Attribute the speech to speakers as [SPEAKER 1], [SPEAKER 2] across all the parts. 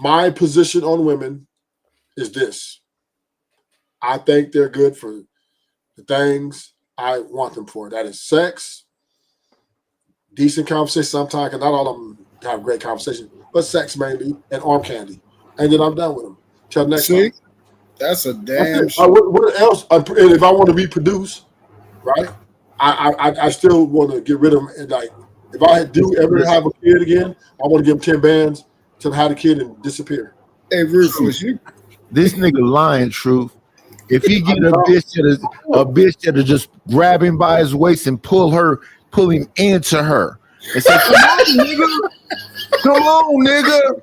[SPEAKER 1] my position on women is this. I think they're good for the things I want them for. That is sex, decent conversation sometimes, because not all of them have great conversation, but sex mainly, and arm candy. And then I'm done with them. Till next time.
[SPEAKER 2] That's a damn
[SPEAKER 1] what else? And if I want to reproduce, right? I still want to get rid of them. And like, if I do ever have a kid again, I want to give them 10 bands to have the kid and disappear.
[SPEAKER 2] Hey, Ruthless,
[SPEAKER 3] this nigga lying, Truth. If he get a bitch that'll just grab him by his waist and pull him into her and say, "Come on, nigga, come on, nigga."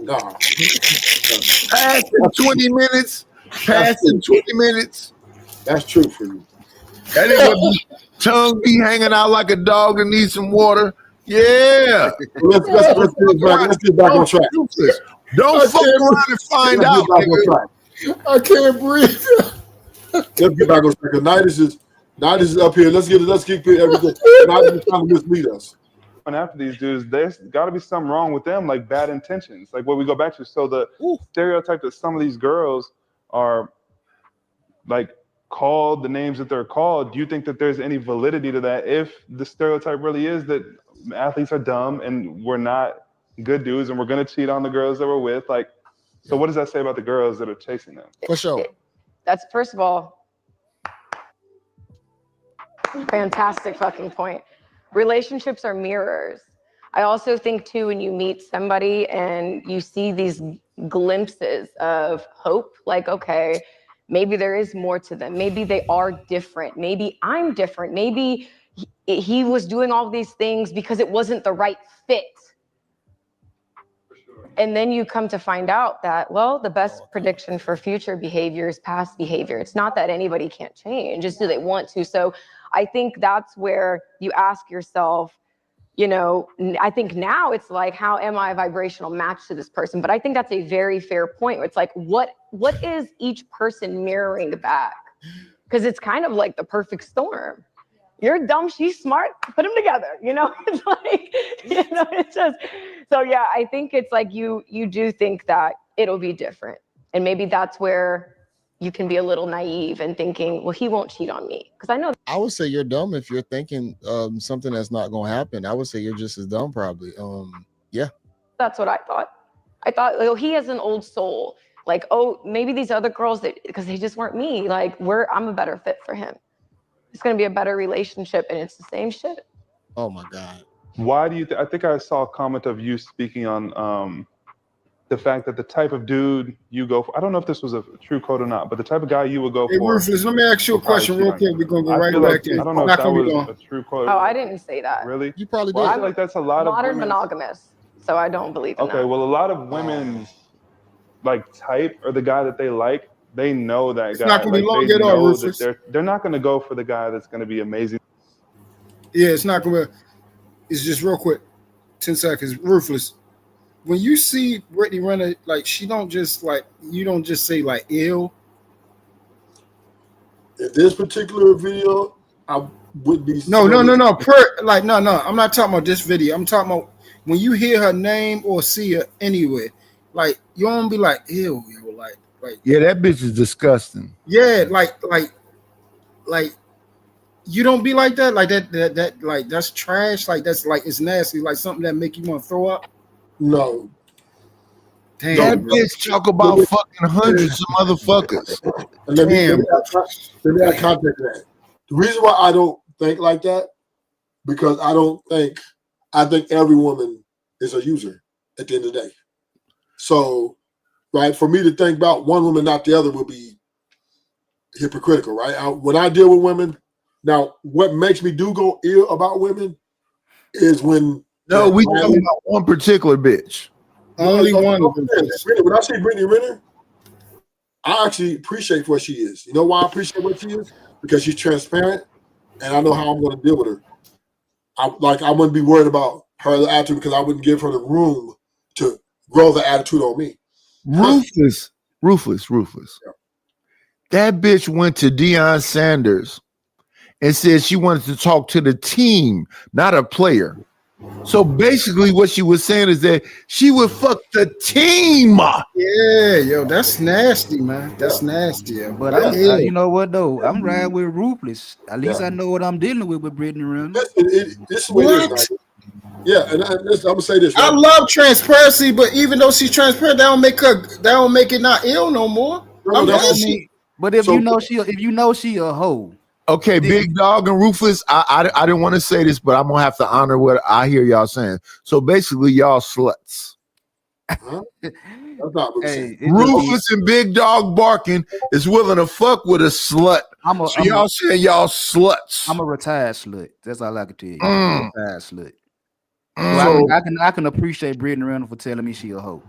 [SPEAKER 1] No.
[SPEAKER 3] Passing 20 minutes. Passing 20 minutes.
[SPEAKER 1] That's true for you.
[SPEAKER 3] That nigga tongue be hanging out like a dog that needs some water. Yeah.
[SPEAKER 1] Let's get back on track.
[SPEAKER 3] Don't fuck around and find out, nigga.
[SPEAKER 2] I can't breathe.
[SPEAKER 1] Let's get back on track. Night is up here. Let's keep everything. Night is trying to mislead us.
[SPEAKER 4] And after these dudes, there's got to be something wrong with them, like bad intentions, like what we go back to. So the stereotype that some of these girls are like called the names that they're called, do you think that there's any validity to that if the stereotype really is that athletes are dumb and we're not good dudes and we're going to cheat on the girls that we're with? Like, so what does that say about the girls that are chasing them?
[SPEAKER 2] For sure.
[SPEAKER 5] That's, first of all, fantastic fucking point. Relationships are mirrors. I also think too, when you meet somebody and you see these glimpses of hope, like, okay, maybe there is more to them. Maybe they are different. Maybe I'm different. Maybe he was doing all these things because it wasn't the right fit. And then you come to find out that, well, the best prediction for future behavior is past behavior. It's not that anybody can't change, it's do they want to. So I think that's where you ask yourself, you know, I think now it's like, how am I a vibrational match to this person? But I think that's a very fair point where it's like, what is each person mirroring back? Because it's kind of like the perfect storm. You're dumb, she's smart, put them together, you know? It's like, you know, it's just, so yeah, I think it's like you do think that it'll be different. And maybe that's where you can be a little naive and thinking, well, he won't cheat on me. Because I know.
[SPEAKER 2] I would say you're dumb if you're thinking something that's not going to happen. I would say you're just as dumb, probably. Yeah. That's
[SPEAKER 5] what I thought. I thought, oh, he has an old soul. Like, oh, maybe these other girls, because they just weren't me. Like, I'm a better fit for him. It's going to be a better relationship, and it's the same shit.
[SPEAKER 2] Oh, my God.
[SPEAKER 4] Why do you I think I saw a comment of you speaking on the fact that the type of dude you go for, I don't know if this was a true quote or not, but the type of guy you would go for.
[SPEAKER 2] Hey, Rufus, let me ask you a question real quick. We're going to go right back in.
[SPEAKER 4] I don't know if that was a true quote.
[SPEAKER 5] Oh, I didn't say that.
[SPEAKER 4] Really?
[SPEAKER 2] You probably did.
[SPEAKER 4] Well, I feel like that's a lot of
[SPEAKER 5] modern monogamous, so I don't believe in that.
[SPEAKER 4] Okay, well, a lot of women like type or the guy that they like, they know that
[SPEAKER 2] it's
[SPEAKER 4] guy.
[SPEAKER 2] Not gonna
[SPEAKER 4] like,
[SPEAKER 2] be long
[SPEAKER 4] they
[SPEAKER 2] at all,
[SPEAKER 4] know
[SPEAKER 2] Rufus.
[SPEAKER 4] that they're not going to go for the guy that's going to be amazing.
[SPEAKER 2] Yeah, it's not going to. It's just real quick, 10 seconds. Ruthless. When you see Brittany Renner, like, she don't just like, you don't just say like ill.
[SPEAKER 1] In this particular video, I would be.
[SPEAKER 2] No. I'm not talking about this video. I'm talking about when you hear her name or see her anywhere. Like, you don't be like, ew, yo, like.
[SPEAKER 3] Yeah, that bitch is disgusting.
[SPEAKER 2] Yeah, like you don't be like that, that like that's trash, like that's like it's nasty, like something that make you want to throw up.
[SPEAKER 1] No.
[SPEAKER 2] Damn,
[SPEAKER 3] that bitch talk about fucking hundreds of motherfuckers.
[SPEAKER 1] Let me add context to that. The reason why I don't think like that, because I think every woman is a user at the end of the day. So, right, for me to think about one woman, not the other, would be hypocritical, right? When I deal with women, now what makes me go ill about women is when.
[SPEAKER 3] No, we talking about one particular bitch.
[SPEAKER 2] Only one of them.
[SPEAKER 1] When I say Brittany Renner, I actually appreciate what she is. You know why I appreciate what she is? Because she's transparent, and I know how I'm going to deal with her. I wouldn't be worried about her attitude because I wouldn't give her the room to grow the attitude on me.
[SPEAKER 3] Ruthless.
[SPEAKER 1] Yeah.
[SPEAKER 3] That bitch went to Deion Sanders and said she wanted to talk to the team, not a player. So basically, what she was saying is that she would fuck the team.
[SPEAKER 2] Yeah, yo, that's nasty, man. That's nasty. Yo.
[SPEAKER 6] But
[SPEAKER 2] Yeah.
[SPEAKER 6] you know what though? I'm riding with Ruthless. At least
[SPEAKER 1] Yeah.
[SPEAKER 6] I know what I'm dealing with Brittany Renner.
[SPEAKER 1] This is what it is.
[SPEAKER 2] What?
[SPEAKER 1] Right? Yeah, and I'm gonna say this.
[SPEAKER 2] I
[SPEAKER 1] Right?
[SPEAKER 2] love transparency, but even though she's transparent, that don't make it not ill no more.
[SPEAKER 1] No,
[SPEAKER 2] I'm
[SPEAKER 1] that's
[SPEAKER 2] glad
[SPEAKER 1] what
[SPEAKER 2] she.
[SPEAKER 6] But if
[SPEAKER 1] So-
[SPEAKER 6] you know she a hoe.
[SPEAKER 3] Okay, Big Dog and Ruthless. I didn't want to say this, but I'm gonna have to honor what I hear y'all saying. So basically, y'all sluts.
[SPEAKER 1] Huh? That's not what I'm saying.
[SPEAKER 6] Hey, it just be-
[SPEAKER 3] Ruthless and Big Dog barking is willing to fuck with a slut. So y'all saying y'all sluts.
[SPEAKER 6] I'm a retired slut. That's all I can tell you.
[SPEAKER 3] Mm.
[SPEAKER 6] Retired slut.
[SPEAKER 3] Mm.
[SPEAKER 6] So I can appreciate Brittany Renner for telling me she a hoe.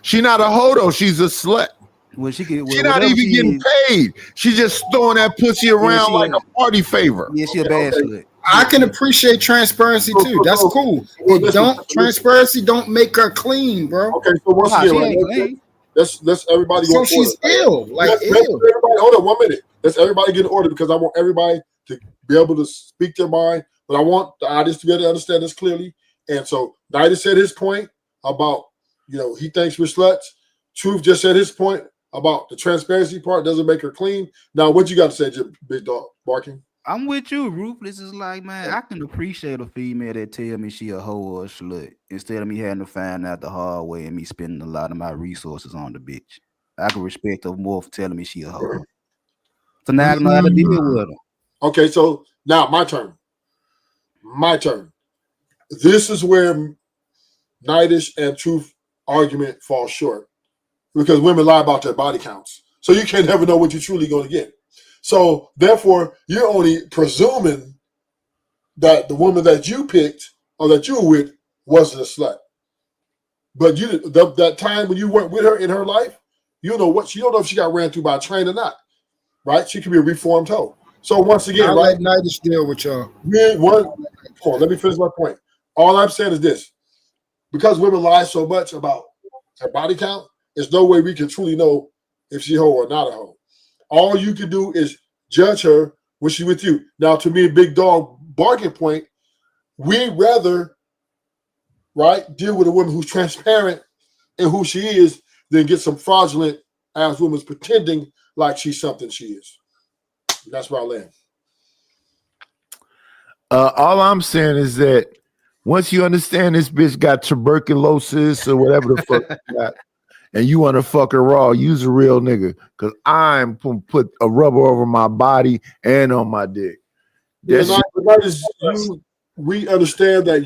[SPEAKER 3] She not a hoe though. She's a slut.
[SPEAKER 6] Well, she get
[SPEAKER 3] She not even getting paid. She just throwing that pussy around like a party favor.
[SPEAKER 6] Yeah, she a bad slut.
[SPEAKER 2] I can appreciate transparency too. That's cool. But transparency don't make her clean, bro.
[SPEAKER 1] Okay, so once
[SPEAKER 6] Nah, she
[SPEAKER 1] again,
[SPEAKER 6] ain't
[SPEAKER 1] right,
[SPEAKER 6] clean.
[SPEAKER 1] let's everybody go
[SPEAKER 2] So
[SPEAKER 1] in
[SPEAKER 2] she's
[SPEAKER 1] order.
[SPEAKER 2] ill, like
[SPEAKER 1] Let's
[SPEAKER 2] ill.
[SPEAKER 1] everybody, hold on 1 minute. Let's everybody get in order because I want everybody to be able to speak their mind, but I want the audience to be able to understand this clearly. And so Nida said his point about, he thinks we're sluts. Truth just said his point about the transparency part doesn't make her clean. Now, what you got to say, Big Dog barking?
[SPEAKER 6] I'm with you. Ruthless is like, man, I can appreciate a female that tell me she a hoe or a slut instead of me having to find out the hard way and me spending a lot of my resources on the bitch. I can respect her more for telling me she a hoe. So now I know how to deal with her.
[SPEAKER 1] Okay, so now my turn. My turn. This is where Nidish and Truth argument falls short because women lie about their body counts. So you can't never know what you're truly going to get. So therefore, you're only presuming that the woman that you picked or that you were with wasn't a slut. But that time when you weren't with her in her life, you don't know if she got ran through by a train or not, right? She could be a reformed hoe. So once again,
[SPEAKER 2] I'll
[SPEAKER 1] right?
[SPEAKER 2] let Nidish deal with y'all.
[SPEAKER 1] Hold on, let me finish my point. All I'm saying is this: because women lie so much about her body count, there's no way we can truly know if she's a hoe or not a hoe. All you can do is judge her when she's with you. Now, to me, Big Dog bargain point, we'd rather, right, deal with a woman who's transparent in who she is than get some fraudulent ass women pretending like she's something she is. That's where I land.
[SPEAKER 3] All I'm saying is that once you understand this bitch got tuberculosis or whatever the fuck she got, and you want to fuck her raw, use a real nigga. Because I'm gonna put a rubber over my body and on my dick.
[SPEAKER 1] We understand that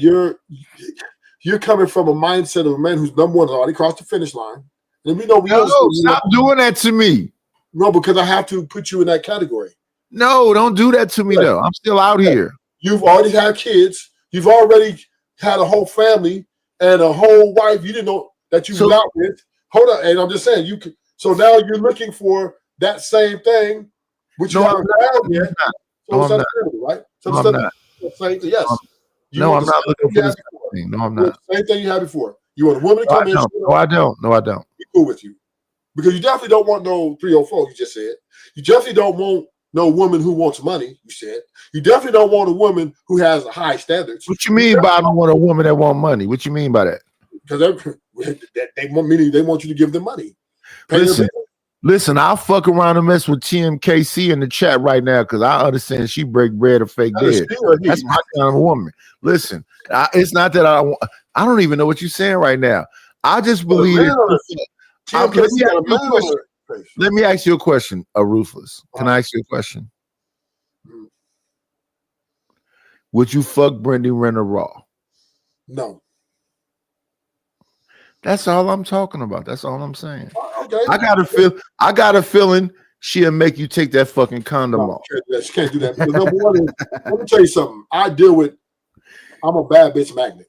[SPEAKER 1] you're coming from a mindset of a man who's number one has already crossed the finish line. And we know
[SPEAKER 3] stop doing that to me.
[SPEAKER 1] No, because I have to put you in that category.
[SPEAKER 3] No, don't do that to me though. I'm still out here.
[SPEAKER 1] You've already had kids. You've already had a whole family and a whole wife you didn't know that you were out with. Hold on, and I'm just saying you can. So now you're looking for that same thing, which you haven't found yet. So it's understandable, right? So
[SPEAKER 3] I'm not.
[SPEAKER 1] Yes.
[SPEAKER 3] No, I'm not looking for this thing. No, I'm not.
[SPEAKER 1] Same thing you had before. You want a woman to come in.
[SPEAKER 3] No, I don't. No, I don't.
[SPEAKER 1] Be cool with you. Because you definitely don't want no 304, you just said. You definitely don't want no woman who wants money, you said. You definitely don't want a woman who has high standards.
[SPEAKER 3] What you mean by I don't want a woman that want money? What you mean by that?
[SPEAKER 1] Because they want you to give them money.
[SPEAKER 3] Listen, I'll fuck around and mess with TMKC in the chat right now because I understand she break bread or fake dead. That's my kind of woman. Listen, it's not that I don't even know what you're saying right now. I just believe let me ask you a question, Ruthless. Can I ask you a question? Would you fuck Brittany Renner raw?
[SPEAKER 1] No.
[SPEAKER 3] That's all I'm talking about. That's all I'm saying.
[SPEAKER 1] Okay.
[SPEAKER 3] I got a feeling she'll make you take that fucking condom off.
[SPEAKER 1] She can't do that. Because number one is, let me tell you something. I'm a bad bitch magnet.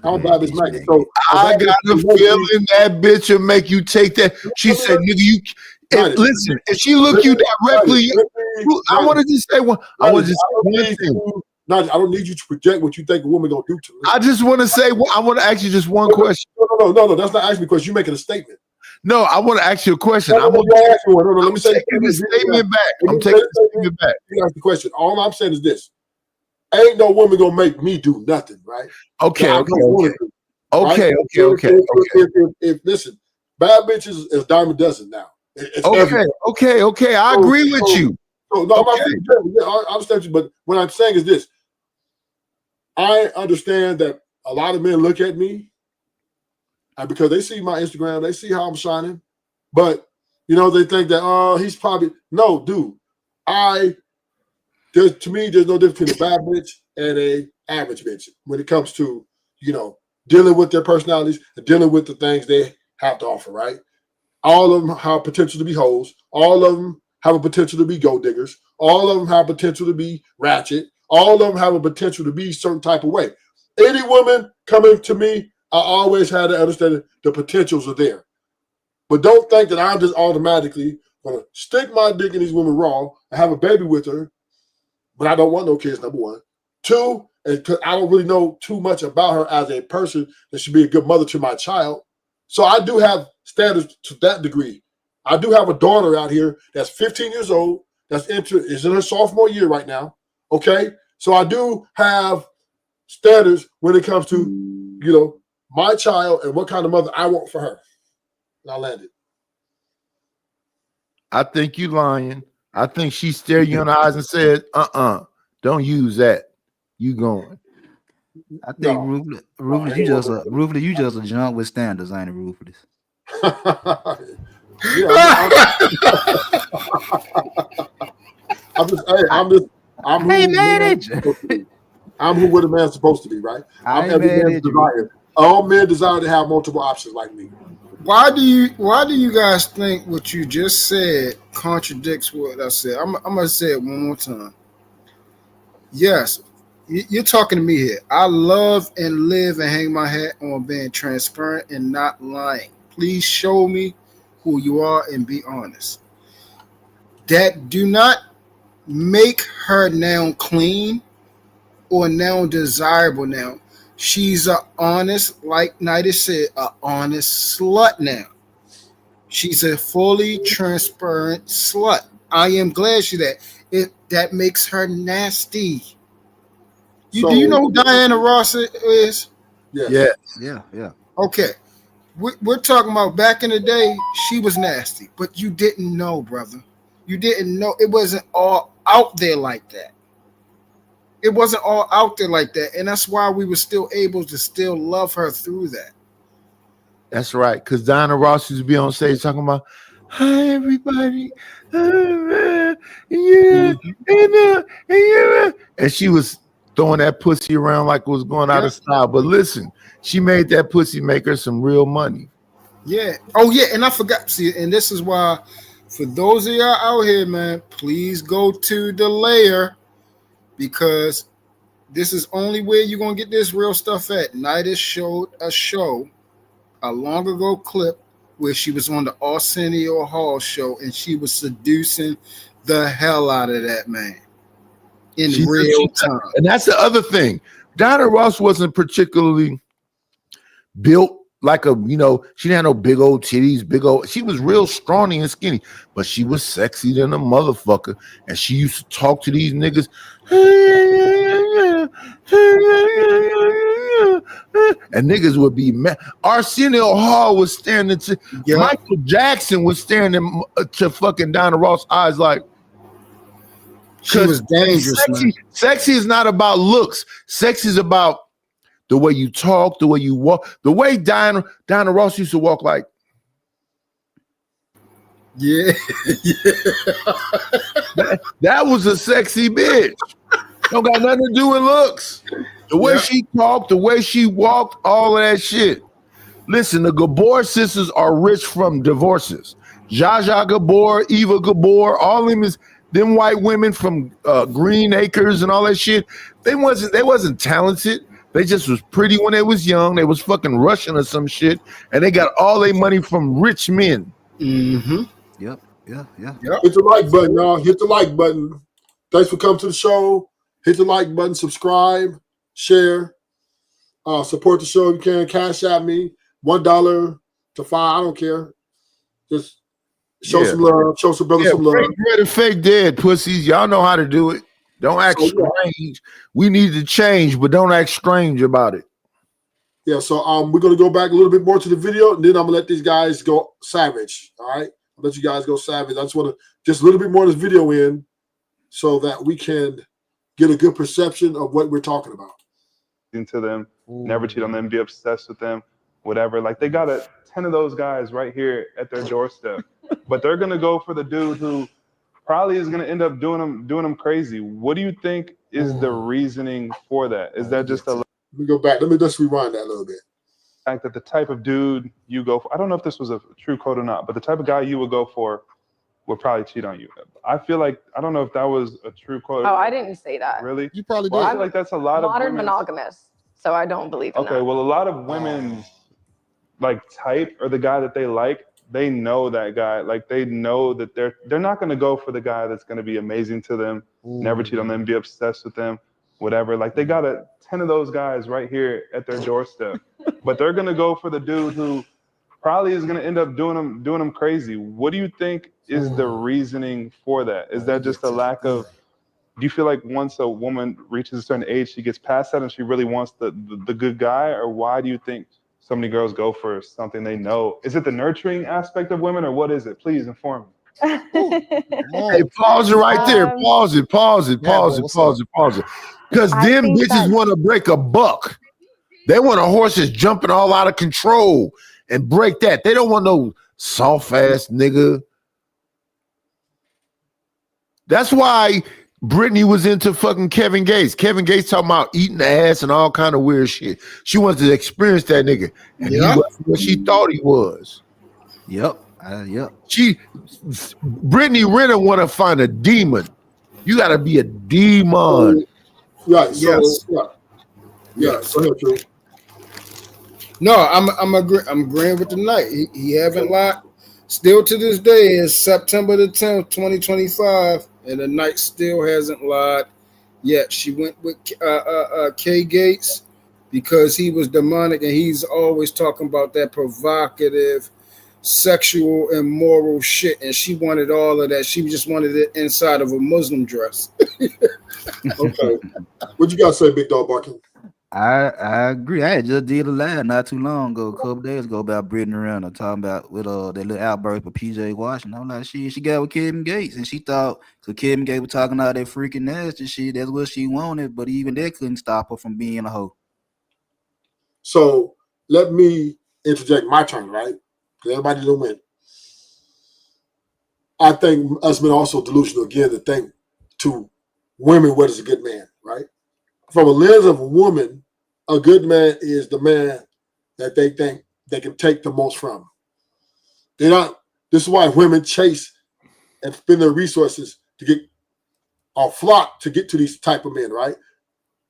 [SPEAKER 1] I'm a bad bitch magnet. So
[SPEAKER 3] I got a feeling that bitch will make you take that. She said, nigga, listen, if she look you directly, I want to just say one. I want to just say one thing.
[SPEAKER 1] I don't need you to project what you think a woman gonna do to me.
[SPEAKER 3] I just want to say, I want to ask you just one question.
[SPEAKER 1] No. That's not asking me because you're making a statement.
[SPEAKER 3] No, I want to ask you a question.
[SPEAKER 1] Let me say
[SPEAKER 3] taking the statement back. I'm taking the statement back.
[SPEAKER 1] You ask the question. All I'm saying is this: ain't no woman gonna make me do nothing, right?
[SPEAKER 3] Okay,
[SPEAKER 1] that I
[SPEAKER 3] okay,
[SPEAKER 1] don't wanna
[SPEAKER 3] okay.
[SPEAKER 1] do,
[SPEAKER 3] Okay,
[SPEAKER 1] right?
[SPEAKER 3] okay, okay, okay.
[SPEAKER 1] If listen, bad bitches is dime a dozen now. It's
[SPEAKER 3] Okay,
[SPEAKER 1] everywhere.
[SPEAKER 3] okay. I
[SPEAKER 1] So-
[SPEAKER 3] agree with
[SPEAKER 1] so-
[SPEAKER 3] you.
[SPEAKER 1] So no, I'm not
[SPEAKER 3] Okay.
[SPEAKER 1] saying yeah, I understand you, but what I'm saying is this: I understand that a lot of men look at me, and because they see my Instagram, they see how I'm shining, but they think that he's probably no, dude. To me, there's no difference between a bad bitch and a average bitch when it comes to dealing with their personalities and dealing with the things they have to offer. Right? All of them have potential to be hoes. All of them have a potential to be gold diggers. All of them have potential to be ratchet. All of them have a potential to be a certain type of way. Any woman coming to me, I always had to understand the potentials are there. But don't think that I'm just automatically going to stick my dick in these women raw and have a baby with her, but I don't want no kids, number one. Two, and I don't really know too much about her as a person that should be a good mother to my child. So I do have standards to that degree. I do have a daughter out here that's 15 years old, is in her sophomore year right now. Okay? So I do have standards when it comes to, my child and what kind of mother I want for her. And I landed.
[SPEAKER 3] I think you lying. I think she stared you in the eyes and said, don't use that. You going.
[SPEAKER 6] I think
[SPEAKER 1] No.
[SPEAKER 6] Ruthless, you just a junk with standards, ain't it, Ruthless?
[SPEAKER 1] I'm who a man's supposed to be, right? I'm every man's desire. All men desire to have multiple options like me.
[SPEAKER 2] Why do you guys think what you just said contradicts what I said? I'm gonna say it one more time. Yes, you're talking to me here. I love and live and hang my hat on being transparent and not lying. Please show me who you are and be honest. That do not make her now clean or now desirable now. She's a honest, like Nida said, a honest slut now. She's a fully transparent slut. I am glad she that. That makes her nasty. Do you know who Diana Ross is?
[SPEAKER 1] Yeah.
[SPEAKER 6] Yeah.
[SPEAKER 2] Okay. We're talking about back in the day, she was nasty, but you didn't know, brother. You didn't know. It wasn't all out there like that. It wasn't all out there like that. And that's why we were still able to still love her through that.
[SPEAKER 3] That's right. Because Diana Ross used to be on stage talking about, hi, everybody. And she was throwing that pussy around like it was going out of style. But listen, she made that pussy make her some real money.
[SPEAKER 2] Yeah. Oh, yeah. And I forgot. See, and this is why, for those of y'all out here, man, please go to the layer, because this is only where you're going to get this real stuff at. Nida showed a show, a long ago clip, where she was on the Arsenio Hall show and she was seducing the hell out of that man in real time.
[SPEAKER 3] And that's the other thing. Diana Ross wasn't particularly built like she didn't have no big old titties, she was real scrawny and skinny, but she was sexy than a motherfucker. And she used to talk to these niggas. And niggas would be mad. Arsenio Hall was staring into Michael Jackson was staring to fucking Diana Ross' eyes like
[SPEAKER 2] she was dangerous.
[SPEAKER 3] Sexy is not about looks. Sexy is about the way you talk, the way you walk, the way Diana Ross used to walk like.
[SPEAKER 2] Yeah.
[SPEAKER 3] That was a sexy bitch. Don't got nothing to do with looks. The way she talked, the way she walked, all of that shit. Listen, the Gabor sisters are rich from divorces. Zsa Zsa Gabor, Eva Gabor, all them white women from Green Acres and all that shit. They wasn't talented. They just was pretty when they was young. They was fucking Russian or some shit, and they got all their money from rich men.
[SPEAKER 2] Mm-hmm.
[SPEAKER 6] Yep.
[SPEAKER 1] Hit the like button, y'all. Hit the like button. Thanks for coming to the show. Hit the like button, subscribe, share, support the show if you can. Cash at me, $1 to $5. I don't care. Just show some love. Show some brothers some love.
[SPEAKER 3] Fake dead, fake dead pussies. Y'all know how to do it. Don't act
[SPEAKER 1] So, yeah.
[SPEAKER 3] strange. We need to change, but don't act strange about it.
[SPEAKER 1] Yeah, so we're gonna go back a little bit more to the video, and then I'm gonna let these guys go savage. All right, I'll let you guys go savage. I just want to just a little bit more of this video in, so that we can get a good perception of what we're talking about.
[SPEAKER 4] To them, never cheat on them, be obsessed with them, whatever. Like they got 10 of those guys right here at their doorstep, but they're gonna go for the dude who probably is gonna end up doing them crazy. What do you think is the reasoning for that? Is that just a
[SPEAKER 1] Let me go back. Let me just rewind that a little bit.
[SPEAKER 4] fact that the type of dude you go for, I don't know if this was a true quote or not, but the type of guy you would go for would probably cheat on you. I feel like, I don't know if that was a true quote.
[SPEAKER 5] Oh, I didn't say that.
[SPEAKER 4] Really?
[SPEAKER 7] You probably
[SPEAKER 4] Well,
[SPEAKER 7] did.
[SPEAKER 4] I feel like that's a lot of
[SPEAKER 5] Modern
[SPEAKER 4] women.
[SPEAKER 5] monogamous, so I don't believe in that.
[SPEAKER 4] Okay, well, a lot of women like type or the guy that they like, they know that guy. Like they know that they're not going to go for the guy that's going to be amazing to them, never cheat on them, be obsessed with them, whatever. Like they got 10 of those guys right here at their doorstep, but they're going to go for the dude who probably is going to end up doing them crazy. What do you think is the reasoning for that? Is that just a lack of? Do you feel like once a woman reaches a certain age, she gets past that and she really wants the good guy, or why do you think so many girls go for something they know? Is it the nurturing aspect of women, or what is it? Please inform me.
[SPEAKER 3] Hey, pause it right there. Pause it. Because
[SPEAKER 5] I
[SPEAKER 3] them
[SPEAKER 5] think
[SPEAKER 3] bitches
[SPEAKER 5] that-
[SPEAKER 3] want to break a buck. They want a horse that's jumping all out of control and break that. They don't want no soft ass nigga. That's why Brittany was into fucking Kevin Gates. Kevin Gates talking about eating ass and all kind of weird shit. She wanted to experience that nigga, and he wasn't what she thought he was.
[SPEAKER 6] Yep.
[SPEAKER 3] Brittany Renner want to find a demon. You got to be a demon.
[SPEAKER 1] Right. So,
[SPEAKER 2] Yes.
[SPEAKER 1] yeah. Go ahead, Drew.
[SPEAKER 2] No, I'm agreeing with the night. He haven't lied. Still to this day is September the 10th, 2025, and the night still hasn't lied yet. She went with K Gates because he was demonic, and he's always talking about that provocative, sexual, and moral shit, and she wanted all of that. She just wanted it inside of a Muslim dress.
[SPEAKER 1] Okay. What you got to say, Big Dog Barking?
[SPEAKER 6] I agree. I had just did a live not too long ago, a couple days ago, about Brittany Renner talking about with that little outburst with PJ Washington. I'm like, she got with Kevin Gates, and she thought because Kevin Gates was talking all that freaking nasty shit, that's what she wanted, but even that couldn't stop her from being a hoe.
[SPEAKER 1] So let me interject my turn, right? Because everybody didn't win. I think us men are also delusional again to think to women what is a good man, right? From a lens of a woman, a good man is the man that they think they can take the most from. They're not. This is why women chase and spend their resources to get or flock to get to these type of men, right?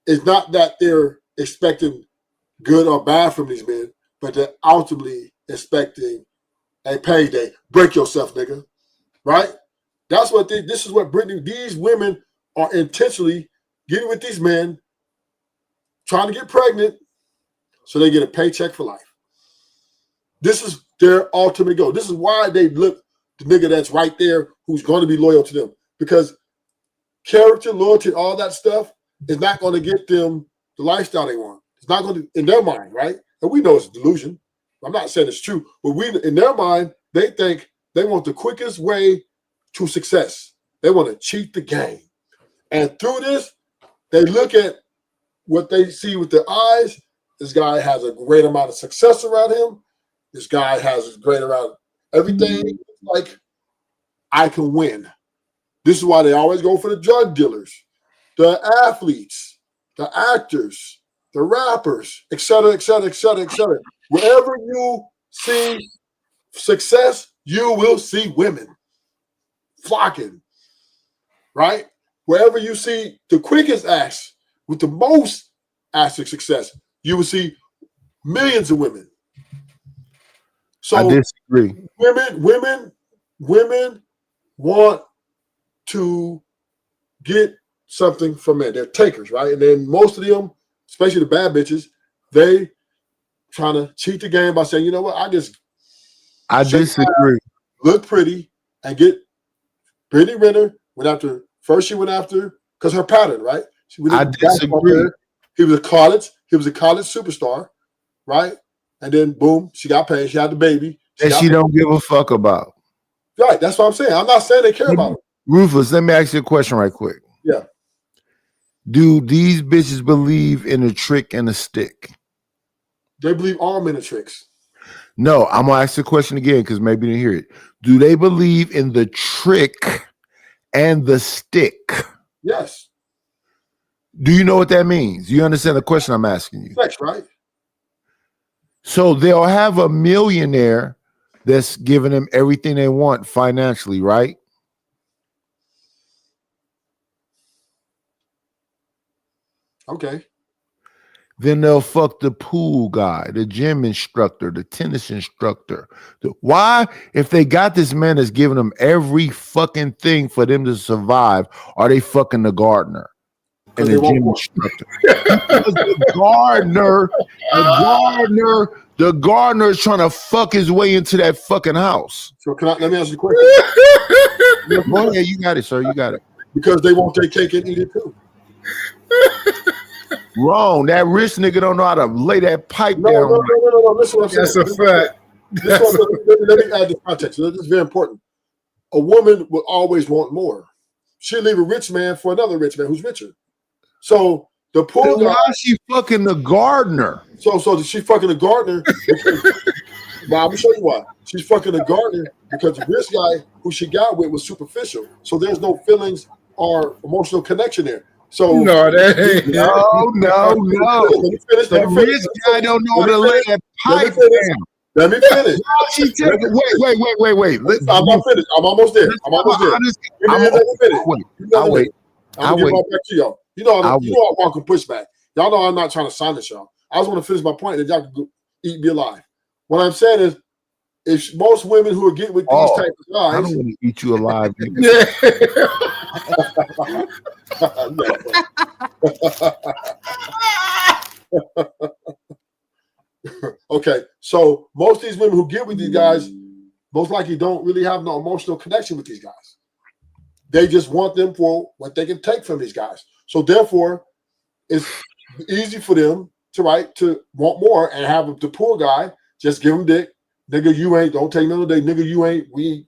[SPEAKER 1] It's not that they're expecting good or bad from these men, but they're ultimately expecting a payday. Break yourself, nigga. Right? That's what this is what these women are intentionally getting with these men, trying to get pregnant so they get a paycheck for life. This is their ultimate goal. This is why they look the nigga that's right there who's going to be loyal to them. Because character, loyalty, all that stuff is not going to get them the lifestyle they want. It's not going to, in their mind, right? And we know it's a delusion. I'm not saying it's true, but in their mind, they think they want the quickest way to success. They want to cheat the game. And through this, they look at what they see with their eyes. This guy has a great amount of success around him. This guy has a great amount of everything. Like, I can win. This is why they always go for the drug dealers, the athletes, the actors, the rappers, et cetera, et cetera, et cetera, et cetera. Wherever you see success, you will see women flocking, right? Wherever you see the quickest acts with the most acts of success, you will see millions of women. So
[SPEAKER 3] I disagree.
[SPEAKER 1] Women want to get something from men. They're takers, right? And then most of them, especially the bad bitches, they trying to cheat the game by saying, you know what, I disagree. Look pretty and get Brittany Renner. She went after because her pattern, right?
[SPEAKER 3] I disagree.
[SPEAKER 1] He was a college superstar, right? And then boom, she got paid. She had the baby.
[SPEAKER 3] She don't give a fuck about.
[SPEAKER 1] Right, that's what I'm saying. I'm not saying they care about her.
[SPEAKER 3] Ruthless, let me ask you a question right quick.
[SPEAKER 1] Yeah.
[SPEAKER 3] Do these bitches believe in a trick and a stick?
[SPEAKER 1] They believe all men are tricks.
[SPEAKER 3] No, I'm gonna ask the question again because maybe you didn't hear it. Do they believe in the trick and the stick?
[SPEAKER 1] Yes.
[SPEAKER 3] Do you know what that means? You understand the question I'm asking you?
[SPEAKER 1] Sex, right?
[SPEAKER 3] So they'll have a millionaire that's giving them everything they want financially, right?
[SPEAKER 1] Okay.
[SPEAKER 3] Then they'll fuck the pool guy, the gym instructor, the tennis instructor. Why? If they got this man that's giving them every fucking thing for them to survive, are they fucking the gardener and the gym instructor? Because the gardener is trying to fuck his way into that fucking house.
[SPEAKER 1] So let me ask you a question.
[SPEAKER 3] Well, yeah, you got it, sir. You got it.
[SPEAKER 1] Because they won't take cake and eat it too.
[SPEAKER 3] Wrong. That rich nigga don't know how to lay that pipe down.
[SPEAKER 1] No. Listen what I'm saying.
[SPEAKER 2] That's a fact.
[SPEAKER 1] Let me add the context. This is very important. A woman will always want more. She'll leave a rich man for another rich man who's richer. So the poor guy.
[SPEAKER 3] Why is she fucking the gardener?
[SPEAKER 1] So she's fucking the gardener. Well, I'm gonna show you why. She's fucking the gardener because the rich guy who she got with was superficial. So there's no feelings or emotional connection there. So
[SPEAKER 2] no, that ain't.
[SPEAKER 3] No.
[SPEAKER 1] Let me finish.
[SPEAKER 3] The rich guy don't know how to lay that pipe down.
[SPEAKER 1] Let me finish.
[SPEAKER 3] Wait.
[SPEAKER 1] I'm not finished. I'm almost there. I'll wait. I'll get right back to y'all. You know I welcome pushback. Y'all know I'm not trying to silence y'all. I just want to finish my point that y'all can go eat, be alive. What I'm saying is, if most women who are getting with these types of guys,
[SPEAKER 3] I don't want to eat you alive.
[SPEAKER 1] Okay, so most of these women who get with these guys most likely don't really have no emotional connection with these guys. They just want them for what they can take from these guys. So therefore, it's easy for them to want more and have the poor guy just give him dick. Nigga, you ain't, don't take another day. Nigga, you ain't, we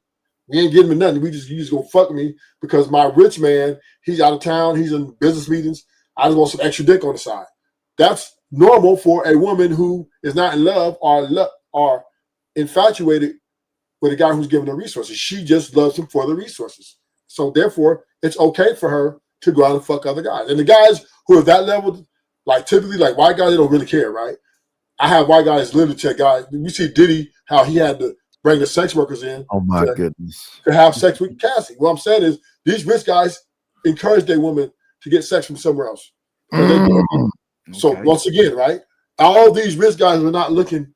[SPEAKER 1] ain't getting me nothing. You just gonna fuck me because my rich man, he's out of town, he's in business meetings. I just want some extra dick on the side. That's normal for a woman who is not in love or infatuated with a guy who's giving her resources. She just loves him for the resources. So therefore, it's okay for her to go out and fuck other guys. And the guys who are that level, like typically like white guys, they don't really care, right? I have white guys literally check guys. We see Diddy, how he had to bring the sex workers in.
[SPEAKER 3] Oh my goodness.
[SPEAKER 1] To have sex with Cassie. What I'm saying is these rich guys encourage their women to get sex from somewhere else. So once again, right? All these rich guys are not looking.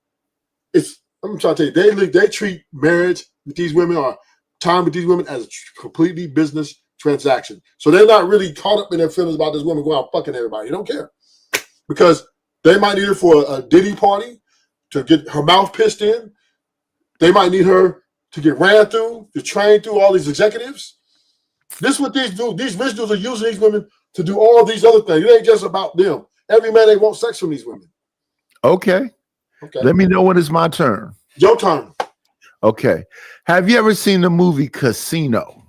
[SPEAKER 1] I'm trying to tell you, they treat marriage with these women or time with these women as a completely business transaction. So they're not really caught up in their feelings about this woman going out fucking everybody. They don't care because they might need her for a Diddy party to get her mouth pissed in. They might need her to get ran through, to train through all these executives. This is what these do. These rich dudes are using these women to do all these other things. It ain't just about them. Every man they want sex from these women.
[SPEAKER 3] Okay. Let me know when it's my turn.
[SPEAKER 1] Your turn.
[SPEAKER 3] Okay. Have you ever seen the movie Casino?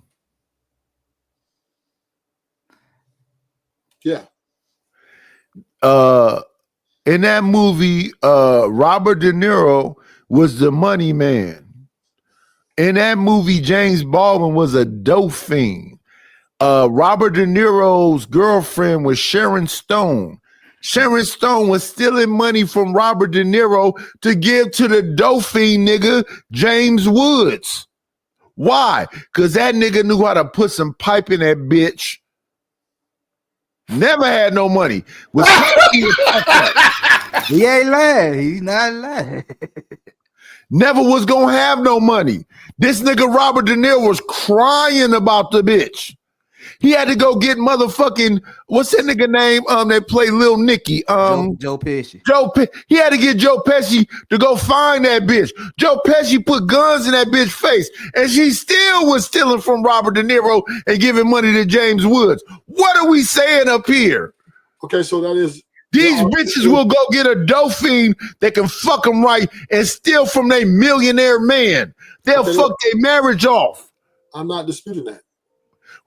[SPEAKER 1] Yeah.
[SPEAKER 3] In that movie, Robert De Niro was the money man. In that movie, James Baldwin was a dope fiend. Robert De Niro's girlfriend was Sharon Stone. Sharon Stone was stealing money from Robert De Niro to give to the dope fiend nigga, James Woods. Why? Because that nigga knew how to put some pipe in that bitch. Never had no money.
[SPEAKER 6] He ain't lying. He's not lying.
[SPEAKER 3] Never was gonna have no money. This nigga Robert De Niro was crying about the bitch. He had to go get motherfucking what's that nigga name? That play Lil Nicky.
[SPEAKER 6] Joe Pesci.
[SPEAKER 3] He had to get Joe Pesci to go find that bitch. Joe Pesci put guns in that bitch face, and she still was stealing from Robert De Niro and giving money to James Woods. What are we saying up here?
[SPEAKER 1] Okay, so that is
[SPEAKER 3] these bitches will go get a Dauphine that can fuck them right and steal from their millionaire man. They'll fuck their marriage off.
[SPEAKER 1] I'm not disputing that.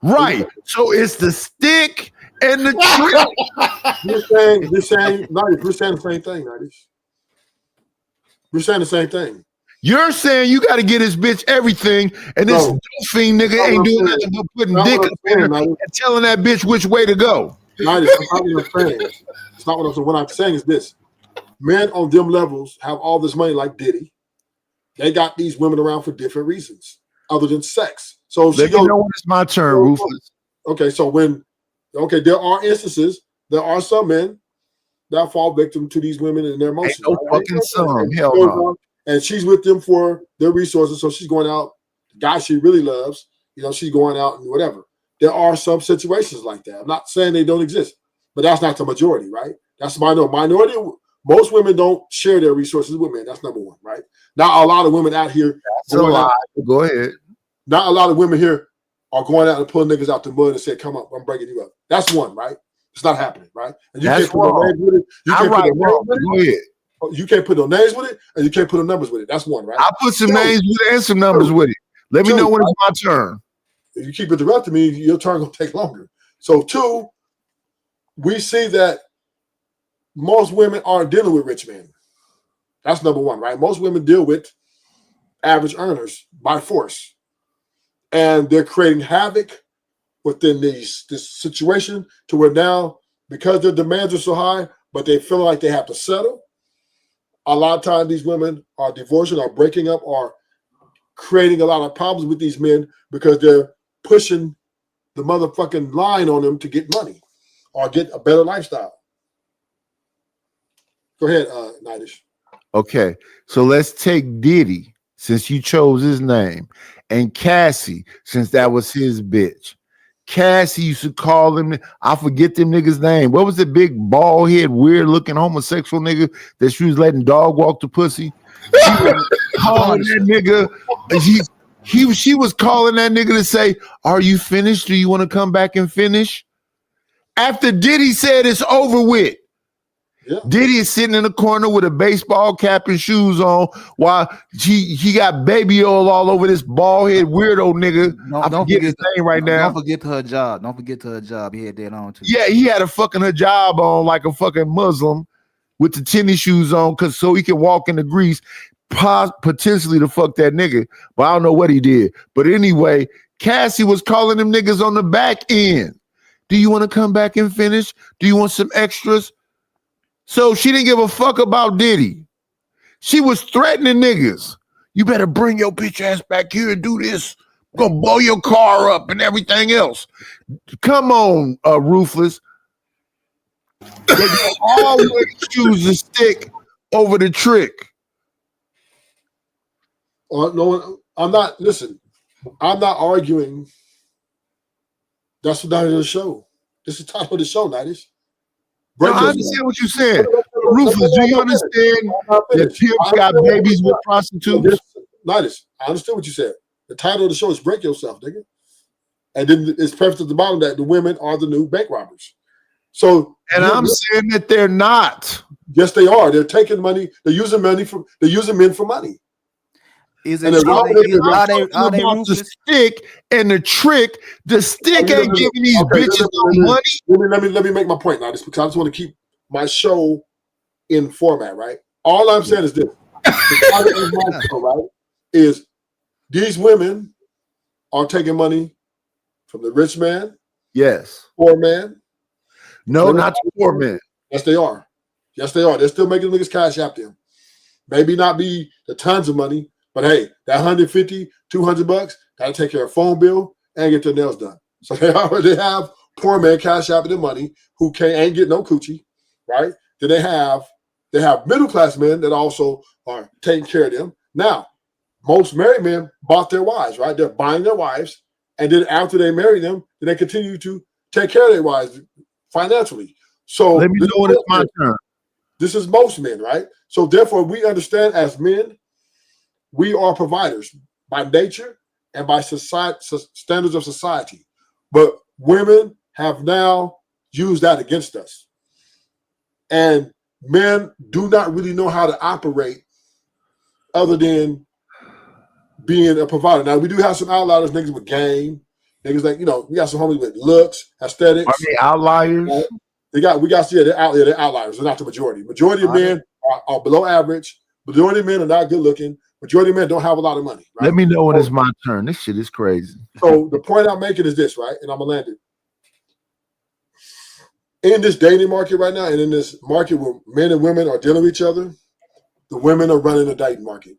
[SPEAKER 3] Right. So it's the stick and the trick.
[SPEAKER 1] We're saying the same thing, Nadish. We're saying the same thing.
[SPEAKER 3] You're saying you got to get this bitch everything, and this Dauphine nigga ain't doing nothing but putting dick up in her and telling that bitch which way to go.
[SPEAKER 1] Nadish, that's not what I'm saying. It's not what I'm saying. What I'm saying is this. Men on them levels have all this money like Diddy. They got these women around for different reasons other than sex. So
[SPEAKER 3] let me know when it's my turn, Ruthless.
[SPEAKER 1] Okay, so there are instances, there are some men that fall victim to these women and their emotions.
[SPEAKER 3] Ain't no fucking some. Hell no.
[SPEAKER 1] And she's with them for their resources, so she's going out, the guy she really loves, she's going out and whatever. There are some situations like that. I'm not saying they don't exist, but that's not the majority, right? That's the minority. Most women don't share their resources with men. That's number one, right? Not a lot of women out here.
[SPEAKER 3] That's a lie. Go ahead.
[SPEAKER 1] Not a lot of women here are going out and pulling niggas out the mud and say, come up, I'm breaking you up. That's one, right? It's not happening, right? And you can't put no names with it. Go ahead. You can't put no names with it, and you can't put no numbers with it. That's one, right?
[SPEAKER 3] I put some names with it and some numbers with it. Let me know when it's my turn.
[SPEAKER 1] If you keep interrupting me, your turn gonna take longer. So two, we see that most women aren't dealing with rich men. That's number one, right? Most women deal with average earners by force. And they're creating havoc within this situation to where now, because their demands are so high, but they feel like they have to settle, a lot of times these women are divorcing or breaking up or creating a lot of problems with these men because they're pushing the motherfucking line on them to get money or get a better lifestyle. Go ahead, Nadish.
[SPEAKER 3] Okay, so let's take Diddy, since you chose his name, and Cassie, since that was his bitch. Cassie used to call him, I forget them niggas' name. What was the big bald head, weird looking homosexual nigga that she was letting dog walk the pussy? She was calling that nigga. She was calling that nigga to say, are you finished? Do you want to come back and finish? After Diddy said it's over with. Yeah. Diddy is sitting in the corner with a baseball cap and shoes on while he got baby oil all over this bald head weirdo nigga.
[SPEAKER 6] Don't forget his name right now. Don't forget her job. Don't forget her job. He had that on too.
[SPEAKER 3] Yeah, he had a fucking hijab on like a fucking Muslim with the tennis shoes on so he can walk in the grease, potentially to fuck that nigga. But I don't know what he did. But anyway, Cassie was calling them niggas on the back end. Do you want to come back and finish? Do you want some extras? So she didn't give a fuck about Diddy. She was threatening niggas. You better bring your bitch ass back here and do this. I'm gonna blow your car up and everything else. Come on, Ruthless. They always choose the stick over the trick.
[SPEAKER 1] No, I'm not. Listen, I'm not arguing. That's the title of the show. This is the title of the show, Nadish.
[SPEAKER 3] No, I understand what you're saying. Ruthless, do you understand that pimps got babies with prostitutes?
[SPEAKER 1] Nadish, I understand what you said. The title of the show is Break Yourself, nigga. And then it's prefaced at the bottom that the women are the new bank robbers. So,
[SPEAKER 3] and I'm saying that they're not.
[SPEAKER 1] Yes, they are. They're taking money. They're using men for money.
[SPEAKER 6] Is it?
[SPEAKER 3] Are they the stick and the trick? The stick ain't giving these bitches no money.
[SPEAKER 1] Let me make my point now, because I just want to keep my show in format, right? All I'm saying is this: the title of my show, right, is these women are taking money from the rich man.
[SPEAKER 3] Yes.
[SPEAKER 1] Poor man.
[SPEAKER 3] No, not the poor man.
[SPEAKER 1] Yes, they are. Yes, they are. They're still making niggas cash app them. Maybe not be the tons of money. But hey, that $150, $200, gotta take care of phone bill and get their nails done. So they already have poor man cash out their money who ain't get no coochie, right? Then they have middle class men that also are taking care of them. Now, most married men bought their wives, right? They're buying their wives And then after they marry them, then they continue to take care of their wives financially. So
[SPEAKER 3] Let me know when it's my turn.
[SPEAKER 1] this is most men, right? So therefore, we understand as men, we are providers by nature and by society, standards of society. But women have now used that against us. And men do not really know how to operate other than being a provider. Now, we do have some outliers, niggas with game. Niggas like, we got some homies with looks, aesthetics.
[SPEAKER 3] Are they outliers?
[SPEAKER 1] Right? We got they're outliers. They're not the majority. Majority of men are below average. Majority of men are not good looking. Majority of men don't have a lot of money. Right?
[SPEAKER 3] Let me know when it's my turn. This shit is crazy.
[SPEAKER 1] So the point I'm making is this, right? And I'm gonna land it. In this dating market right now, and in this market where men and women are dealing with each other, the women are running the dating market.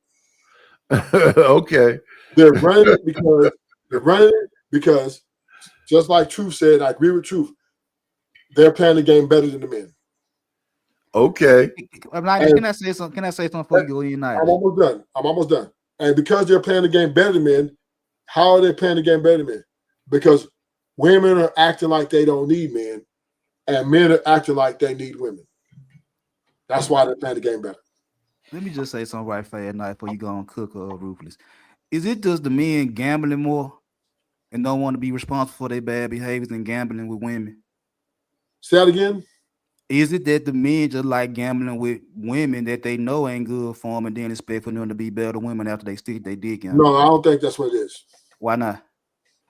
[SPEAKER 3] Okay.
[SPEAKER 1] They're running it because just like Truth said, I agree with Truth, they're playing the game better than the men.
[SPEAKER 3] Okay.
[SPEAKER 6] Can I say something? Can I say something before you go United?
[SPEAKER 1] I'm almost done. And because they're playing the game better than men, how are they playing the game better than men? Because women are acting like they don't need men, and men are acting like they need women. That's why they're playing the game better.
[SPEAKER 6] Let me just say something right fast night before you go on Cook or Ruthless. Is it just the men gambling more and don't want to be responsible for their bad behaviors and gambling with women?
[SPEAKER 1] Say that again?
[SPEAKER 6] Is it that the men just like gambling with women that they know ain't good for them and then expect for them to be better women after they stick their dick in?
[SPEAKER 1] No, I don't think that's what it is.
[SPEAKER 6] Why not?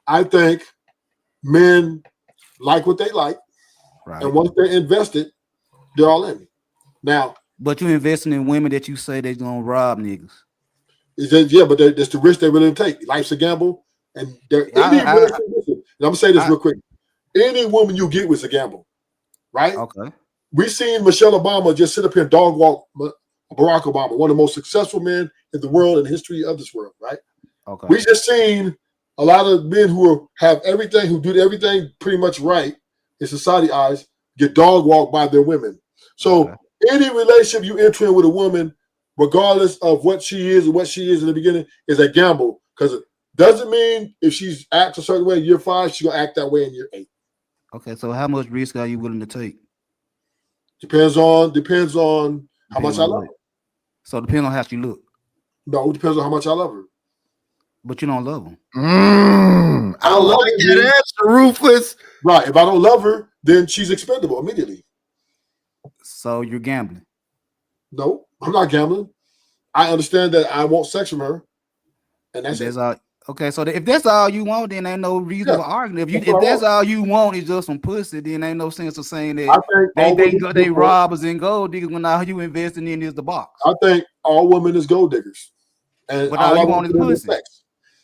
[SPEAKER 1] I think men like what they like,
[SPEAKER 6] right?
[SPEAKER 1] And once they're invested, they're all in. Now,
[SPEAKER 6] but you're investing in women that you say they're gonna rob niggas.
[SPEAKER 1] But that's the risk they're willing to take. Life's a gamble, and I'm gonna say this real quick. Any woman you get was a gamble, right?
[SPEAKER 6] Okay.
[SPEAKER 1] We seen Michelle Obama just sit up here and dog walk Barack Obama, one of the most successful men in the world in the history of this world, right?
[SPEAKER 6] Okay.
[SPEAKER 1] We just seen a lot of men who have everything, who do everything pretty much right in society eyes, get dog walked by their women. So any relationship you enter in with a woman, regardless of what she is and what she is in the beginning, is a gamble. Because it doesn't mean if she acts a certain way in year 5, she's gonna act that way in year 8.
[SPEAKER 6] Okay, so how much risk are you willing to take?
[SPEAKER 1] Depends on how much I love her.
[SPEAKER 6] So it depends on how she look.
[SPEAKER 1] No, it depends on how much I love her.
[SPEAKER 6] But you don't love her.
[SPEAKER 3] I like that answer, Ruthless.
[SPEAKER 1] Right. If I don't love her, then she's expendable immediately.
[SPEAKER 6] So you're gambling?
[SPEAKER 1] No, I'm not gambling. I understand that I want sex from her, and that's it.
[SPEAKER 6] All. Okay, so if that's all you want, then ain't no reason for arguing. If that's all you want is just some pussy, then ain't no sense of saying that they robbers and gold diggers when all you investing in is the box.
[SPEAKER 1] I think all women is gold diggers, and
[SPEAKER 6] but all you want is pussy.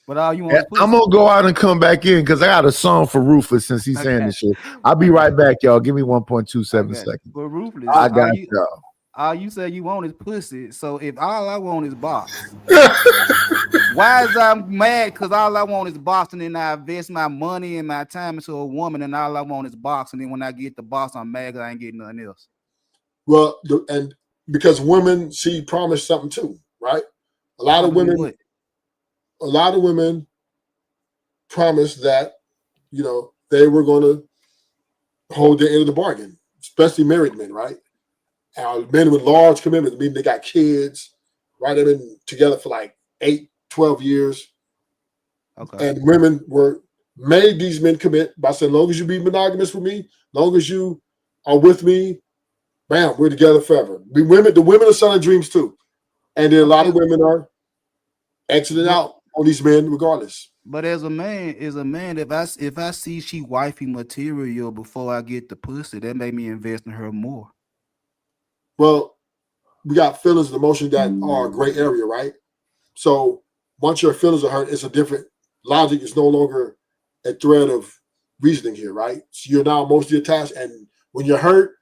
[SPEAKER 6] But all you want is pussy.
[SPEAKER 3] I'm gonna go out and come back in because I got a song for Rufus since he's saying this shit. I'll be right back, y'all. Give me 1.27 seconds.
[SPEAKER 6] But Ruthless,
[SPEAKER 3] I got y'all.
[SPEAKER 6] All you say you want is pussy. So if all I want is box, why is I mad? Because all I want is box, and then I invest my money and my time into a woman, and all I want is box, and then when I get the box, I'm mad because I ain't getting nothing else.
[SPEAKER 1] Well, and because women, she promised something too, right? A lot of women promised that they were going to hold their end of the bargain, especially married men, right? Men with large commitments, meaning they got kids, right? They've been together for like 8, 12 years. Okay. And women made these men commit by saying, long as you be monogamous with me, long as you are with me, bam, we're together forever. The women are selling dreams too. And then a lot of women are exiting out on these men regardless.
[SPEAKER 6] But as a man, if I see she wifey material before I get the pussy, that made me invest in her more.
[SPEAKER 1] Well, we got feelings and emotions that are a gray area, right? So once your feelings are hurt, it's a different logic. It's no longer a thread of reasoning here, right? So you're now emotionally attached, and when you're hurt,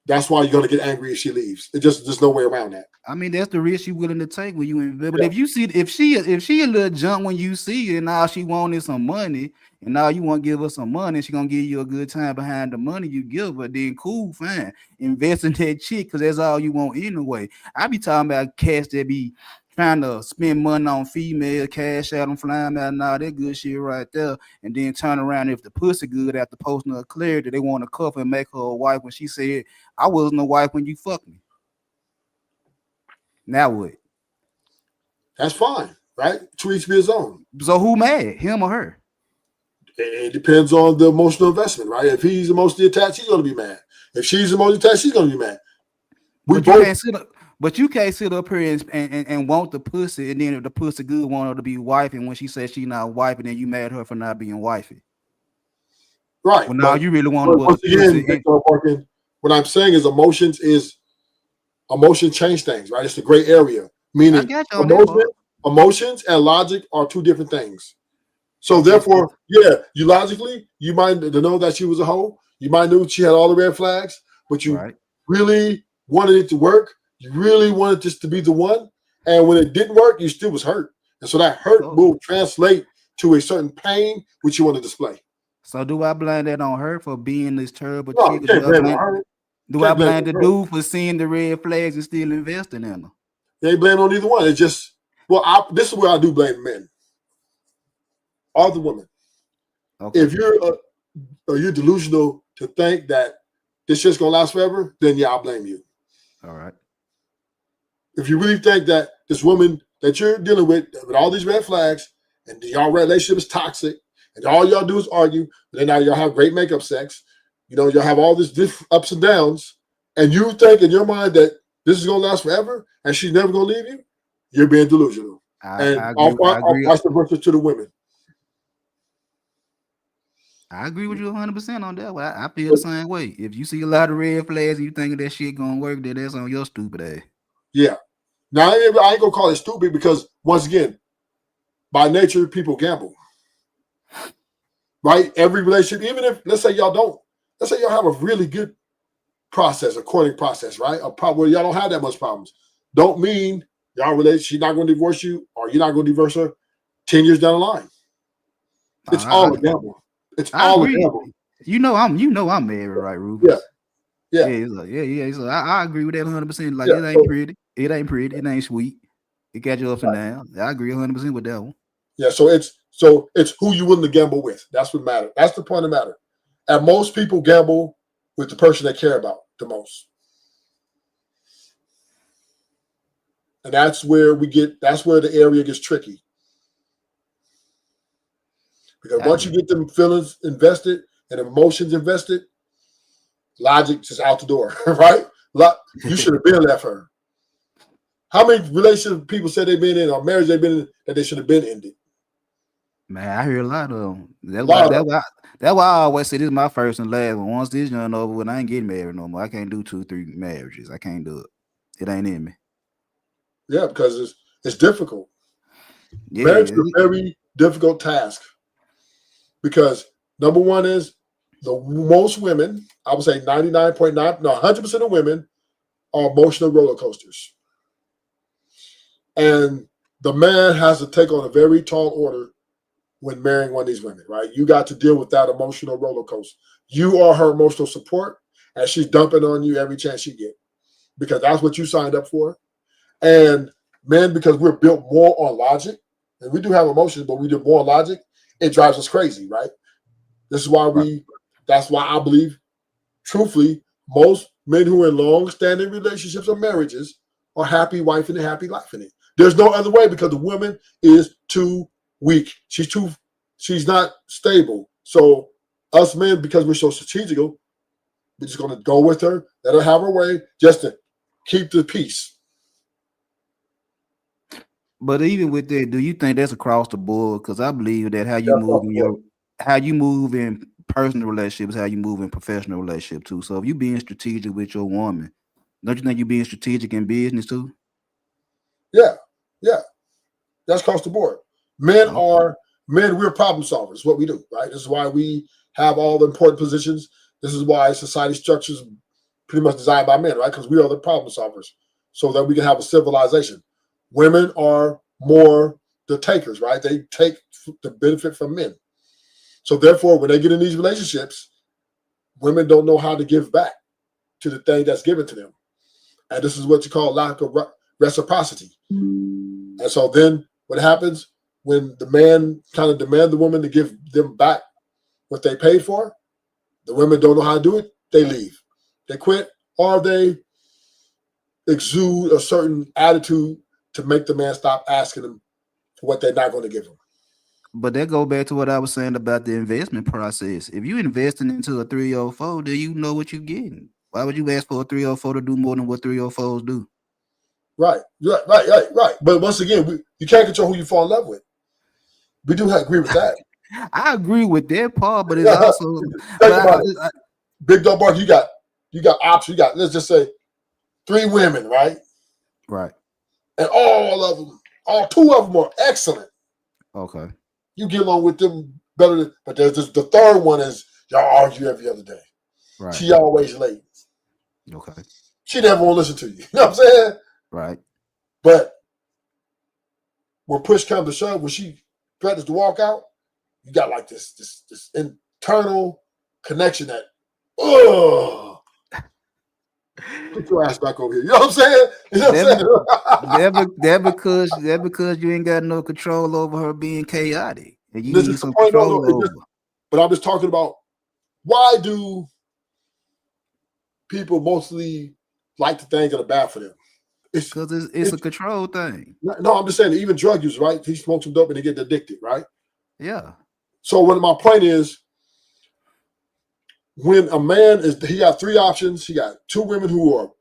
[SPEAKER 1] that's why you're gonna get angry if she leaves. There's no way around that.
[SPEAKER 6] I mean, that's the risk you're willing to take when you invest. But if she a little junk when you see it, and all she want is some money, and now you want to give her some money, she gonna give you a good time behind the money you give her, then cool, fine. Invest in that chick because that's all you want anyway. I be talking about cats that be trying to spend money on female, cash out, and flying out and all that good shit right there, and then turn around if the pussy good after posting her clear that they want to cuff and make her a wife when she said, I wasn't a wife when you fucked me. Now what?
[SPEAKER 1] That's fine, right? To each be his own.
[SPEAKER 6] So who mad? Him or her?
[SPEAKER 1] It depends on the emotional investment, right? If he's emotionally attached, he's going to be mad. If she's emotionally attached, she's going to be mad.
[SPEAKER 6] But you can't sit up here and want the pussy, and then if the pussy good, want her to be wife, and when she says she not wife, and then you mad at her for not being wifey.
[SPEAKER 1] Right.
[SPEAKER 6] Well, now you really want to
[SPEAKER 1] once again, what I'm saying is emotions change things, right? It's a gray area. Meaning emotions and logic are two different things. So therefore, you logically, you might know that she was a hoe. You might know she had all the red flags, but you really wanted it to work. You really wanted this to be the one. And when it didn't work, you still was hurt. And so that hurt will translate to a certain pain, which you want to display.
[SPEAKER 6] So do I blame that on her for being this terrible
[SPEAKER 1] chick?
[SPEAKER 6] Do I blame the dude for seeing the red flags and still investing in her?
[SPEAKER 1] They ain't blame on either one. It's just, this is where I do blame men. All the women. Okay. If you're delusional to think that this shit's gonna last forever, then yeah, I'll blame you.
[SPEAKER 6] All right.
[SPEAKER 1] If you really think that this woman that you're dealing with all these red flags and y'all relationship is toxic and all y'all do is argue, but then now y'all have great makeup sex, y'all have all this ups and downs, and you think in your mind that this is gonna last forever and she's never gonna leave you, you're being delusional. I agree. Vice versa to the women.
[SPEAKER 6] I agree with you 100% on that. I feel the same way. If you see a lot of red flags and you think that shit gonna work, then that's on your stupid ass.
[SPEAKER 1] Yeah. Now I ain't gonna call it stupid because once again, by nature, people gamble. Right? Every relationship, even if let's say y'all have a really good process, a courting process, right? A problem where y'all don't have that much problems. Don't mean y'all relate, she's not gonna divorce you or you're not gonna divorce her 10 years down the line. It's all a gamble. It's all a gamble.
[SPEAKER 6] You know I'm married, right, Rufus?
[SPEAKER 1] Yeah.
[SPEAKER 6] Yeah. So I agree with that 100%. Like it ain't pretty. It ain't pretty. It ain't sweet. It got you up and down. I agree 100% with that one.
[SPEAKER 1] Yeah. So it's who you willing to gamble with. That's what matters. That's the point of matter. And most people gamble with the person they care about the most. And that's where the area gets tricky. Because once you get them feelings invested and emotions invested, logic just out the door, right? You should have been left her. How many relationships people said they've been in or marriage they've been in that they should have been ended?
[SPEAKER 6] Man, I hear a lot of them. That's why I always say this is my first and last one. Once this young over with, I ain't getting married no more. I can't do 2-3 marriages. I can't do it. It ain't in me. Yeah,
[SPEAKER 1] because it's difficult. Yeah, marriage is a very difficult task. Because number one is most women, I would say 100% of women are emotional roller coasters. And the man has to take on a very tall order when marrying one of these women, right? You got to deal with that emotional roller coaster. You are her emotional support, and she's dumping on you every chance she gets because that's what you signed up for. And men, because we're built more on logic, and we do have emotions, but we do more on logic, it drives us crazy, right? That's why I believe, truthfully, most men who are in long-standing relationships or marriages are happy wife and happy life in it. There's no other way because the woman is too weak. She's not stable. So us men, because we're so strategical, we're just going to go with her, let her have her way, just to keep the peace.
[SPEAKER 6] But even with that, do you think that's across the board? Because I believe that how you move in personal relationships, how you move in professional relationships too. So if you being strategic with your woman, don't you think you being strategic in business too?
[SPEAKER 1] Yeah. That's across the board. Men, we're problem solvers, what we do, right? This is why we have all the important positions. This is why society structures pretty much designed by men, right? Because we are the problem solvers so that we can have a civilization. Women are more the takers, right? They take the benefit from men. So therefore, when they get in these relationships, women don't know how to give back to the thing that's given to them. And this is what you call lack of reciprocity. And so then what happens when the man kind of demand the woman to give them back what they paid for? The women don't know how to do it. They leave. They quit, or they exude a certain attitude to make the man stop asking them for what they're not going to give him.
[SPEAKER 6] But that go back to what I was saying about the investment process. If you investing into a 304, then you know what you're getting. Why would you ask for a 304 to do more than what 304s do?
[SPEAKER 1] Right. But once again, you can't control who you fall in love with. We do agree with that.
[SPEAKER 6] I agree with that part, but it's also
[SPEAKER 1] Think about it. Big Dog Bark, you got options. You got, let's just say, 3 women, right?
[SPEAKER 6] right.
[SPEAKER 1] And all of them, all 2 of them are excellent.
[SPEAKER 6] Okay.
[SPEAKER 1] You get along with them better than, but there's just the third one is y'all argue every other day.
[SPEAKER 6] Right.
[SPEAKER 1] She always late.
[SPEAKER 6] Okay.
[SPEAKER 1] She never want to listen to you. You know what I'm saying?
[SPEAKER 6] Right.
[SPEAKER 1] But when push comes to shove, when she threatens to walk out, you got like this internal connection that, put your ass back over here. You know what I'm saying? You know what I'm saying?
[SPEAKER 6] That because you ain't got no control over her being chaotic, and you
[SPEAKER 1] This
[SPEAKER 6] need
[SPEAKER 1] is the
[SPEAKER 6] some
[SPEAKER 1] point,
[SPEAKER 6] control over.
[SPEAKER 1] But I'm just talking about, why do people mostly like the things that are bad for them?
[SPEAKER 6] Because it's a control thing.
[SPEAKER 1] No, I'm just saying, even drug users, right? He smokes some dope and they get addicted, right?
[SPEAKER 6] Yeah.
[SPEAKER 1] So what my point is, when a man he got 3 options. He got 2 women who are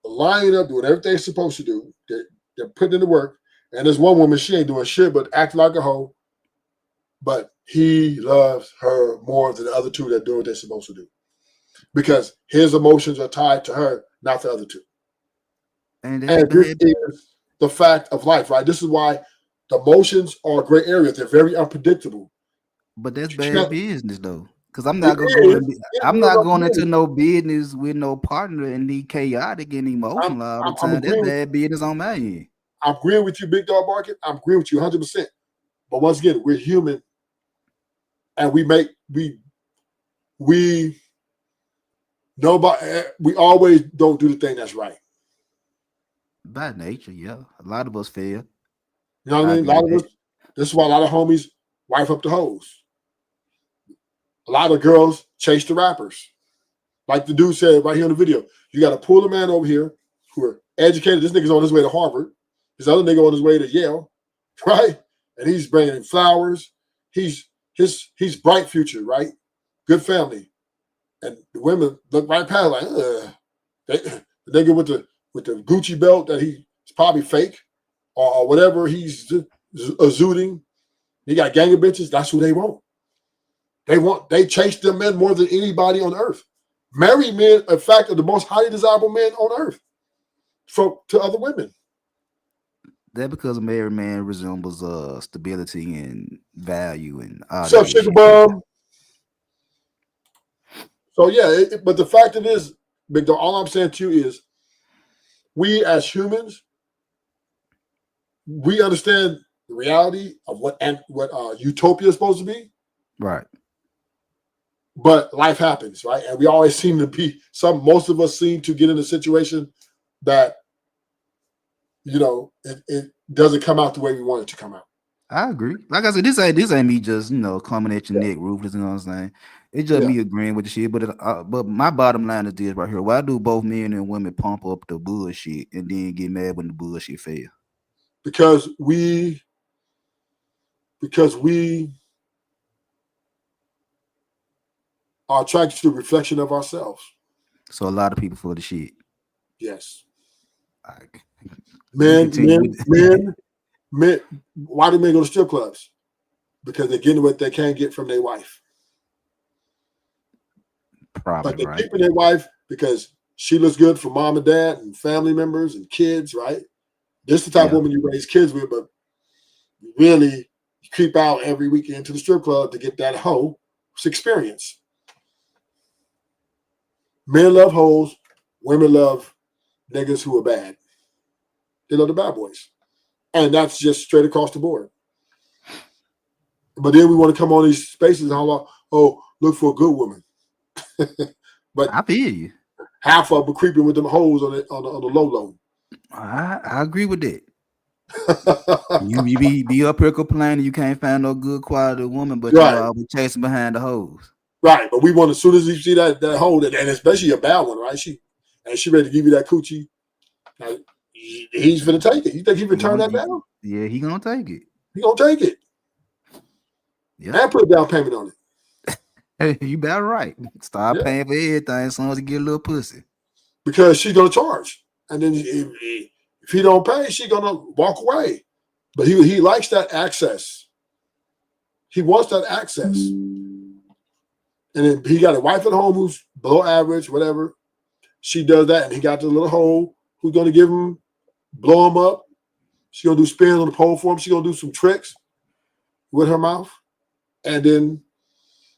[SPEAKER 1] lining up, doing everything they're supposed to do. They're putting in the work. And there's one woman, she ain't doing shit but acting like a hoe. But he loves her more than the other 2 that do what they're supposed to do. Because his emotions are tied to her, not the other 2. And this is the fact of life, right? This is why the emotions are a gray area. They're very unpredictable.
[SPEAKER 6] But that's bad business, though. Because I'm not going into no business with no partner and be chaotic and emotional all the time. That's bad business on my end.
[SPEAKER 1] I'm agreeing with you, Big Dog Market. I'm agreeing with you 100%. But once again, we're human, and we always don't do the thing that's right.
[SPEAKER 6] By nature, yeah. A lot of us fail.
[SPEAKER 1] You know what I mean? A lot of us. This is why a lot of homies wife up the hoes. A lot of girls chase the rappers. Like the dude said right here in the video, you got to pull a man over here who are educated. This nigga's on his way to Harvard. This other nigga on his way to Yale, right? And he's bringing flowers. He's bright future, right? Good family. And the women look right past like, the nigga with the Gucci belt that he's probably fake or whatever he's exuding. He got gang of bitches. That's who they want. They chase them men more than anybody on earth. Married men, in fact, are the most highly desirable men on earth to other women.
[SPEAKER 6] That because a married man resembles stability and value and all
[SPEAKER 1] that sugar bum. So yeah, but the fact of it is, Big Dog, all I'm saying to you is, we as humans, we understand the reality of what utopia is supposed to be.
[SPEAKER 6] Right.
[SPEAKER 1] But life happens, right? And we always seem to be most of us seem to get in a situation that, it doesn't come out the way we want it to come out.
[SPEAKER 6] I agree. Like I said, this ain't me just, coming at your neck ruthless, you know what I'm saying? It's just me agreeing with the shit. But my bottom line is this right here. Why do both men and women pump up the bullshit and then get mad when the bullshit fails?
[SPEAKER 1] Because we are attracted to the reflection of ourselves.
[SPEAKER 6] So a lot of people full of shit.
[SPEAKER 1] Yes. Men. Why do men go to strip clubs? Because they're getting what they can't get from their wife.
[SPEAKER 6] Probably,
[SPEAKER 1] but they're keeping their wife because she looks good for mom and dad and family members and kids, right? This is the type of woman you raise kids with, but really you creep out every weekend to the strip club to get that hoe experience. Men love hoes, women love niggas who are bad. They love the bad boys. And that's just straight across the board. But then we want to come on these spaces and look for a good woman. But
[SPEAKER 6] I feel you.
[SPEAKER 1] Half of them are creeping with them hoes on the low.
[SPEAKER 6] I agree with that. You be up here complaining you can't find no good quality woman, but
[SPEAKER 1] Right.
[SPEAKER 6] you always chasing behind the hoes.
[SPEAKER 1] Right, but we want as soon as you see that hole, and especially a bad one, right? She ready to give you that coochie. Like, he's gonna take it. You think he can turn that down?
[SPEAKER 6] Yeah, he gonna take it.
[SPEAKER 1] He gonna take it.
[SPEAKER 6] Yeah,
[SPEAKER 1] And put a down payment on it.
[SPEAKER 6] hey, you better right. Start
[SPEAKER 1] Yeah.
[SPEAKER 6] paying for everything as soon as he get a little pussy.
[SPEAKER 1] Because she's gonna charge, and then if he don't pay, she's gonna walk away. But he likes that access. He wants that access, and then he got a wife at home who's below average, whatever. She does that, and he got the little hoe who's gonna give him, blow him up. She's gonna do spins on the pole for him. She's gonna do some tricks with her mouth, and then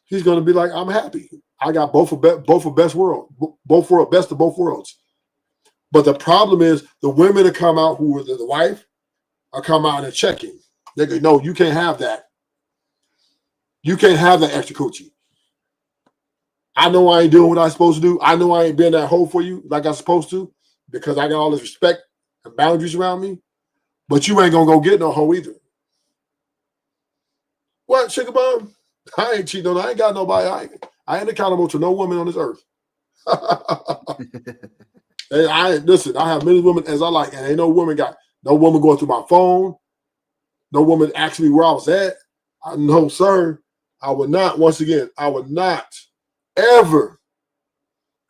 [SPEAKER 1] he's gonna be like, "I'm happy. I got both of best world, best of both worlds." But the problem is the women that come out who are the wife are come out and checking. They go, "No, you can't have that. You can't have that extra coochie. I know I ain't doing what I'm supposed to do. I know I ain't being that hoe for you like I'm supposed to because I got all this respect and boundaries around me. But you ain't gonna go get no hoe either." What, sugar bum? I ain't cheating on. I ain't got nobody. I ain't accountable to no woman on this earth. And listen. I have many women as I like, and ain't no woman going through my phone. No woman asked me where I was at. No, sir. I would not. Once again, I would not ever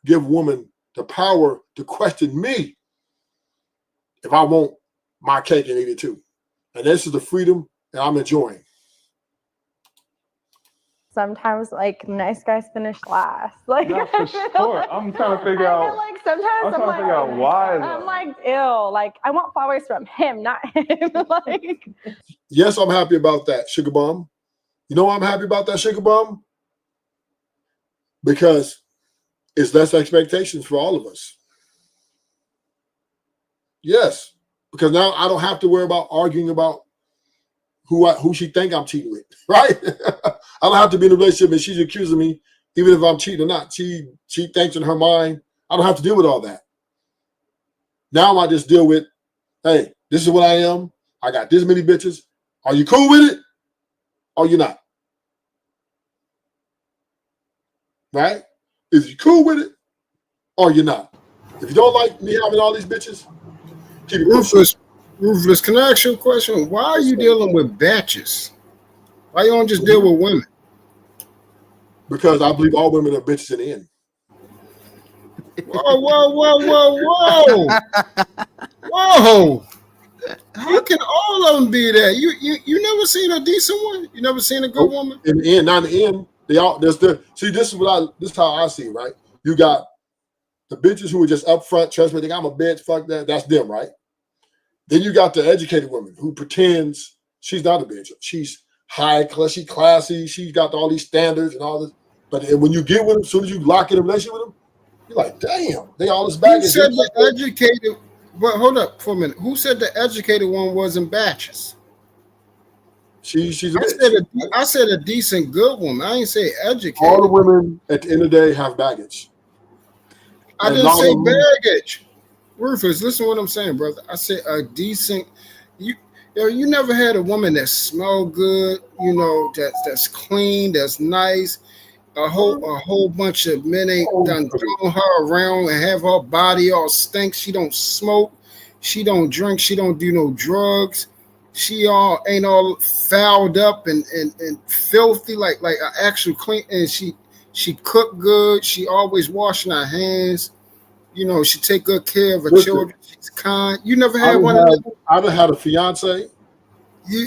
[SPEAKER 1] give women the power to question me if I want my cake and eat it too. And this is the freedom that I'm enjoying.
[SPEAKER 7] Sometimes, like, nice guys finish last. Like,
[SPEAKER 4] Not for sure. I'm trying to figure out.
[SPEAKER 7] like sometimes
[SPEAKER 4] I'm trying to figure out why.
[SPEAKER 7] I'm like, ew. Like, I want flowers from him, not him. Like,
[SPEAKER 1] Yes, I'm happy about that, sugar bum. You know why I'm happy about that, sugar bum? Because it's less expectations for all of us. Yes, because now I don't have to worry about arguing about who she think I'm cheating with, right? I don't have to be in a relationship and she's accusing me, even if I'm cheating or not. She thinks in her mind. I don't have to deal with all that. Now I just deal with, hey, this is what I am. I got this many bitches. Are you cool with it? Or you not? Right? Is you cool with it? Or you not? If you don't like me having all these bitches, keep it pushing.
[SPEAKER 2] Ruthless, can I ask you a question? Why are you dealing with batches? Why you don't just deal with women?
[SPEAKER 1] Because I believe all women are bitches in the end.
[SPEAKER 2] Whoa. Whoa. How can all of them be that? You never seen a decent one? You never seen a good woman?
[SPEAKER 1] In the end, not in the end. This is how I see it, right? You got the bitches who are just upfront, trust me, think I'm a bitch, fuck that. That's them, right? Then you got the educated woman who pretends she's not a bitch. She's high class, she's classy, she's got all these standards and all this. But when you get with them, as soon as you lock in a relationship with them, you're like, damn, they all this baggage.
[SPEAKER 2] Who said the educated? Well, hold up for a minute. Who said the educated one was in batches?
[SPEAKER 1] She's a bitch.
[SPEAKER 2] I said a decent good woman. I ain't say educated.
[SPEAKER 1] All the women at the end of the day have baggage.
[SPEAKER 2] I didn't say baggage. Rufus, listen to what I'm saying, brother. I said a decent. You never had a woman that smelled good. You know, that's clean, that's nice. A whole bunch of men ain't done thrown her around and have her body all stink. She don't smoke, she don't drink, she don't do no drugs. She ain't all fouled up and filthy like an actual clean. And she cook good. She always washing her hands. You know, she take good care of her children. She's kind. You never had one of them?
[SPEAKER 1] I've had a fiance.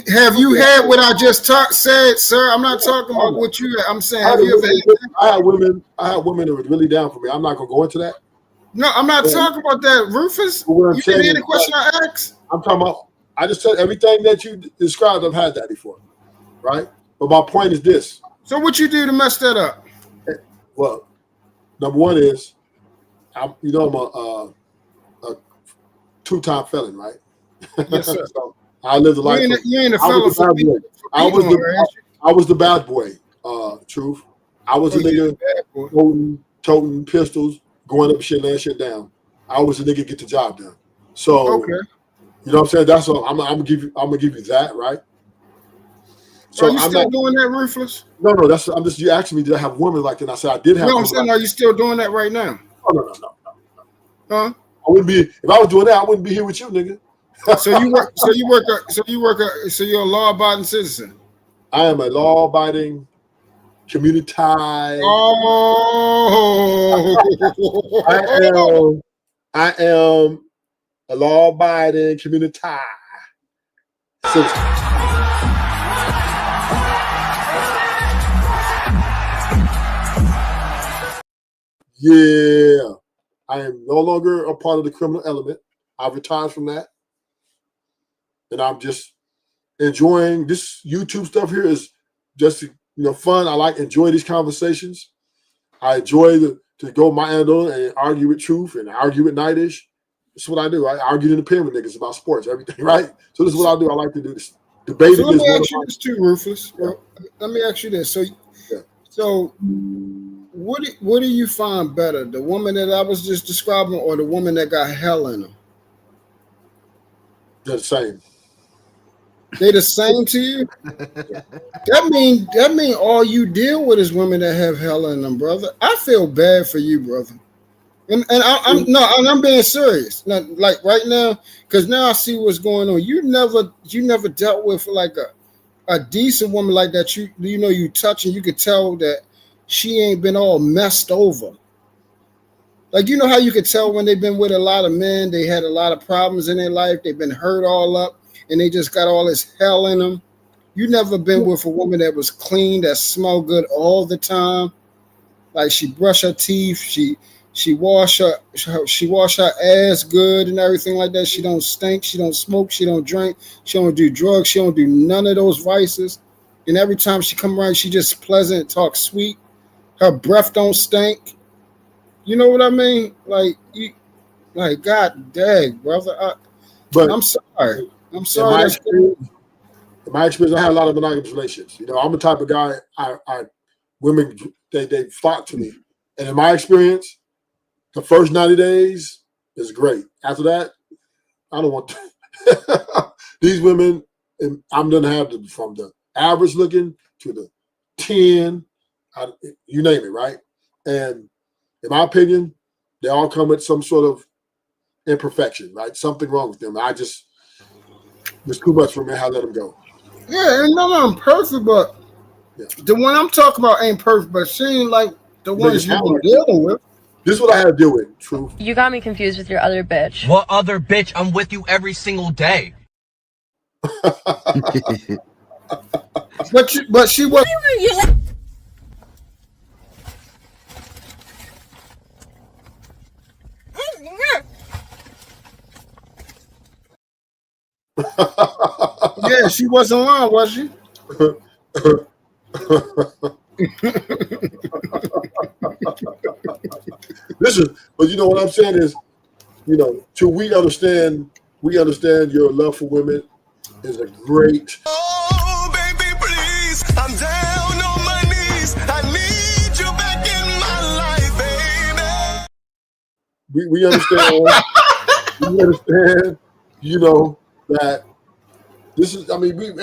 [SPEAKER 2] Have you had what I just said, sir? I'm not talking about what you had. I'm saying, have you ever had?
[SPEAKER 1] I had women that were really down for me. I'm not gonna go into that.
[SPEAKER 2] No, I'm not talking about that, Rufus. You didn't hear the question I asked?
[SPEAKER 1] I'm talking about, I just said everything that you described, I've had that before, right? But my point is this.
[SPEAKER 2] So what you do to mess that up?
[SPEAKER 1] Well, number one is, I'm a two-time felon, right?
[SPEAKER 2] Yes, sir.
[SPEAKER 1] So I lived a life.
[SPEAKER 2] You ain't a felon for beating
[SPEAKER 1] I was the bad boy, Truth. I was the nigga toting pistols, going up shit, laying shit down. I was the nigga get the job done. So You know what I'm saying? That's all. I'm gonna give you that, right?
[SPEAKER 2] So are you still doing that, Ruthless?
[SPEAKER 1] No. I'm just you asking me, did I have women like that? And I said I did have.
[SPEAKER 2] No, I'm saying, are you still doing that right now?
[SPEAKER 1] No.
[SPEAKER 2] Huh?
[SPEAKER 1] I wouldn't be if I was doing that. I wouldn't be here with you, nigga.
[SPEAKER 2] So you're a law-abiding citizen.
[SPEAKER 1] I am a law-abiding, community.
[SPEAKER 2] Oh,
[SPEAKER 1] I am a law-abiding community citizen. Yeah, I am no longer a part of the criminal element. I've retired from that, and I'm just enjoying this YouTube stuff. Here is just fun. I enjoy these conversations. I enjoy to go my end on and argue with Truth and argue with Nightish. That's what I do. I argue in the pen with niggas about sports, everything, right? So this is what I do. I like to do this. Debating.
[SPEAKER 2] So let me ask you this too, Ruthless. Yeah. Let me ask you this. So what do you find better, the woman that I was just describing, or the woman that got hell in them?
[SPEAKER 1] They're the same.
[SPEAKER 2] They the same to you? That mean all you deal with is women that have hell in them, brother. I feel bad for you, brother. And I'm being serious. Now, like right now, because now I see what's going on. You never dealt with like a decent woman like that. You touch and you could tell that she ain't been all messed over. Like, you know how you could tell when they've been with a lot of men, they had a lot of problems in their life, they've been hurt all up, and they just got all this hell in them. You never been with a woman that was clean, that smelled good all the time. Like she brush her teeth, she wash her ass good and everything like that. She don't stink, she don't smoke, she don't drink, she don't do drugs, she don't do none of those vices. And every time she come around, she just pleasant, talk sweet. Her breath don't stink. You know what I mean? Like God dang, brother. I'm sorry. I'm sorry.
[SPEAKER 1] In my experience, I had a lot of monogamous relationships. I'm the type of guy. Women they flock to me, and in my experience, the first 90 days is great. After that, I don't want these women. And I'm gonna have them from the average looking to the 10, you name it, right? And in my opinion, they all come with some sort of imperfection, right? Something wrong with them. There's too much for me. I let them go.
[SPEAKER 2] Yeah, and no, I'm perfect, but the one I'm talking about ain't perfect, but she ain't like the ones you've been dealing with.
[SPEAKER 1] This is what I had to deal with, Truth.
[SPEAKER 8] You got me confused with your other bitch.
[SPEAKER 9] What other bitch? I'm with you every single day.
[SPEAKER 2] but she was. Yeah, she wasn't lying, was she?
[SPEAKER 1] Listen, but you know what I'm saying is, till we understand your love for women is a great.
[SPEAKER 10] Oh, baby, please, I'm down on my knees. I need you back in my life,
[SPEAKER 1] baby. We understand. We understand. That this is. I mean, and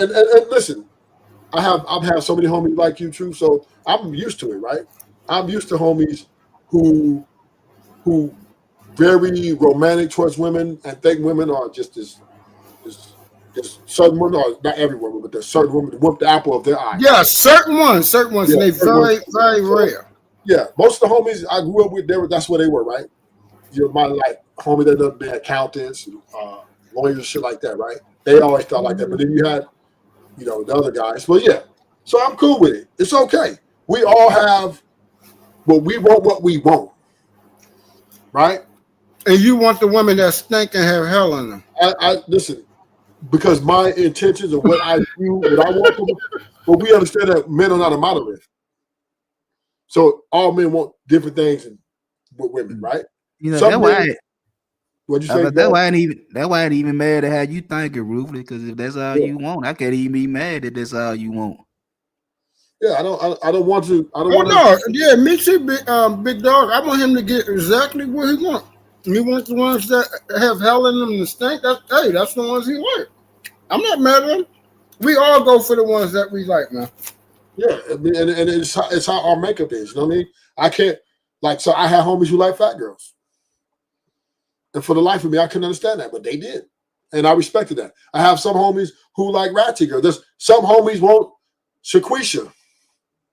[SPEAKER 1] listen. I've had so many homies like you, Truth. So I'm used to it, right? I'm used to homies who very romantic towards women and think women are just this certain women, or not every woman, but there's certain women that whoop the apple of their eye.
[SPEAKER 2] Yeah, certain ones, yeah, and they very, very rare.
[SPEAKER 1] Yeah, most of the homies I grew up with, that's where they were, right? My homie that done been accountants, lawyers, and shit like that, right? They always thought like that. But then you had, the other guys. Well, yeah. So I'm cool with it. It's okay. We all have, we want what we want, right?
[SPEAKER 2] And you want the women that stink and have hell in them.
[SPEAKER 1] I listen, because my intentions of what I do, what I want from them, but we understand that men are not a monolith. So all men want different things with women, right?
[SPEAKER 6] That's why.
[SPEAKER 1] What'd you say?
[SPEAKER 6] That's why I ain't even mad at how you thinking, Ruthless. Because if that's all you want, I can't even be mad that that's all you want.
[SPEAKER 1] Yeah, I don't want to.
[SPEAKER 2] No, yeah, me too, big dog. I want him to get exactly what he wants. You want the ones that have hell in them and stink? That's the ones he like. I'm not mad at him. We all go for the ones that we like, man.
[SPEAKER 1] Yeah, I mean, and it's how our makeup is. You know what I mean? I can't so I had homies who like fat girls, and for the life of me, I couldn't understand that, but they did, and I respected that. I have some homies who like ratchet girls. There's some homies want Shaquisha.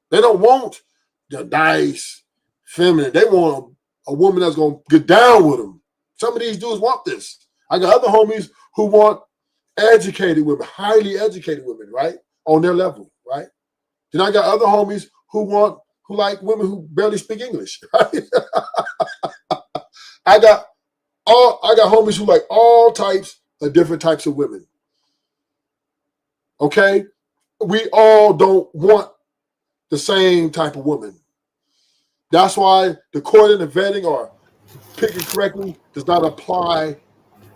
[SPEAKER 1] They don't want the nice, feminine. They want a woman that's gonna get down with them. Some of these dudes want this. I got other homies who want educated women, highly educated women, right, on their level, right. Then I got other homies who like women who barely speak English. Right? I got homies who like all types of different types of women. Okay, we all don't want the same type of woman. That's why the courting and vetting or picking correctly does not apply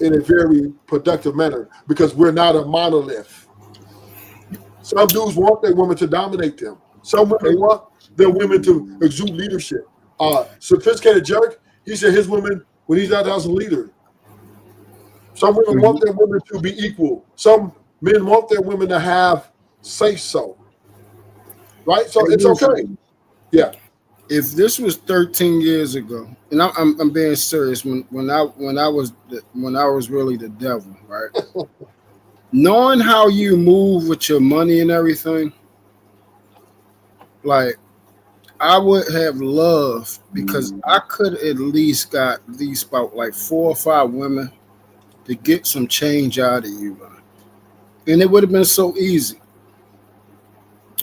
[SPEAKER 1] in a very productive manner because we're not a monolith. Some dudes want their women to dominate them. Some women want their women to exude leadership. Sophisticated Jerk, he said his women, when he's out as a leader. Some women want their women to be equal. Some men want their women to have say so. Right? So it's okay. Yeah.
[SPEAKER 2] If this was 13 years ago, and I'm being serious, when I was really the devil, right? Knowing how you move with your money and everything, like I would have loved because I could at least got about like 4 or 5 women to get some change out of you, man. And it would have been so easy.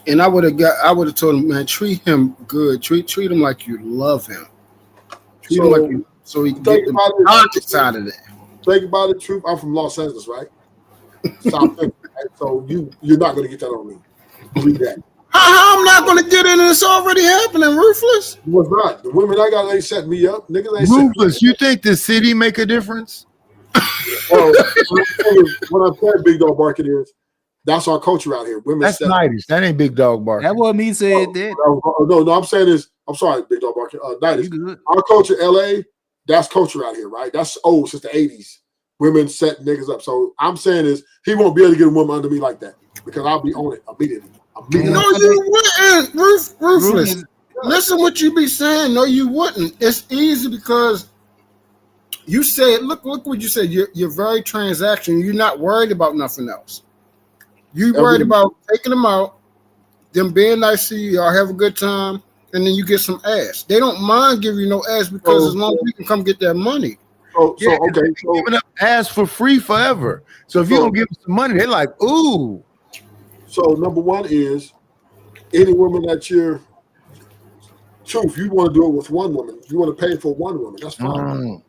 [SPEAKER 2] And I would have told him, man, treat him good. Treat him like you love him. Treat him like so he can get the context out of it.
[SPEAKER 1] Think about it, Truth. I'm from Los Angeles, right? South Philly, right? So you're not going to get that on me. Believe that.
[SPEAKER 2] How I'm not going to get in and it's already happening, Ruthless?
[SPEAKER 1] It was not. The women I got, they set me up. Niggas ain't
[SPEAKER 3] Ruthless, you think the city make a difference?
[SPEAKER 1] Well, what I'm saying, Big Dog Barking is, that's our culture out here. Women.
[SPEAKER 3] That's 90s. That ain't Big Dog Barking.
[SPEAKER 6] That wasn't me said that.
[SPEAKER 1] No, I'm saying is, I'm sorry, Big Dog Barking. 90s. Our culture, LA, that's culture out here, right? That's old since the 80s. Women set niggas up. So I'm saying is, he won't be able to get a woman under me like that because I'll be on it immediately.
[SPEAKER 2] No, you wouldn't, Ruthless. Listen what you be saying. No, you wouldn't. It's easy because you said, look what you said. You're very transactional. You're not worried about nothing else. You worried about taking them out, them being nice to you, y'all have a good time, and then you get some ass. They don't mind giving you no ass because as long as you can come get that money.
[SPEAKER 3] Okay, giving up ass for free forever. So if you don't give them some money, they're like, ooh.
[SPEAKER 1] So number one is any woman that you're Truth, you want to do it with one woman. You want to pay for one woman. That's fine.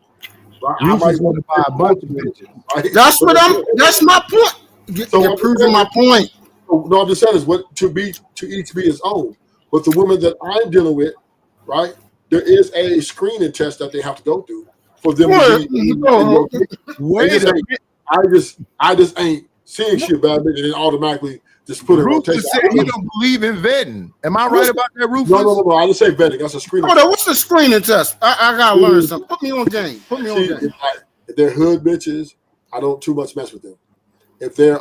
[SPEAKER 1] Right? I might want to buy a bunch of bitches. Right?
[SPEAKER 2] That's my point. You're proving my point.
[SPEAKER 1] No, I'm just saying is what to each be his own. But the women that I'm dealing with, right? There is a screening test that they have to go through for them to be. I just ain't seeing shit bad bitch and then automatically just put it on rotation.
[SPEAKER 3] Said you don't believe in vetting. Am I right about that, Rufus?
[SPEAKER 1] No. I didn't say vetting. That's a screening.
[SPEAKER 2] Hold on, what's the screening test? I gotta learn something. Put me on game.
[SPEAKER 1] If they're hood bitches, I don't too much mess with them. If they're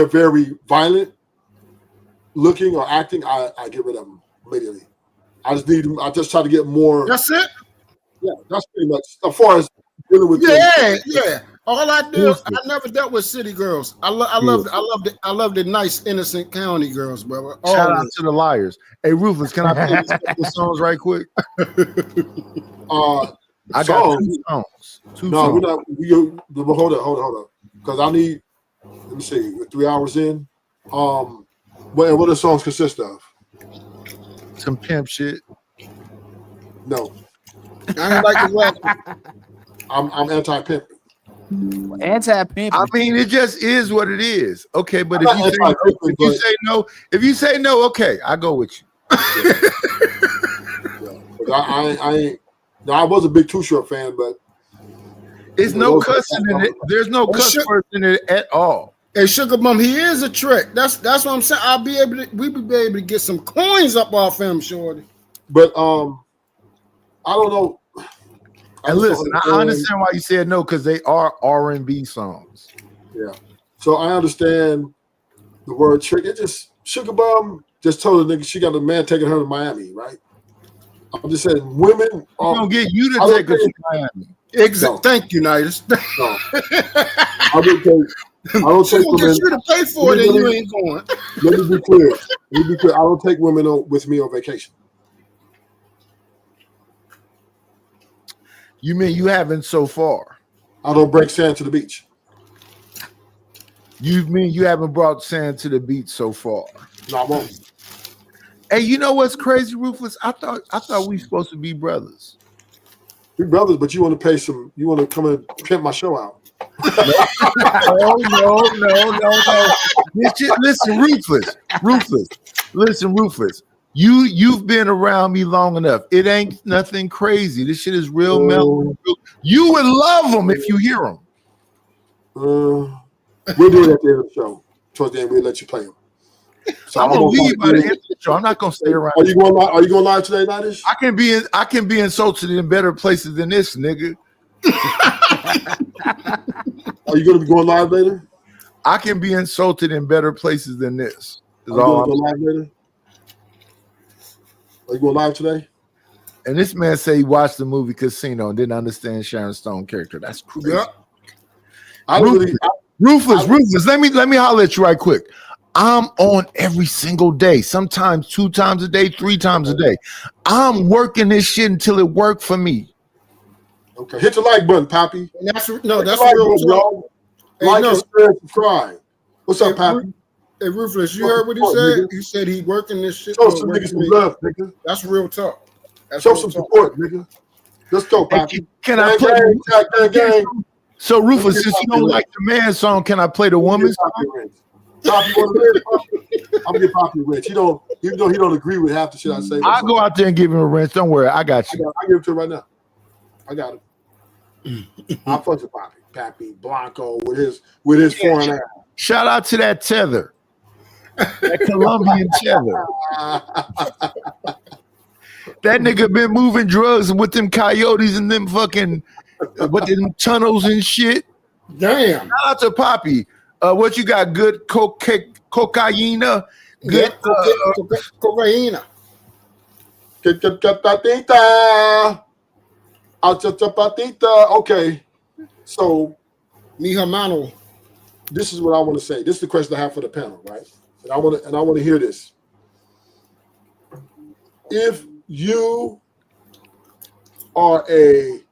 [SPEAKER 1] very violent looking or acting, I get rid of them immediately. I just need them. I just try to get more.
[SPEAKER 2] That's it.
[SPEAKER 1] Yeah, that's pretty much as far as dealing with.
[SPEAKER 2] Yeah. All I did, I never dealt with city girls. I love the nice innocent county girls, brother.
[SPEAKER 3] Shout out to the liars. Hey, Rufus, can I play these couple songs right quick? I got 2 songs.
[SPEAKER 1] We're not. Hold on. Because I need. Let me see. We're 3 hours in. What do the songs consist of?
[SPEAKER 3] Some pimp shit.
[SPEAKER 1] No.
[SPEAKER 2] I ain't like the rap.
[SPEAKER 1] I'm anti-pimp.
[SPEAKER 6] Anti-pimp.
[SPEAKER 3] I mean, it just is what it is. Okay, but if you say no, okay, I go with you.
[SPEAKER 1] I was a big Too Short fan, but
[SPEAKER 3] it's no cussing in it. There's no cuss words in it at all.
[SPEAKER 2] Hey, Sugar Bum, he is a trick. That's what I'm saying. We be able to get some coins up off him, shorty.
[SPEAKER 1] But I don't know.
[SPEAKER 3] And listen, I understand why you said no, because they are R&B songs.
[SPEAKER 1] Yeah. So I understand the word trick. It just Sugar Bum just told a nigga she got a man taking her to Miami, right? I'm just saying women are
[SPEAKER 3] gonna get you to take her to Miami.
[SPEAKER 2] Exactly. Thank you, Nidus.
[SPEAKER 1] No. I don't take women.
[SPEAKER 2] Get you to pay for it and you ain't going.
[SPEAKER 1] Let me be clear. I don't take women with me on vacation.
[SPEAKER 3] You mean you haven't so far?
[SPEAKER 1] I don't break sand to the beach.
[SPEAKER 3] You mean you haven't brought sand to the beach so far?
[SPEAKER 1] No, I won't.
[SPEAKER 3] Hey, you know what's crazy, Ruthless? I thought we supposed to be brothers.
[SPEAKER 1] We brothers, but you want to pay some. You want to come and pimp my show out.
[SPEAKER 3] No. Listen, Ruthless. Listen, Ruthless. You've been around me long enough. It ain't nothing crazy. This shit is real mellow. You would love them if you hear them.
[SPEAKER 1] We'll do it at the end of the show. Towards the end, we'll let you play them. So
[SPEAKER 3] I'm gonna leave by the end of the show. I'm not gonna stay around.
[SPEAKER 1] Are you going live today, Nadish?
[SPEAKER 3] I can be insulted in better places than this, nigga.
[SPEAKER 1] Are you gonna be going live later?
[SPEAKER 3] I can be insulted in better places than this.
[SPEAKER 1] Are you gonna go live later? Are you going live today?
[SPEAKER 3] And this man say he watched the movie Casino and didn't understand Sharon Stone character. That's crazy.
[SPEAKER 1] Yeah.
[SPEAKER 3] Ruthless. Let me holler at you right quick. I'm on every single day, sometimes 2 times a day, 3 times a day. I'm working this shit until it worked for me.
[SPEAKER 1] Okay, hit the like button, Poppy.
[SPEAKER 2] That's real talk.
[SPEAKER 1] Like and subscribe. What's up, Poppy?
[SPEAKER 2] Hey, Ruthless, you heard what he said? Nigga. He said he working this shit.
[SPEAKER 1] Show some niggas some love, nigga.
[SPEAKER 2] That's real talk.
[SPEAKER 1] Show some support, nigga. Let's go, Poppy.
[SPEAKER 3] Can I play? So, Ruthless, since you don't like the man song, can I play the woman song?
[SPEAKER 1] Poppy, I'm gonna get Poppy rich. Even though he don't agree with half the shit I say.
[SPEAKER 3] I'll go out there and give him a wrench. Don't worry, I got you.
[SPEAKER 1] I give it to him right now. I got him. I'll fuck with Pappy Blanco with his foreign ass.
[SPEAKER 3] Shout out to that tether. That Colombian tether. That nigga been moving drugs with them coyotes and them fucking with them tunnels and shit.
[SPEAKER 2] Damn.
[SPEAKER 3] Shout out to Poppy. What you got? Good cocaine? Good
[SPEAKER 2] cocaine.
[SPEAKER 1] Okay. So,
[SPEAKER 2] mi hermano.
[SPEAKER 1] This is what I want to say. This is the question I have for the panel, right? And I want to hear this. If you are a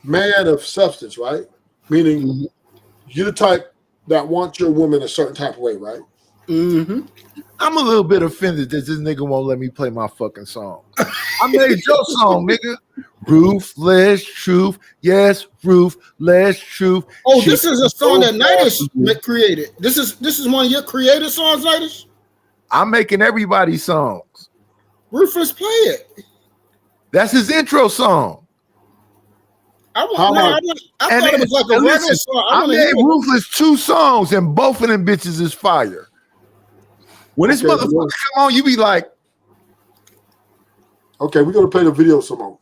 [SPEAKER 1] man of substance, right? Meaning you're the type that wants your woman a certain type of way, right?
[SPEAKER 2] Mm-hmm.
[SPEAKER 3] I'm a little bit offended that this nigga won't let me play my fucking song. I made your song, nigga. Ruthless Truth. Yes, Ruthless Truth.
[SPEAKER 2] Oh, this is a song that Nidus created. This is one of your creative songs, Nidus?
[SPEAKER 3] I'm making everybody's songs.
[SPEAKER 2] Ruthless, play it.
[SPEAKER 3] That's his intro song.
[SPEAKER 2] I thought it was like a regular song.
[SPEAKER 3] I made Ruthless 2 songs, and both of them bitches is fire. When this motherfucker come on, you be like,
[SPEAKER 1] okay, we're gonna play the video some more.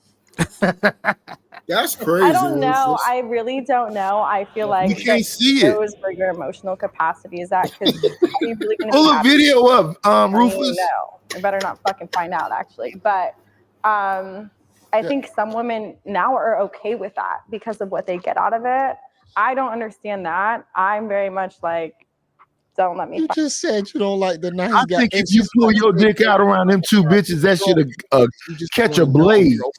[SPEAKER 2] That's crazy.
[SPEAKER 7] I don't know. I really don't know. I feel like
[SPEAKER 3] you can't see it.
[SPEAKER 7] Shows where your emotional capacity is at. Because you really gonna
[SPEAKER 3] pull a video up, Ruthless.
[SPEAKER 7] No, I better not fucking find out actually. But I think some women now are okay with that because of what they get out of it. I don't understand that. I'm very much like, don't let me.
[SPEAKER 11] You just said you don't like the nice
[SPEAKER 3] guy. I think if you pull your dick out around them 2 bitches, that should catch a blaze.
[SPEAKER 11] All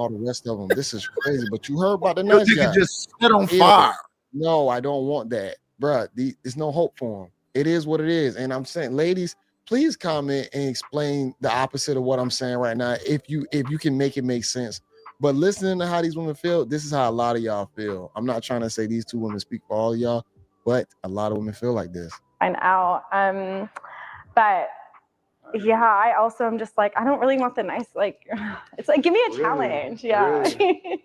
[SPEAKER 11] the rest of them. This is crazy. But you heard about the nice guy.
[SPEAKER 3] Just set on fire.
[SPEAKER 11] No, I don't want that, bruh. There's no hope for him. It is what it is. And I'm saying, ladies, please comment and explain the opposite of what I'm saying right now. If you can make it make sense. But listening to how these women feel, this is how a lot of y'all feel. I'm not trying to say these 2 women speak for all of y'all, but a lot of women feel like this.
[SPEAKER 7] Find out. But yeah, I also am just like, I don't really want the nice, like, it's like, give me a challenge. Yeah.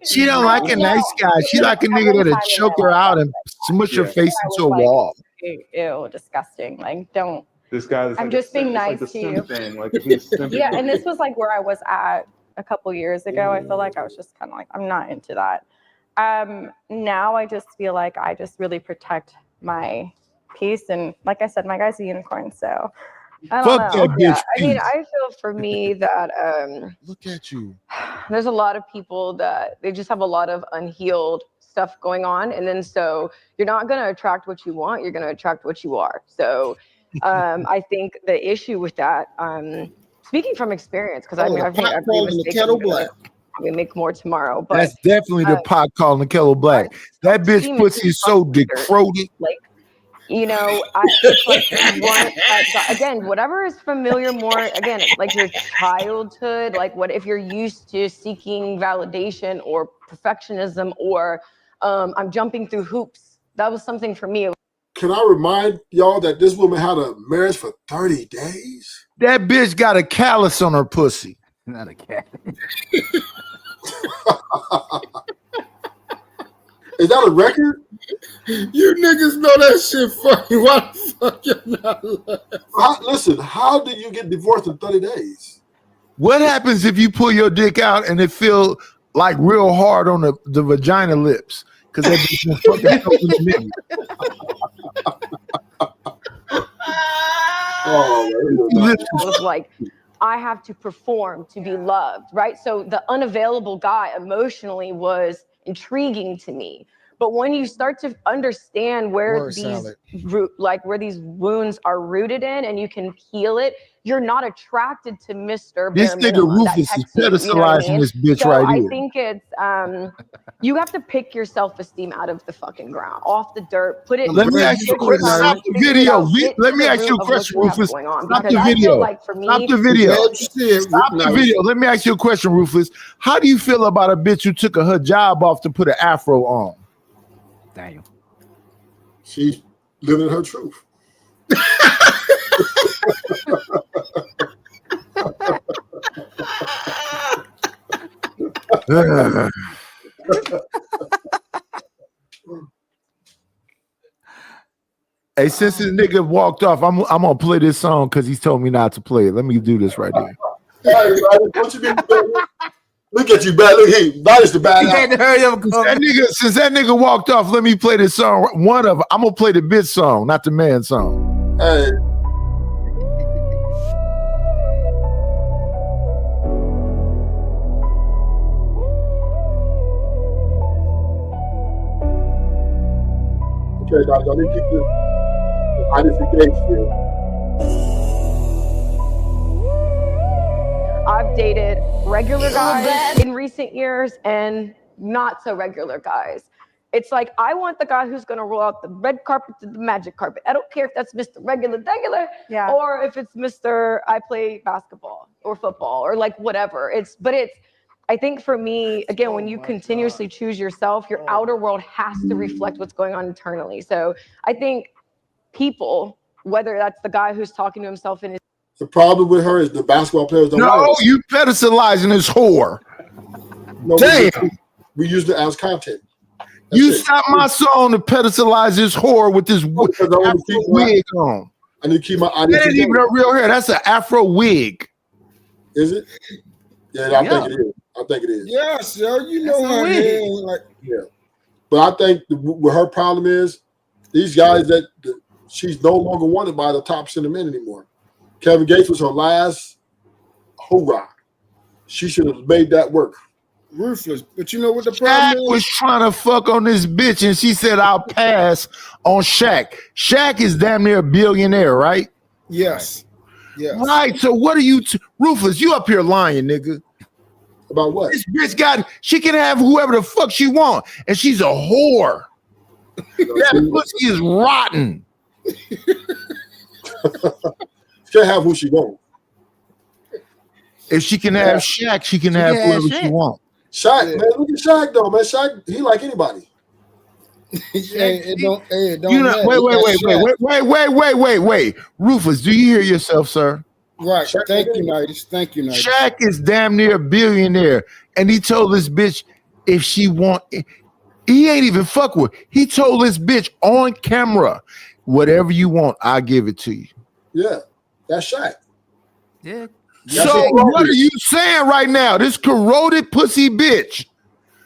[SPEAKER 3] She don't like a nice guy. She like a nigga that'll choke her out and smush her face into a wall.
[SPEAKER 7] Ew, disgusting. Like, don't.
[SPEAKER 4] this guy that's
[SPEAKER 7] I'm
[SPEAKER 4] like
[SPEAKER 7] just being
[SPEAKER 4] it's like
[SPEAKER 7] nice
[SPEAKER 4] the
[SPEAKER 7] to
[SPEAKER 4] simp
[SPEAKER 7] you.
[SPEAKER 4] thing. Like he's simping
[SPEAKER 7] Yeah,
[SPEAKER 4] for
[SPEAKER 7] and
[SPEAKER 4] you.
[SPEAKER 7] this was like where I was at a couple years ago. I feel like I was just kind of like, I'm not into that. Now I just feel like I just really protect my peace, and like I said, my guy's a unicorn, so I don't
[SPEAKER 3] Fuck
[SPEAKER 7] know.
[SPEAKER 3] that
[SPEAKER 5] Yeah,
[SPEAKER 3] bitch.
[SPEAKER 5] I mean,
[SPEAKER 3] peace.
[SPEAKER 5] I feel for me that
[SPEAKER 11] Look at you.
[SPEAKER 5] there's a lot of people that they just have a lot of unhealed stuff going on, and then so you're not going to attract what you want, you're going to attract what you are. So I think the issue with that, speaking from experience, because I
[SPEAKER 2] Oh,
[SPEAKER 5] mean
[SPEAKER 2] the
[SPEAKER 5] I've made
[SPEAKER 2] pot
[SPEAKER 5] every
[SPEAKER 2] calling the
[SPEAKER 5] mistake
[SPEAKER 2] kettle
[SPEAKER 5] I'm gonna
[SPEAKER 2] black.
[SPEAKER 5] probably make more tomorrow, but
[SPEAKER 3] That's definitely the pot calling the kettle black. That bitch
[SPEAKER 5] self-esteem
[SPEAKER 3] pussy is so decroded.
[SPEAKER 5] like, you know, it's like you want again, whatever is familiar more, again, like your childhood, like what if you're used to seeking validation or perfectionism or I'm jumping through hoops. That was something for me.
[SPEAKER 1] Can I remind y'all that this woman had a marriage for 30 days?
[SPEAKER 3] That bitch got a callus on her pussy.
[SPEAKER 6] Not a cat.
[SPEAKER 1] Is that a record?
[SPEAKER 2] You niggas know that shit funny. Why the fuck you not laughing?
[SPEAKER 1] Listen, how did you get divorced in 30 days?
[SPEAKER 3] What happens if you pull your dick out and it feel like real hard on the vagina lips? Because that bitch been fucking open a minute.
[SPEAKER 5] It was like, I have to perform to be loved, right? So the unavailable guy emotionally was intriguing to me. But when you start to understand where
[SPEAKER 11] Word salad.
[SPEAKER 5] where these wounds are rooted in, and you can heal it, you're not attracted to Mr.
[SPEAKER 3] This
[SPEAKER 5] Bare
[SPEAKER 3] nigga
[SPEAKER 5] Minimum that
[SPEAKER 3] Rufus is
[SPEAKER 5] texts you, you know what I
[SPEAKER 3] pedestalizing
[SPEAKER 5] mean?
[SPEAKER 3] this bitch
[SPEAKER 5] So
[SPEAKER 3] right
[SPEAKER 5] I
[SPEAKER 3] here.
[SPEAKER 5] think it's you have to pick your self-esteem out of the fucking ground, off the dirt, put it.
[SPEAKER 3] Let me ask you a question. Stop the video. Let me ask you a question, Rufus. Stop the video. Stop the video. Stop the video. Let me ask you a question, Rufus. How do you feel about a bitch who took her job off to put an afro on?
[SPEAKER 6] Damn.
[SPEAKER 1] She's living her truth.
[SPEAKER 3] Hey, since this nigga walked off, I'm gonna play this song because he's told me not to play it. Let me do this right here.
[SPEAKER 1] Hey, what you mean? Look at you, bad. Look, hey, that is the bad.
[SPEAKER 3] Since that nigga walked off, let me play this song. I'm gonna play the bitch song, not the man song.
[SPEAKER 1] Hey. Okay, dog, y'all need to keep this. I just engaged here.
[SPEAKER 5] I've dated regular guys in recent years and not so regular guys. It's like, I want the guy who's gonna roll out the red carpet to the magic carpet. I don't care if that's Mr. Regular, or if it's Mr. I play basketball or football or like whatever. I think for me, again, when you continuously choose yourself, your outer world has to reflect what's going on internally. So I think people, whether that's the guy who's talking to himself in his
[SPEAKER 1] The problem with her is the basketball players don't
[SPEAKER 3] No,
[SPEAKER 1] know.
[SPEAKER 3] you pedestalizing this whore.
[SPEAKER 1] No,
[SPEAKER 3] Damn.
[SPEAKER 1] We use it as content.
[SPEAKER 3] You stopped my song to pedestalize this whore with this afro wig on.
[SPEAKER 1] I need to keep my
[SPEAKER 3] That ain't even her real hair. That's an afro wig.
[SPEAKER 1] Is it? Yeah, I think it is. I think it is.
[SPEAKER 2] Yes, yo, you know her hair. Like,
[SPEAKER 1] yeah. But I think what her problem is, these guys that she's no longer wanted by the top center men anymore. Kevin Gates was her last hurrah. She should have made that work.
[SPEAKER 2] Ruthless. But you know what the
[SPEAKER 3] Shaq
[SPEAKER 2] problem is?
[SPEAKER 3] was trying to fuck on this bitch, and she said, "I'll pass on Shaq." Shaq is damn near a billionaire, right?
[SPEAKER 2] Yes. Yes.
[SPEAKER 3] Right. So what are you, Rufus? You up here lying, nigga?
[SPEAKER 1] About what?
[SPEAKER 3] This bitch she can have whoever the fuck she want, and she's a whore. That pussy is rotten.
[SPEAKER 1] She can't have who she wants.
[SPEAKER 3] If she can have Shaq, she can have whoever she wants.
[SPEAKER 1] Shaq, man, look at Shaq though, man. Shaq, he like anybody.
[SPEAKER 2] It don't
[SPEAKER 3] You know,
[SPEAKER 2] matter.
[SPEAKER 3] wait. Rufus, do you hear yourself, sir?
[SPEAKER 2] Right. Thank you, Nighties. Thank you, Nighties.
[SPEAKER 3] Shaq is damn near a billionaire, and he told this bitch if she want, he ain't even fuck with. He told this bitch on camera, whatever you want, I'll give it to you.
[SPEAKER 1] Yeah, that's Shaq.
[SPEAKER 6] Yeah.
[SPEAKER 3] So what are you saying right now? This corroded pussy bitch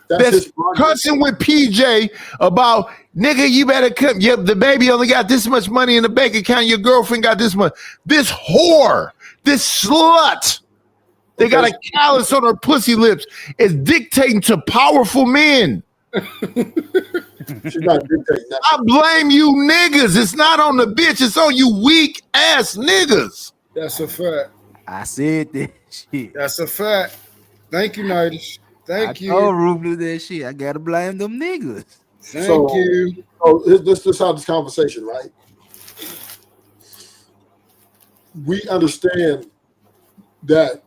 [SPEAKER 3] that's cussing with PJ about, nigga, you better come. Yep, the baby only got this much money in the bank account. Your girlfriend got this much. This whore, this slut, they got a callus on her pussy lips, is dictating to powerful men.
[SPEAKER 1] She's not dictating that.
[SPEAKER 3] I blame you niggas. It's not on the bitch. It's on you weak ass niggas.
[SPEAKER 2] That's a fact.
[SPEAKER 6] I said that shit.
[SPEAKER 2] That's a fact. Thank you, Nighters. Thank you.
[SPEAKER 6] Oh, Ruthless, that shit. I gotta blame them niggas.
[SPEAKER 2] Thank you.
[SPEAKER 1] So this is how this conversation, right? We understand that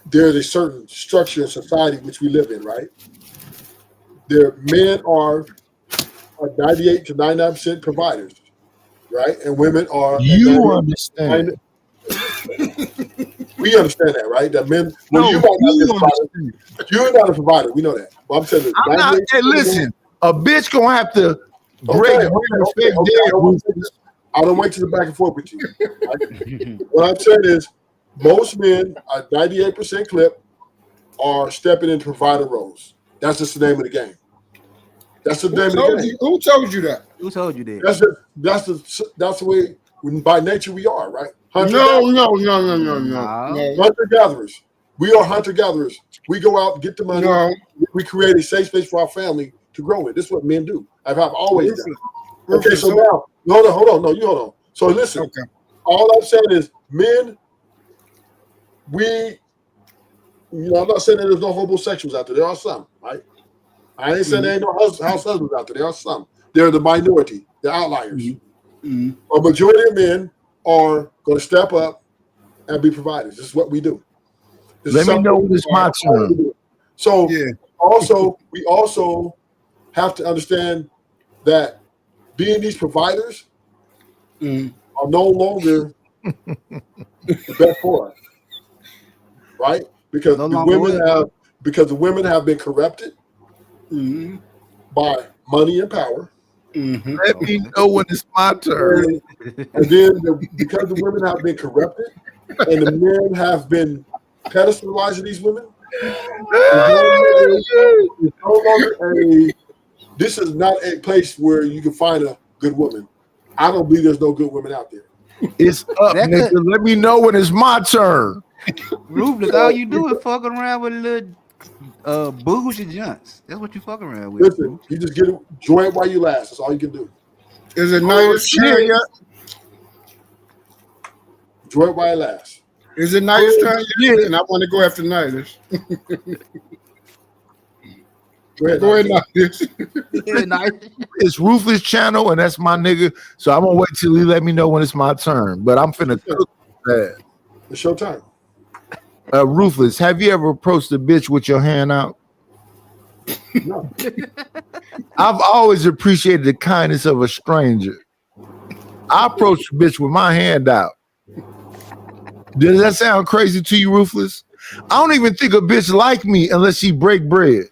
[SPEAKER 1] there's a certain structure in society which we live in, right? Men are 98 to 99% providers, right? And women are.
[SPEAKER 3] You understand.
[SPEAKER 1] We understand that, right? That men. Well, you're not a provider. We know that. But I'm saying,
[SPEAKER 3] hey, listen, a bitch gonna have to break.
[SPEAKER 1] I don't wait to the back and forth with you. Right? What I'm saying is, most men, a 98% clip, are stepping into provider roles. That's just the name of the game. That's the name of the game.
[SPEAKER 2] Who told you that?
[SPEAKER 6] Who told you that?
[SPEAKER 1] That's the way. By nature, we are, right?
[SPEAKER 2] No.
[SPEAKER 1] Hunter gatherers. We are hunter gatherers. We go out and get the money.
[SPEAKER 2] No.
[SPEAKER 1] We create a safe space for our family to grow in. This is what men do. I've always done. Okay, so now, hold on. No, you hold on. So listen. Okay. All I'm saying is, men. I'm not saying that there's no homosexuals out there. There are some, right? I ain't saying there ain't no house husbands out there. There are some. They're the minority, the outliers. A majority of men are going to step up and be providers. This is what we do.
[SPEAKER 3] Let me know when it's my turn.
[SPEAKER 1] So we also have to understand that being these providers are no longer the best for us, right? Because the women have been corrupted by money and power.
[SPEAKER 3] Let me know when it's my turn.
[SPEAKER 1] And then because the women have been corrupted and the men have been pedestalizing these women, this is not a place where you can find a good woman. I don't believe there's no good women out there.
[SPEAKER 3] It's up, nigga. Let me know when it's my turn.
[SPEAKER 6] Ruthless, all you do is fuck around with little bougie junks. That's what you fuck around with.
[SPEAKER 1] Listen, you just enjoy it while you last. That's all you can do.
[SPEAKER 2] Is it nice turn yet?
[SPEAKER 1] Enjoy it while it lasts.
[SPEAKER 2] Is it nice turn yet? And I want to go after Nighters.
[SPEAKER 1] Go ahead,
[SPEAKER 2] Nighters.
[SPEAKER 3] It's Ruthless channel, and that's my nigga. So I'm gonna wait till he let me know when it's my turn. But I'm finna cook that.
[SPEAKER 1] It's your time.
[SPEAKER 3] Ruthless, have you ever approached a bitch with your hand out?
[SPEAKER 1] No.
[SPEAKER 3] I've always appreciated the kindness of a stranger. I approached a bitch with my hand out. Does that sound crazy to you, Ruthless? I don't even think a bitch like me unless she break bread.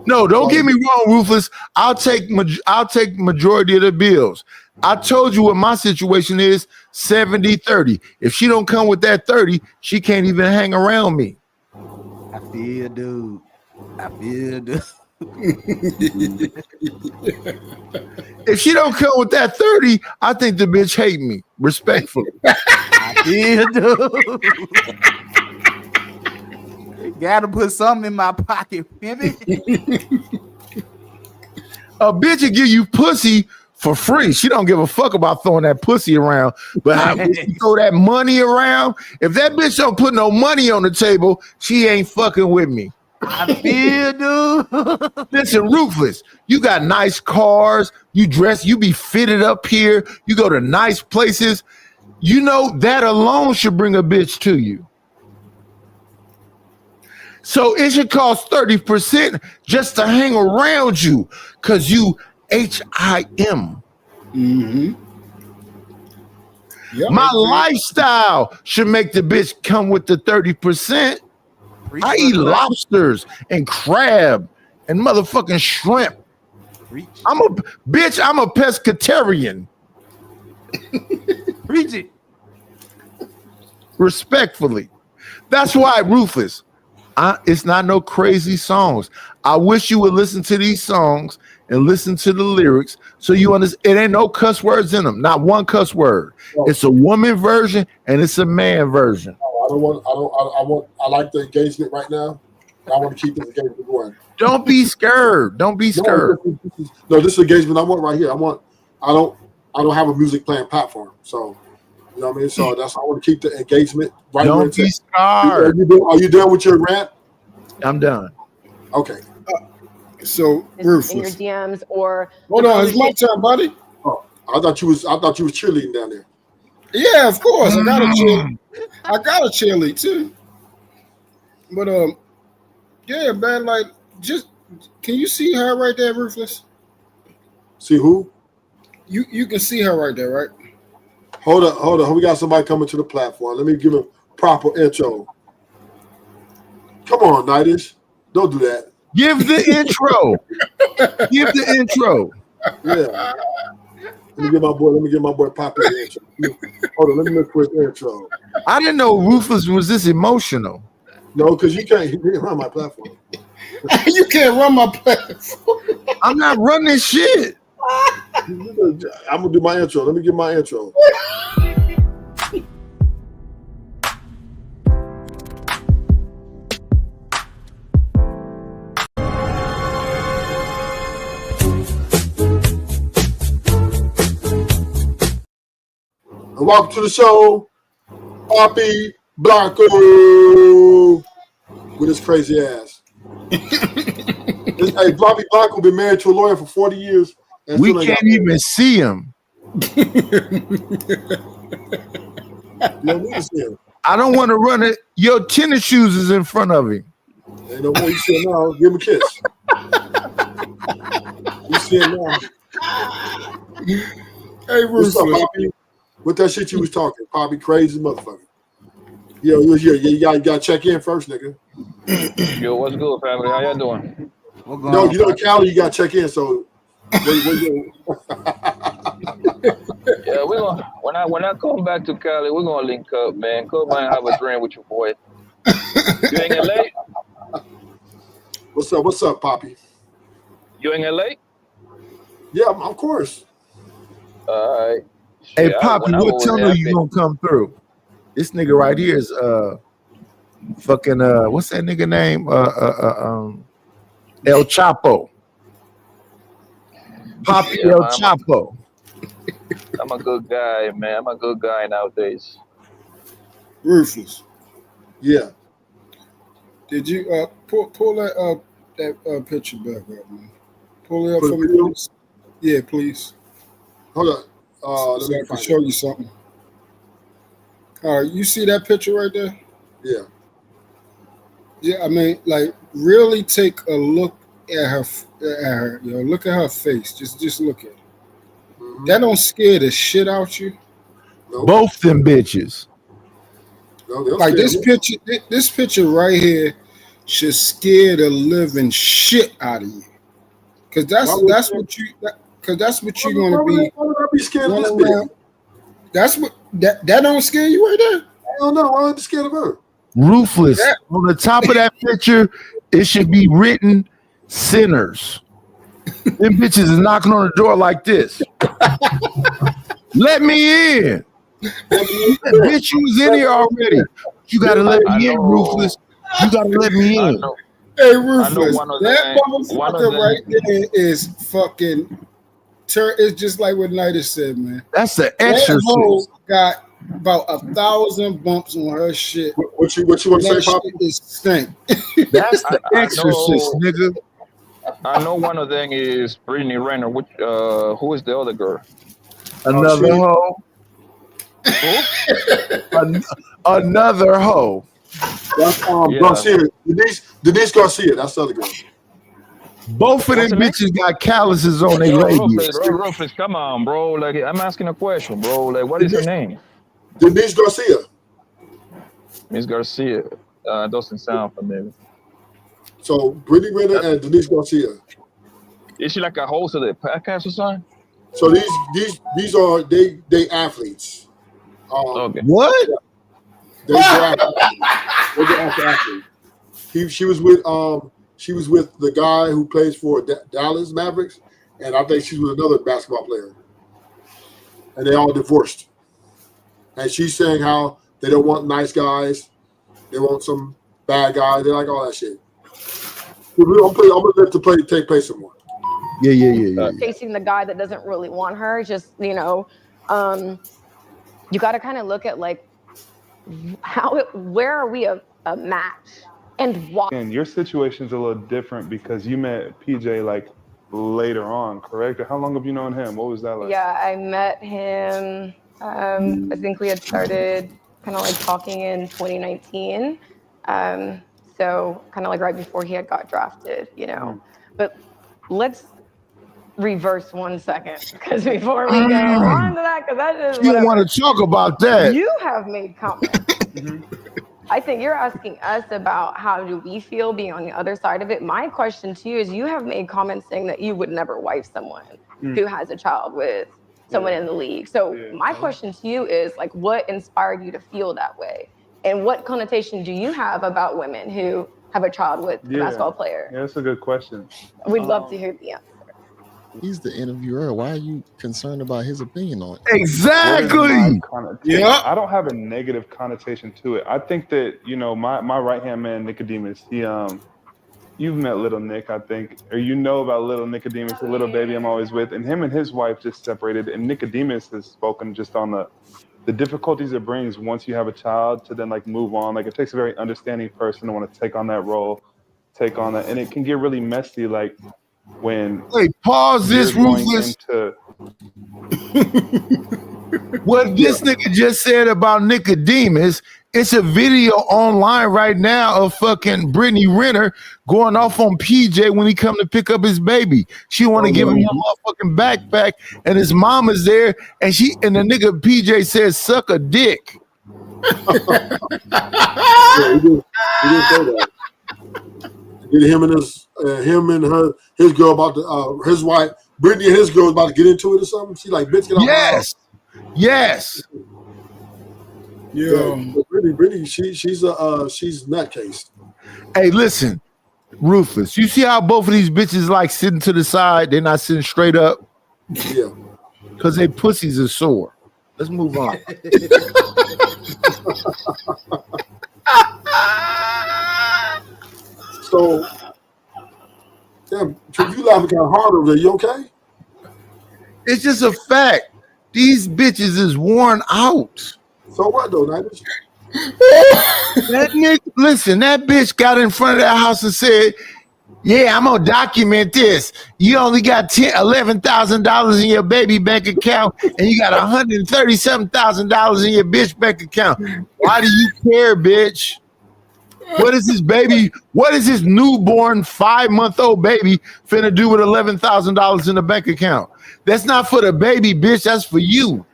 [SPEAKER 3] No, don't get me wrong, Ruthless. I'll take majority of the bills. I told you what my situation is, 70-30. If she don't come with that 30, she can't even hang around me.
[SPEAKER 6] I feel, dude.
[SPEAKER 3] If she don't come with that 30, I think the bitch hate me, respectfully.
[SPEAKER 6] I feel, dude. Gotta put something in my pocket, baby.
[SPEAKER 3] A bitch will give you pussy for free. She don't give a fuck about throwing that pussy around. But how she throw that money around? If that bitch don't put no money on the table, she ain't fucking with me.
[SPEAKER 6] I feel, dude.
[SPEAKER 3] Listen, Ruthless, you got nice cars. You dress, you be fitted up here. You go to nice places. You know, that alone should bring a bitch to you. So it should cost 30% just to hang around you because you HIM. Yep. My lifestyle should make the bitch come with the 30%. I eat lobsters and crab and motherfucking shrimp. I'm a pescatarian.
[SPEAKER 6] Preach it.
[SPEAKER 3] Respectfully. That's why, Ruthless, it's not no crazy songs. I wish you would listen to these songs and listen to the lyrics so you understand. It ain't no cuss words in them. Not one cuss word. It's a woman version and it's a man version.
[SPEAKER 1] I like the engagement right now. I want to keep this engagement going.
[SPEAKER 3] Don't be scared. Don't be scared.
[SPEAKER 1] This engagement I want right here. I don't have a music playing platform. So, you know what I mean? So I want to keep the engagement right.
[SPEAKER 3] Don't be scared.
[SPEAKER 1] Are you done with your rant?
[SPEAKER 3] I'm done.
[SPEAKER 1] Okay.
[SPEAKER 2] So
[SPEAKER 5] in your DMs or
[SPEAKER 2] hold on, it's my turn, buddy.
[SPEAKER 1] Oh, I thought you was cheerleading down there.
[SPEAKER 2] Yeah, of course. I got a cheerlead too. But yeah, man, like just can you see her right there, Ruthless?
[SPEAKER 1] See who?
[SPEAKER 2] You can see her right there, right?
[SPEAKER 1] Hold on. We got somebody coming to the platform. Let me give a proper intro. Come on, Nightish. Don't do that.
[SPEAKER 3] Give the intro. Give the intro.
[SPEAKER 1] Yeah. Let me give my boy Poppy the intro. Hold on, let me look for his intro.
[SPEAKER 3] I didn't know Ruthless was this emotional.
[SPEAKER 1] No, because you can't run my platform.
[SPEAKER 2] You can't run my platform.
[SPEAKER 3] I'm not running shit.
[SPEAKER 1] I'm gonna do my intro. Let me give my intro. And welcome to the show, Poppy Blanco, with his crazy ass. Hey, Poppy Blanco been married to a lawyer for 40 years.
[SPEAKER 3] We can't even see him. I don't want to run it. Your tennis shoes is in front of him.
[SPEAKER 1] Ain't no way you see him now. Give him a kiss. You see him now.
[SPEAKER 2] Hey,
[SPEAKER 1] what's up, Poppy? What that shit you was talking? Poppy crazy motherfucker. Yo, you gotta check in first, nigga.
[SPEAKER 12] Yo, what's good, family? How y'all doing?
[SPEAKER 1] No, you know Cali, you gotta check in. So,
[SPEAKER 12] yeah, we're gonna when I come back to Cali, we're gonna link up, man. Come by and have a drink with your boy. You in LA?
[SPEAKER 1] What's up, Poppy?
[SPEAKER 12] You in LA?
[SPEAKER 1] Yeah, of course.
[SPEAKER 12] All right.
[SPEAKER 3] Hey, Poppy, what tunnel you gonna come through? This nigga right here is fucking what's that nigga name? El Chapo. Poppy El Chapo.
[SPEAKER 12] I'm a good guy, man. I'm a good guy nowadays.
[SPEAKER 2] Ruthless.
[SPEAKER 1] Yeah.
[SPEAKER 2] Did you pull that picture back up, man? Pull it up for me, please. Yeah, please.
[SPEAKER 1] Hold on.
[SPEAKER 2] So I can show you something. All right, you see that picture right there?
[SPEAKER 1] Yeah.
[SPEAKER 2] Yeah, I mean, like, really take a look at her. You know, look at her face. Just look at it. Mm-hmm. That don't scare the shit out you.
[SPEAKER 1] Nope.
[SPEAKER 3] Both them bitches.
[SPEAKER 1] No,
[SPEAKER 2] like this picture right here should scare the living shit out of you. Cause that's what you're gonna be.
[SPEAKER 1] Why would I be scared of this bitch?
[SPEAKER 2] That's what that don't scare you right there.
[SPEAKER 1] Hell no, why am I scared of her?
[SPEAKER 3] Ruthless. Yeah. On the top of that picture, it should be written sinners. Them bitches is knocking on the door like this. Let me in. Bitch, you was in here already. You gotta let me in, Ruthless. You gotta let me in.
[SPEAKER 2] Hey, Ruthless, that motherfucker right there is fucking. It's just like what Nightish said, man.
[SPEAKER 3] That's the exorcist.
[SPEAKER 2] That hoe got about 1,000 bumps on her shit.
[SPEAKER 1] What you want to say, Papa?
[SPEAKER 2] Is stink.
[SPEAKER 3] That's the exorcist, nigga.
[SPEAKER 12] I know one of them is Brittany Renner. Which who is the other girl?
[SPEAKER 3] Another hoe. Another hoe.
[SPEAKER 1] That's Garcia. Denise Garcia. That's the other girl.
[SPEAKER 3] Both of them bitches got calluses on their labias.
[SPEAKER 12] Ruthless, come on, bro. Like, I'm asking a question, bro. Like, what is her name?
[SPEAKER 1] Denise Garcia.
[SPEAKER 12] Miss Garcia. Doesn't sound familiar.
[SPEAKER 1] So, Brittany Renner and Denise Garcia.
[SPEAKER 12] Is she like a host of the podcast or something?
[SPEAKER 1] So these are they athletes.
[SPEAKER 12] Okay.
[SPEAKER 6] What?
[SPEAKER 1] They're athletes. She was with the guy who plays for Dallas Mavericks, and I think she's with another basketball player. And they all divorced. And she's saying how they don't want nice guys, they want some bad guys. They like all that shit. I'm gonna let the play take place some more.
[SPEAKER 3] Yeah.
[SPEAKER 5] Chasing the guy that doesn't really want her. Just you got to kind of look at like where are we a match and why.
[SPEAKER 4] And your situation's a little different because you met PJ like later on, correct? How long have you known him? What was that like?
[SPEAKER 5] Yeah, I met him. I think we had started kind of like talking in 2019. So kind of like right before he had got drafted, But let's reverse 1 second, because before we go on to that, because that is
[SPEAKER 3] you don't want to talk about that.
[SPEAKER 5] You have made comments. I think you're asking us about how do we feel being on the other side of it. My question to you is, you have made comments saying that you would never wife someone who has a child with someone in the league. So my question to you is, like, what inspired you to feel that way? And what connotation do you have about women who have a child with a basketball player?
[SPEAKER 4] Yeah, that's a good question.
[SPEAKER 5] We'd love to hear the answer.
[SPEAKER 11] He's the interviewer. Why are you concerned about his opinion on it?
[SPEAKER 3] Exactly.
[SPEAKER 4] Yeah. I don't have a negative connotation to it. I think that, my right-hand man, Nicodemus, you've met little Nick, I think, or about little Nicodemus, the little baby I'm always with, and him and his wife just separated, and Nicodemus has spoken just on the difficulties it brings once you have a child to then like move on. Like, it takes a very understanding person to want to take on that role, and it can get really messy, like when
[SPEAKER 3] pause this, Ruthless. What this nigga just said about Nicodemus, it's a video online right now of fucking Brittany Renner going off on PJ when he come to pick up his baby. She want to give him a motherfucking backpack, and his mom is there, and the nigga PJ says suck a dick.
[SPEAKER 1] He did say that. Him and his girl about to his wife, Brittany and his girl about to get into it or something. She like, bitch, get off my house.
[SPEAKER 3] Yes.
[SPEAKER 1] Yeah. Brittany, she's nutcase.
[SPEAKER 3] Hey, listen, Ruthless. You see how both of these bitches like sitting to the side? They're not sitting straight up.
[SPEAKER 1] Yeah.
[SPEAKER 3] Because their pussies are sore. Let's move on.
[SPEAKER 1] So, damn, you laughing kind of hard over there. You okay?
[SPEAKER 3] It's just a fact. These bitches is worn out.
[SPEAKER 1] So what though, Nighters?
[SPEAKER 3] Listen, that bitch got in front of that house and said, yeah, I'm gonna document this. You only got $11,000 in your baby bank account, and you got $137,000 in your bitch bank account. Why do you care, bitch? What is this baby? What is this newborn 5-month-old baby finna do with $11,000 in the bank account? That's not for the baby, bitch. That's for you.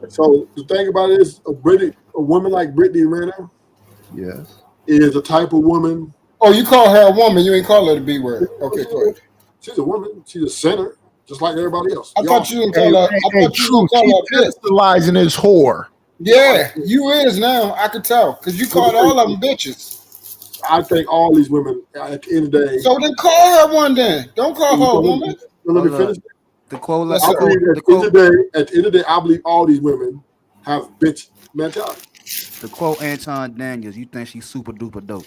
[SPEAKER 1] So the thing about it is, a woman like Brittany Renner,
[SPEAKER 3] yes,
[SPEAKER 1] is a type of woman.
[SPEAKER 2] Oh, you call her a woman? You ain't call her the B word. Okay, go ahead.
[SPEAKER 1] She's a woman. She's a sinner, just like everybody else.
[SPEAKER 2] I thought you didn't call her. I thought you didn't call her bitch.
[SPEAKER 3] Specializing this whore.
[SPEAKER 2] Yeah, you is now. I could tell because you called all of them bitches.
[SPEAKER 1] I think all these women at the end of the day.
[SPEAKER 2] So then call her one then. Don't call her a woman.
[SPEAKER 1] Let me finish.
[SPEAKER 6] The quote.
[SPEAKER 1] At the end of the day, I believe all these women have bitch mentality.
[SPEAKER 6] The quote Anton Daniels. You think she's super duper dope?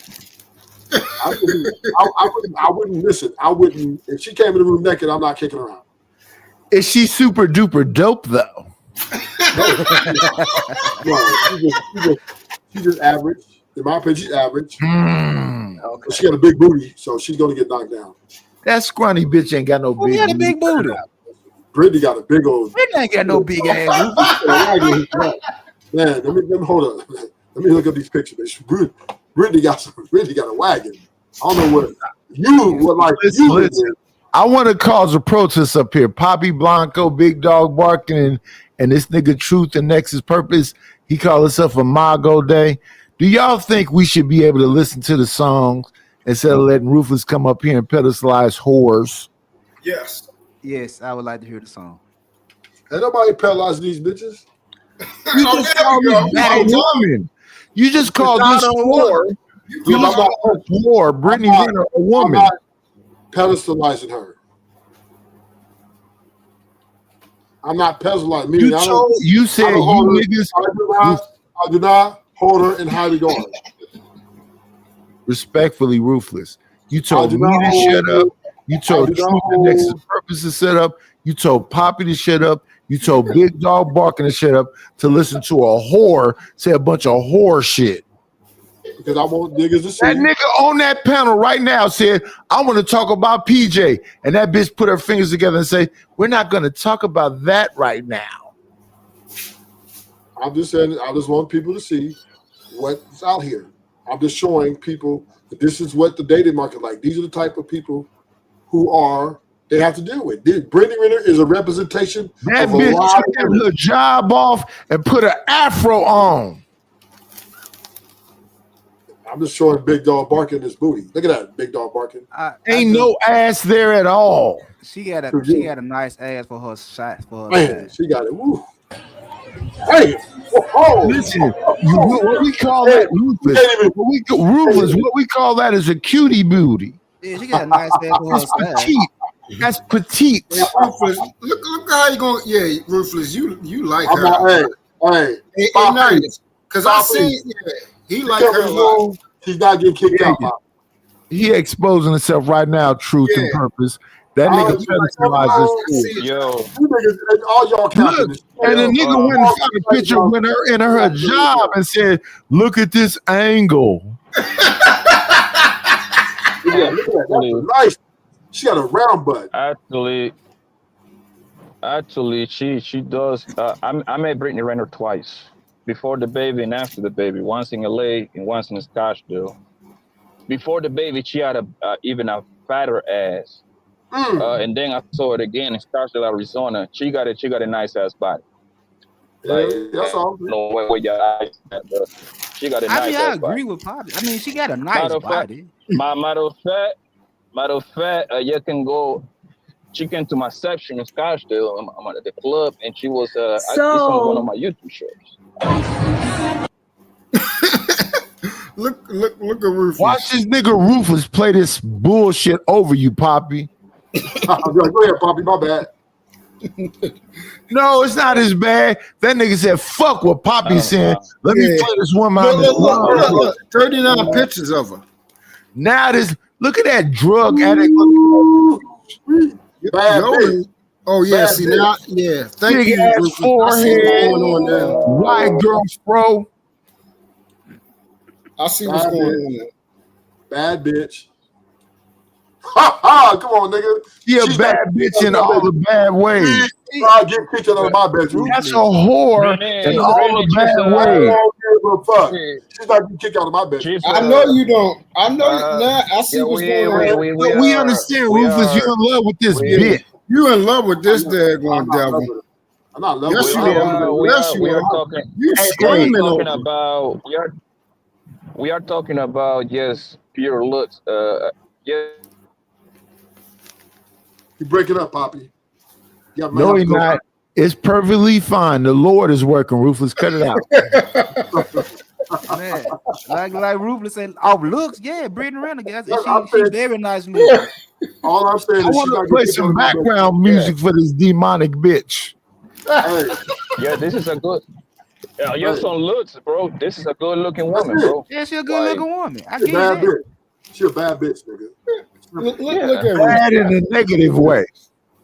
[SPEAKER 1] I wouldn't listen. I wouldn't. If she came in the room naked, I'm not kicking her out.
[SPEAKER 3] Is she super duper dope though?
[SPEAKER 1] No, she's just average. In my opinion, she's average. She got a big booty, so she's gonna get knocked down.
[SPEAKER 3] That scrawny bitch ain't got no big.
[SPEAKER 6] Who got a big booty?
[SPEAKER 1] Brittany got a big old.
[SPEAKER 6] Brittany ain't got no big ass.
[SPEAKER 1] Man, let me hold up. Let me look at these pictures. Brittany got a wagon. I don't know what you would like.
[SPEAKER 3] Listen. I want to cause a protest up here. Poppy Blanco, Big Dog Barking, and this nigga Truth and Nexus Purpose. He called himself a Mago Day. Do y'all think we should be able to listen to the songs instead of letting Ruthless come up here and pedestalize whores.
[SPEAKER 2] Yes.
[SPEAKER 6] Yes, I would like to hear the song.
[SPEAKER 1] Ain't nobody paralyzing these bitches.
[SPEAKER 3] You just called this bad woman. You just called this whore. You just called this whore. Brittany Renner a woman.
[SPEAKER 1] I'm not pedestalizing her. I'm not pedestalizing.
[SPEAKER 3] You said you niggas.
[SPEAKER 1] I do not hold her in high regard.
[SPEAKER 3] Respectfully, Ruthless. You told me to shut up. You told Truth and Nexus Purpose to shut up. You told Poppy to shut up. You told Big Dog Barking to shut up to listen to a whore say a bunch of whore shit.
[SPEAKER 1] Because I want niggas to see.
[SPEAKER 3] That nigga on that panel right now said, I want to talk about PJ. And that bitch put her fingers together and say, we're not going to talk about that right now.
[SPEAKER 1] I'm just saying, I just want people to see what's out here. I'm just showing people that this is what the dating market like. These are the type of people who they have to deal with. Brittany Renner is a representation
[SPEAKER 3] that
[SPEAKER 1] of a
[SPEAKER 3] bitch
[SPEAKER 1] lot of
[SPEAKER 3] took her job off and put an afro on.
[SPEAKER 1] I'm just showing Big Dog Barking his booty. Look at that, Big Dog Barking.
[SPEAKER 3] Ain't no ass there at all.
[SPEAKER 6] She got a nice ass for her shot for her.
[SPEAKER 1] Man, she got it. Woo. Hey, whoa.
[SPEAKER 3] Listen, what we call that, Ruthless. Ruthless, what we call that is a cutie booty.
[SPEAKER 6] Yeah, she got a nice ass for her
[SPEAKER 3] petite. That's petite.
[SPEAKER 2] Yeah, Ruthless, look how you going. Yeah, Ruthless, you like
[SPEAKER 1] I'm
[SPEAKER 2] her.
[SPEAKER 1] Not, hey,
[SPEAKER 2] nice. Because I see, he like her a lot.
[SPEAKER 1] She's not getting kicked out.
[SPEAKER 3] He exposing himself right now, Truth and Purpose. That nigga pedestalizes.
[SPEAKER 12] Yo,
[SPEAKER 1] all y'all
[SPEAKER 3] look, and the nigga went and found a picture with her in her job and said, "Look at this angle."
[SPEAKER 1] Yeah, look at that. That's nice. She got a round butt.
[SPEAKER 12] Actually, she does. I met Brittany Renner twice, before the baby and after the baby. Once in LA and once in Scottsdale. Before the baby, she had even a fatter ass. And then I saw it again in Scottsdale, Arizona. She got a nice ass body. Like,
[SPEAKER 1] that's all.
[SPEAKER 12] No way where your eyes at, but she got a nice ass body.
[SPEAKER 6] I agree with Poppy. I mean, she got a nice body.
[SPEAKER 12] Matter of fact, you can go. She came to my section in Scottsdale. I'm at the club, and she was. It's on one of my YouTube shows.
[SPEAKER 2] Look at Ruthless.
[SPEAKER 3] Watch this nigga Ruthless play this bullshit over you, Poppy.
[SPEAKER 1] Go ahead, Poppy. My bad.
[SPEAKER 3] No, it's not as bad. That nigga said, "Fuck what Poppy's saying." Let me play this woman.
[SPEAKER 2] Look, 39 pictures of her.
[SPEAKER 3] Now look at that drug addict.
[SPEAKER 2] Oh yeah, see now, yeah. Thank
[SPEAKER 3] big
[SPEAKER 2] you.
[SPEAKER 3] Ass
[SPEAKER 2] Ruthless.
[SPEAKER 3] forehead,
[SPEAKER 2] going on now.
[SPEAKER 3] white girl bro.
[SPEAKER 2] I see what's going on there.
[SPEAKER 1] Bad bitch. Ha ha! Come on, nigga.
[SPEAKER 3] She's a bad bitch in all the bad ways.
[SPEAKER 1] I'll get kicked out of my bedroom.
[SPEAKER 3] That's a whore in all the bad ways.
[SPEAKER 1] I don't give a fuck. She's not getting kicked out of my bedroom.
[SPEAKER 2] I know you don't. I know now. I see what's going on.
[SPEAKER 3] We understand, Rufus. You're in love with this bitch.
[SPEAKER 2] You in love with this daggone devil.
[SPEAKER 1] I'm not in love
[SPEAKER 2] Yes,
[SPEAKER 1] with
[SPEAKER 2] you
[SPEAKER 1] her.
[SPEAKER 2] are. Yes, you are. You
[SPEAKER 12] We
[SPEAKER 2] screaming
[SPEAKER 12] are talking
[SPEAKER 2] over.
[SPEAKER 12] about. We are talking about just pure looks. Yeah.
[SPEAKER 1] You break it up, Poppy.
[SPEAKER 3] No, he's not. It's perfectly fine. The Lord is working, Ruthless. Cut it out.
[SPEAKER 6] Man, like Ruthless said, looks, yeah, Brittany Renner, guys. She's very nice looking.
[SPEAKER 1] All I'm saying
[SPEAKER 3] I
[SPEAKER 1] is
[SPEAKER 3] want to play some background music for this demonic bitch.
[SPEAKER 12] Yeah, this is a good. Yes, on looks, bro. This is a good looking woman, bro.
[SPEAKER 6] Yeah, she's a good looking woman. I
[SPEAKER 1] She's
[SPEAKER 6] get
[SPEAKER 1] a bad
[SPEAKER 6] that.
[SPEAKER 1] bitch. She's a bad bitch, nigga.
[SPEAKER 2] Look at her.
[SPEAKER 3] Bad in a negative way.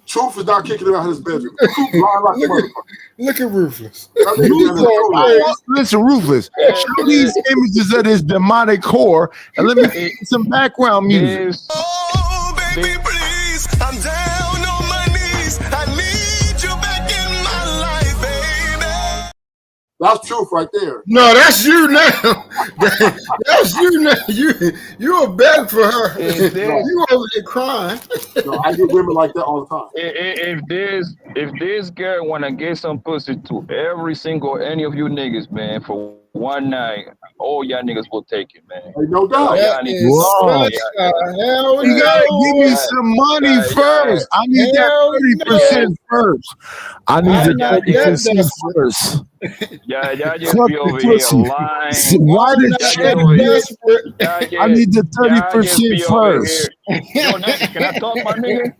[SPEAKER 1] Truth is not kicking her out of his bedroom. Truth lying like a motherfucker.
[SPEAKER 2] Look at Ruthless.
[SPEAKER 3] Listen, Ruthless. Show these images of this demonic whore and let me get some background music.
[SPEAKER 10] Oh, baby, please. I'm down on my knees. I need you back in my life, baby.
[SPEAKER 1] That's Truth right there.
[SPEAKER 2] No, that's you now. That's you now. You a beg for her. You over there crying.
[SPEAKER 1] No, I get women like that all the time.
[SPEAKER 12] If this girl wanna get some pussy to every single any of you niggas, man, for one night, all y'all niggas will take it, man.
[SPEAKER 1] Hey, no doubt.
[SPEAKER 12] Y'all
[SPEAKER 2] That
[SPEAKER 12] need
[SPEAKER 2] is
[SPEAKER 3] Wrong.
[SPEAKER 2] such a hell
[SPEAKER 3] You gotta give me
[SPEAKER 2] no.
[SPEAKER 3] some money
[SPEAKER 12] yeah,
[SPEAKER 3] first. I need that
[SPEAKER 2] Hell
[SPEAKER 3] 30% first. I need the
[SPEAKER 2] I'm not
[SPEAKER 3] 30%
[SPEAKER 2] that
[SPEAKER 3] first.
[SPEAKER 12] y'all just
[SPEAKER 3] Suck
[SPEAKER 12] be
[SPEAKER 3] the
[SPEAKER 12] over here
[SPEAKER 3] pussy.
[SPEAKER 12] lying.
[SPEAKER 3] Why
[SPEAKER 2] I'm
[SPEAKER 3] the
[SPEAKER 2] not
[SPEAKER 12] Y'all
[SPEAKER 3] check,
[SPEAKER 12] just
[SPEAKER 2] that
[SPEAKER 12] over here.
[SPEAKER 3] bitch?
[SPEAKER 2] desperate.
[SPEAKER 3] I need the
[SPEAKER 12] Y'all just
[SPEAKER 3] 30%
[SPEAKER 12] be over here.
[SPEAKER 3] first.
[SPEAKER 12] Yo, Nigga, can I talk, my nigga?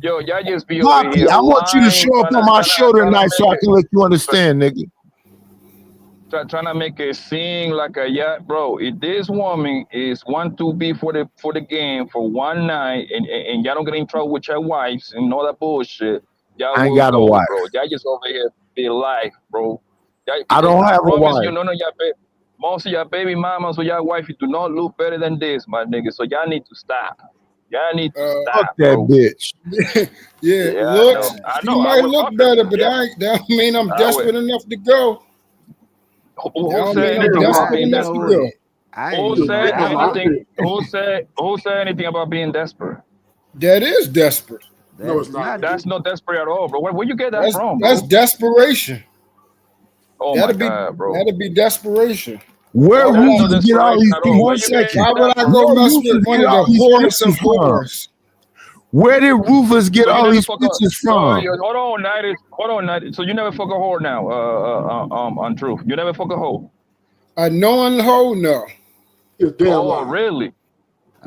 [SPEAKER 12] Yo, y'all just be over
[SPEAKER 3] Poppy,
[SPEAKER 12] here
[SPEAKER 3] I want you to
[SPEAKER 12] lying,
[SPEAKER 3] show up on my show
[SPEAKER 12] trying to
[SPEAKER 3] tonight so I
[SPEAKER 12] make
[SPEAKER 3] can let you understand, nigga.
[SPEAKER 12] trying to make it seem like a yacht, bro. If this woman is want to be for the game for one night, and y'all don't get in trouble with your wives and all that bullshit, y'all
[SPEAKER 3] I ain't
[SPEAKER 12] will
[SPEAKER 3] got a
[SPEAKER 12] go,
[SPEAKER 3] wife.
[SPEAKER 12] bro. Y'all just over here be life, bro.
[SPEAKER 3] I don't have a
[SPEAKER 12] promise
[SPEAKER 3] wife.
[SPEAKER 12] you, most of your baby mamas or your wife do not look better than this, my nigga. So y'all need to stop. Y'all need to
[SPEAKER 3] Fuck
[SPEAKER 12] stop,
[SPEAKER 3] that
[SPEAKER 12] bro.
[SPEAKER 3] bitch.
[SPEAKER 2] Yeah,
[SPEAKER 12] Yeah,
[SPEAKER 2] looks.
[SPEAKER 12] I
[SPEAKER 2] She
[SPEAKER 12] know. I
[SPEAKER 2] might
[SPEAKER 12] would
[SPEAKER 2] look
[SPEAKER 12] fuck her.
[SPEAKER 2] better, but
[SPEAKER 12] Yeah,
[SPEAKER 2] that don't mean I'm
[SPEAKER 12] I would.
[SPEAKER 2] desperate enough to go.
[SPEAKER 12] Who
[SPEAKER 2] That don't
[SPEAKER 12] said
[SPEAKER 2] mean I'm
[SPEAKER 12] anything about
[SPEAKER 2] desperate
[SPEAKER 12] being
[SPEAKER 2] enough to
[SPEAKER 12] desperate?
[SPEAKER 2] go.
[SPEAKER 6] I
[SPEAKER 12] Who
[SPEAKER 6] ain't
[SPEAKER 12] said
[SPEAKER 6] gonna lie.
[SPEAKER 12] anything? Who said anything about being desperate?
[SPEAKER 2] That is desperate.
[SPEAKER 6] That
[SPEAKER 1] No,
[SPEAKER 6] is
[SPEAKER 1] it's not.
[SPEAKER 12] That's not desperate at all, bro. Where you get that from,
[SPEAKER 2] That's
[SPEAKER 12] bro?
[SPEAKER 2] desperation.
[SPEAKER 12] Oh my god, bro.
[SPEAKER 2] That'd be desperation.
[SPEAKER 3] Where
[SPEAKER 12] That's no
[SPEAKER 3] Rufus get all
[SPEAKER 12] desperation
[SPEAKER 3] these
[SPEAKER 12] at
[SPEAKER 3] people?
[SPEAKER 12] all. Where
[SPEAKER 3] One
[SPEAKER 12] you get
[SPEAKER 3] second.
[SPEAKER 2] Why would
[SPEAKER 12] that
[SPEAKER 2] I
[SPEAKER 12] from?
[SPEAKER 2] go
[SPEAKER 3] Where
[SPEAKER 2] mess with
[SPEAKER 3] Rufus
[SPEAKER 2] one
[SPEAKER 3] get
[SPEAKER 2] of
[SPEAKER 3] all
[SPEAKER 2] the
[SPEAKER 3] these
[SPEAKER 2] whorest of
[SPEAKER 3] bitches from?
[SPEAKER 2] whores?
[SPEAKER 3] Where did Rufus get
[SPEAKER 12] So you
[SPEAKER 3] all
[SPEAKER 12] never
[SPEAKER 3] these
[SPEAKER 12] fuck a
[SPEAKER 3] bitches
[SPEAKER 12] so
[SPEAKER 3] from?
[SPEAKER 12] hold on, night. So you never fuck a whore now, on truth. You never fuck a hoe.
[SPEAKER 2] A knowing hoe, no.
[SPEAKER 1] You're damn
[SPEAKER 12] Oh,
[SPEAKER 1] right.
[SPEAKER 12] really?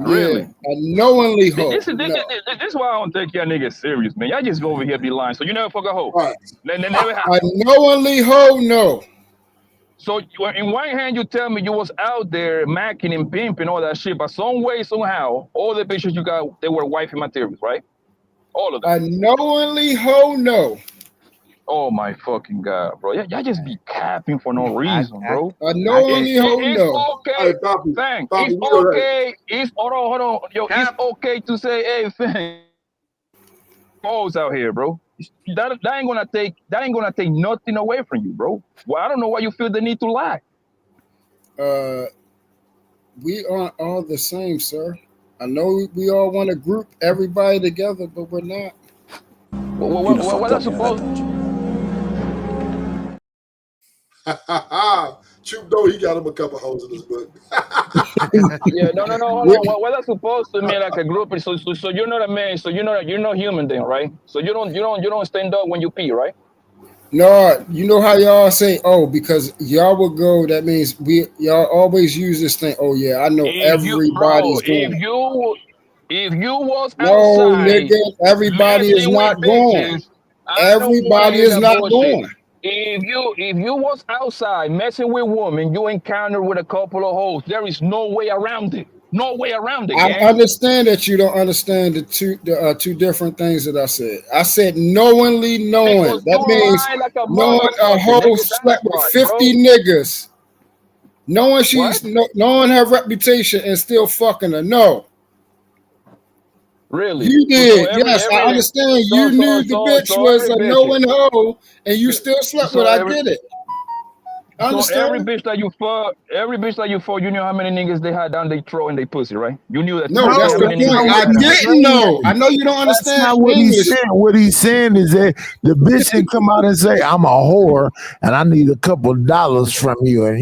[SPEAKER 2] Yeah,
[SPEAKER 12] Really?
[SPEAKER 2] a knowingly hoe,
[SPEAKER 12] This
[SPEAKER 2] no.
[SPEAKER 12] is why I don't take y'all niggas serious, man. Y'all just go over here be lying. So you never fuck a hoe.
[SPEAKER 1] Right.
[SPEAKER 12] Never
[SPEAKER 2] A
[SPEAKER 12] happened.
[SPEAKER 2] knowingly hoe, no.
[SPEAKER 12] So in one hand, you tell me you was out there macking and pimping all that shit, but some way, somehow, all the bitches you got, they were wifey materials, right? All of them.
[SPEAKER 2] A knowingly hoe, no.
[SPEAKER 12] Oh my fucking god, bro! Y'all just be capping for no reason, bro.
[SPEAKER 2] A knowingly hoe,
[SPEAKER 12] It's
[SPEAKER 2] no.
[SPEAKER 12] okay,
[SPEAKER 1] Hey, Poppy,
[SPEAKER 12] Fang.
[SPEAKER 1] Poppy,
[SPEAKER 12] It's
[SPEAKER 1] you know that.
[SPEAKER 12] okay. It's hold on. Yo, it's okay to say, hey, Fang, hoes out here, bro. That ain't gonna take nothing away from you, bro. Well, I don't know why you feel the need to lie.
[SPEAKER 2] We aren't all the same, sir. I know we all want to group everybody together, but we're not.
[SPEAKER 12] What that's supposed?
[SPEAKER 1] Troop though, he got him a couple holes in his book.
[SPEAKER 12] Yeah, no. Hold on. What that's supposed to mean, like a group? So you're not a man. So you're not human, then, right? So you don't stand up when you pee, right?
[SPEAKER 2] No, you know how y'all say, oh, because y'all will go, that means y'all always use this thing. Oh yeah, I know everybody's going.
[SPEAKER 12] If you was
[SPEAKER 2] No,
[SPEAKER 12] outside
[SPEAKER 2] nigga, everybody is
[SPEAKER 12] messing with
[SPEAKER 2] not going.
[SPEAKER 12] bitches, I don't want to
[SPEAKER 2] Everybody
[SPEAKER 12] hear
[SPEAKER 2] is
[SPEAKER 12] that
[SPEAKER 2] not
[SPEAKER 12] bullshit.
[SPEAKER 2] going.
[SPEAKER 12] If you was outside messing with women, you encounter with a couple of hoes. There is no way around it. No way around it,
[SPEAKER 2] I
[SPEAKER 12] gang.
[SPEAKER 2] understand that you don't understand the two different things that I said. I said knowingly knowing.
[SPEAKER 12] Because you
[SPEAKER 2] That means
[SPEAKER 12] lie like a
[SPEAKER 2] knowing a
[SPEAKER 12] motherfucker,
[SPEAKER 2] hoe
[SPEAKER 12] nigga. That
[SPEAKER 2] slept with
[SPEAKER 12] part,
[SPEAKER 2] 50
[SPEAKER 12] bro.
[SPEAKER 2] niggas. Knowing
[SPEAKER 12] What?
[SPEAKER 2] knowing her reputation and still fucking her. No.
[SPEAKER 12] Really?
[SPEAKER 2] You
[SPEAKER 12] So
[SPEAKER 2] did. Yes, I understand. You knew the bitch was
[SPEAKER 12] every
[SPEAKER 2] a
[SPEAKER 12] bitch.
[SPEAKER 2] knowing hoe and you still slept with
[SPEAKER 12] So
[SPEAKER 2] her. I
[SPEAKER 12] every
[SPEAKER 2] get it. I
[SPEAKER 12] So every
[SPEAKER 2] understand.
[SPEAKER 12] bitch that you fuck, you know how many niggas they had down their throat and they pussy, right? You knew that too.
[SPEAKER 2] No,
[SPEAKER 12] You
[SPEAKER 3] No,
[SPEAKER 12] know
[SPEAKER 2] that's
[SPEAKER 12] how
[SPEAKER 2] the
[SPEAKER 12] many
[SPEAKER 3] that's
[SPEAKER 12] niggas
[SPEAKER 3] not
[SPEAKER 2] point.
[SPEAKER 12] they
[SPEAKER 3] what
[SPEAKER 2] I
[SPEAKER 12] had
[SPEAKER 3] he's
[SPEAKER 12] down there.
[SPEAKER 2] didn't know. I
[SPEAKER 3] saying.
[SPEAKER 2] know you don't
[SPEAKER 3] That's
[SPEAKER 2] understand
[SPEAKER 3] not what he's
[SPEAKER 2] English.
[SPEAKER 3] saying. What he's saying is that the bitch can come out and say, I'm a whore and I need a couple dollars from you, and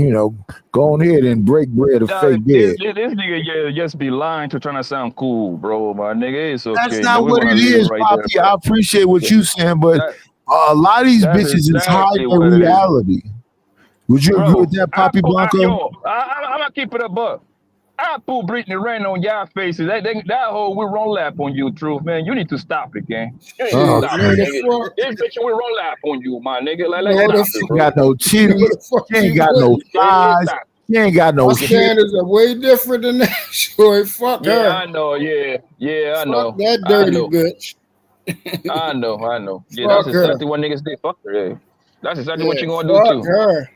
[SPEAKER 3] go on ahead and break bread or fake
[SPEAKER 12] This
[SPEAKER 3] bed.
[SPEAKER 12] nigga just be lying to trying to sound cool, bro. My nigga, it's
[SPEAKER 3] That's
[SPEAKER 12] okay.
[SPEAKER 3] not
[SPEAKER 12] Man, we're
[SPEAKER 3] what
[SPEAKER 12] gonna
[SPEAKER 3] it
[SPEAKER 12] leave it
[SPEAKER 3] is,
[SPEAKER 12] right there,
[SPEAKER 3] Poppy.
[SPEAKER 12] bro.
[SPEAKER 3] I appreciate what
[SPEAKER 12] Yeah.
[SPEAKER 3] you saying, but
[SPEAKER 12] That,
[SPEAKER 3] a lot of these
[SPEAKER 12] that's
[SPEAKER 3] bitches is hiding
[SPEAKER 12] exactly
[SPEAKER 3] their
[SPEAKER 12] what it is,
[SPEAKER 3] reality. Would you agree with
[SPEAKER 12] bro.
[SPEAKER 3] that, Poppy Blanco?
[SPEAKER 12] I'm gonna keep it a buck. I put Brittany Renner on y'all faces. That whole we run lap on you, truth, man. You need to stop it, gang. You need to
[SPEAKER 2] Shit,
[SPEAKER 12] stop
[SPEAKER 2] no
[SPEAKER 12] it,
[SPEAKER 2] the
[SPEAKER 12] nigga.
[SPEAKER 2] fuck.
[SPEAKER 12] This bitch we run lap on you, my nigga. Let's
[SPEAKER 2] No
[SPEAKER 3] That
[SPEAKER 2] the
[SPEAKER 12] stop
[SPEAKER 3] bitch
[SPEAKER 12] it,
[SPEAKER 3] ain't
[SPEAKER 2] fuck.
[SPEAKER 12] bro.
[SPEAKER 3] got no
[SPEAKER 2] No
[SPEAKER 3] titties.
[SPEAKER 2] the fuck
[SPEAKER 3] She ain't
[SPEAKER 2] you
[SPEAKER 3] got no
[SPEAKER 2] wouldn't.
[SPEAKER 12] Let's
[SPEAKER 3] thighs.
[SPEAKER 12] stop.
[SPEAKER 3] She ain't got
[SPEAKER 2] My
[SPEAKER 3] no hips.
[SPEAKER 2] standards are way different than that. Sure, fuck
[SPEAKER 12] Yeah,
[SPEAKER 2] her.
[SPEAKER 12] I know. Yeah, I
[SPEAKER 2] Fuck
[SPEAKER 12] know.
[SPEAKER 2] that
[SPEAKER 12] I
[SPEAKER 2] dirty
[SPEAKER 12] know.
[SPEAKER 2] bitch.
[SPEAKER 12] I know. Yeah, that's
[SPEAKER 2] Fuck her.
[SPEAKER 12] exactly what niggas did. Fuck her. Yeah. That's exactly what
[SPEAKER 2] Yeah,
[SPEAKER 12] you're gonna do
[SPEAKER 2] fuck
[SPEAKER 12] too.
[SPEAKER 2] her.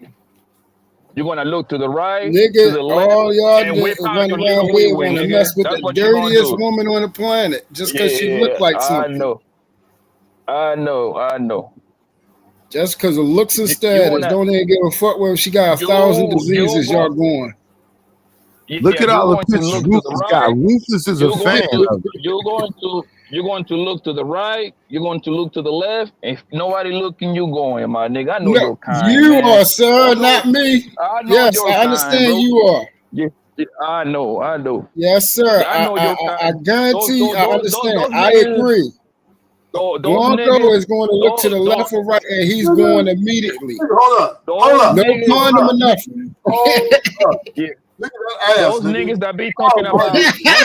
[SPEAKER 12] You're gonna look to the right, to
[SPEAKER 2] Nigga,
[SPEAKER 12] the left,
[SPEAKER 2] all y'all
[SPEAKER 12] and whip out
[SPEAKER 2] run
[SPEAKER 12] your
[SPEAKER 2] around
[SPEAKER 12] little wee
[SPEAKER 2] here
[SPEAKER 12] wee,
[SPEAKER 2] want to
[SPEAKER 12] nigga.
[SPEAKER 2] mess with
[SPEAKER 12] That's
[SPEAKER 2] the
[SPEAKER 12] what you're gonna
[SPEAKER 2] dirtiest
[SPEAKER 12] do.
[SPEAKER 2] woman on the planet just because she look
[SPEAKER 12] Yeah,
[SPEAKER 2] like
[SPEAKER 12] I
[SPEAKER 2] something.
[SPEAKER 12] know. I know.
[SPEAKER 2] Just because of looks and
[SPEAKER 12] You
[SPEAKER 2] status,
[SPEAKER 12] wanna
[SPEAKER 2] don't even give a fuck whether she got 1,000
[SPEAKER 12] you
[SPEAKER 2] diseases. Y'all
[SPEAKER 12] go
[SPEAKER 2] going.
[SPEAKER 3] Look
[SPEAKER 12] yeah,
[SPEAKER 3] at
[SPEAKER 12] you're
[SPEAKER 3] all the
[SPEAKER 12] going to
[SPEAKER 3] pictures
[SPEAKER 12] look to the
[SPEAKER 3] Rufus got.
[SPEAKER 12] right.
[SPEAKER 3] Rufus is a
[SPEAKER 12] You're going
[SPEAKER 3] fan
[SPEAKER 12] to
[SPEAKER 3] of it.
[SPEAKER 12] you're going to You're going to look to the right. You're going to look to the left. If nobody looking, you going, my nigga. I know
[SPEAKER 2] No,
[SPEAKER 12] your kind,
[SPEAKER 2] you
[SPEAKER 12] man.
[SPEAKER 2] are, sir, not me.
[SPEAKER 12] I know
[SPEAKER 2] Yes,
[SPEAKER 12] your
[SPEAKER 2] I
[SPEAKER 12] kind,
[SPEAKER 2] understand
[SPEAKER 12] bro.
[SPEAKER 2] you are.
[SPEAKER 12] Yeah, I know.
[SPEAKER 2] Yes, sir.
[SPEAKER 12] I know your
[SPEAKER 2] I
[SPEAKER 12] kind.
[SPEAKER 2] guarantee I understand.
[SPEAKER 12] Those
[SPEAKER 2] I
[SPEAKER 12] niggas,
[SPEAKER 2] agree.
[SPEAKER 12] those
[SPEAKER 2] Blanco
[SPEAKER 12] niggas,
[SPEAKER 2] is going to look to the left or right, and he's going immediately.
[SPEAKER 1] Hold up.
[SPEAKER 12] those
[SPEAKER 2] No
[SPEAKER 12] niggas,
[SPEAKER 2] condom or nothing.
[SPEAKER 12] yeah.
[SPEAKER 1] Look at that ass,
[SPEAKER 12] Those
[SPEAKER 1] nigga.
[SPEAKER 12] niggas that be talking
[SPEAKER 1] Oh,
[SPEAKER 12] about one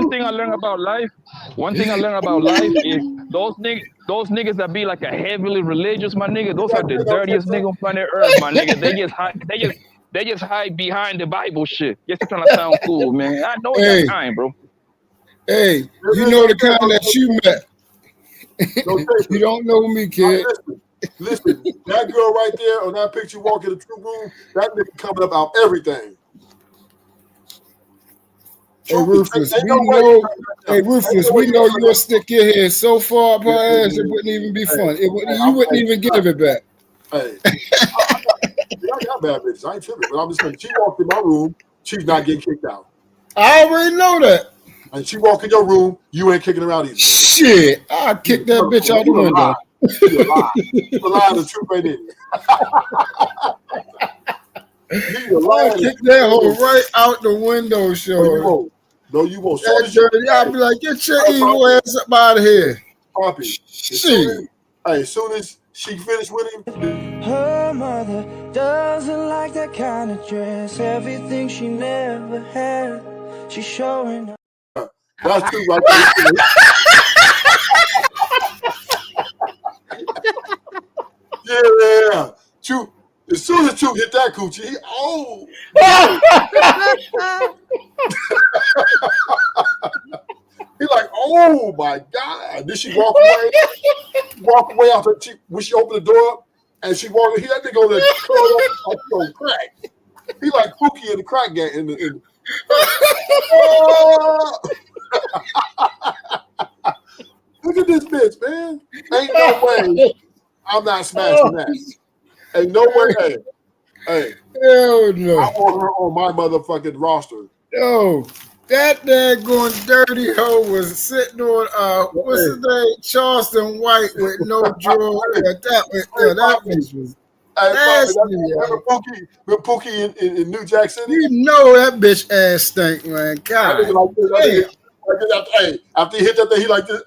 [SPEAKER 12] thing I learned about life. One thing I learned about life is those niggas that be like a heavily religious, my nigga. Those are the dirtiest niggas on planet Earth, my nigga. They just hide behind the Bible shit. Just to trying to sound cool, man. I know
[SPEAKER 2] Hey.
[SPEAKER 12] that kind, bro.
[SPEAKER 2] Hey, you know the kind that you met. You don't know me, kid.
[SPEAKER 1] Listen, that girl right there on that picture walking in the true room, that nigga coming up out everything.
[SPEAKER 2] Hey, Ruthless, we know you'll stick your head so far up her ass, it wouldn't even be fun. You wouldn't even give it back.
[SPEAKER 1] Hey, I got bad bitches. I ain't tripping, but I'm just saying, she walked in my room, she's not getting kicked out.
[SPEAKER 2] I already know that.
[SPEAKER 1] And she walk in your room, you ain't kicking her out either.
[SPEAKER 2] Shit, I'll kick that bitch out the window.
[SPEAKER 1] You a lie, the truth ain't in you.
[SPEAKER 2] I'll kick that hoe right out the window, sure.
[SPEAKER 1] No, you won't.
[SPEAKER 2] That dirty, I'll be like, get your evil ass up out of here.
[SPEAKER 1] Poppy.
[SPEAKER 2] Shit.
[SPEAKER 1] As soon as she finished with him,
[SPEAKER 10] Her mother doesn't like that kind of dress. Everything she never had, she's showing up.
[SPEAKER 1] That's true, right there. Yeah, Chu. As soon as Chu hit that coochie, he like, oh my God. Then she walk away out her cheek when she opened the door up, and she walked. That nigga over there curled up like he on crack. He like Pookie in the crack game. Look at this bitch, man. Ain't no way I'm not smashing that. Ain't no way. Hey.
[SPEAKER 2] Hell no.
[SPEAKER 1] I want her on my motherfucking roster.
[SPEAKER 2] Yo, that daggone dirty hoe was sitting on what's his name? Charleston White with no drawers. That bitch was nasty.
[SPEAKER 1] Remember Pookie in New Jack City?
[SPEAKER 2] You know that bitch ass stink, man. God.
[SPEAKER 1] After he hit that thing, he like this.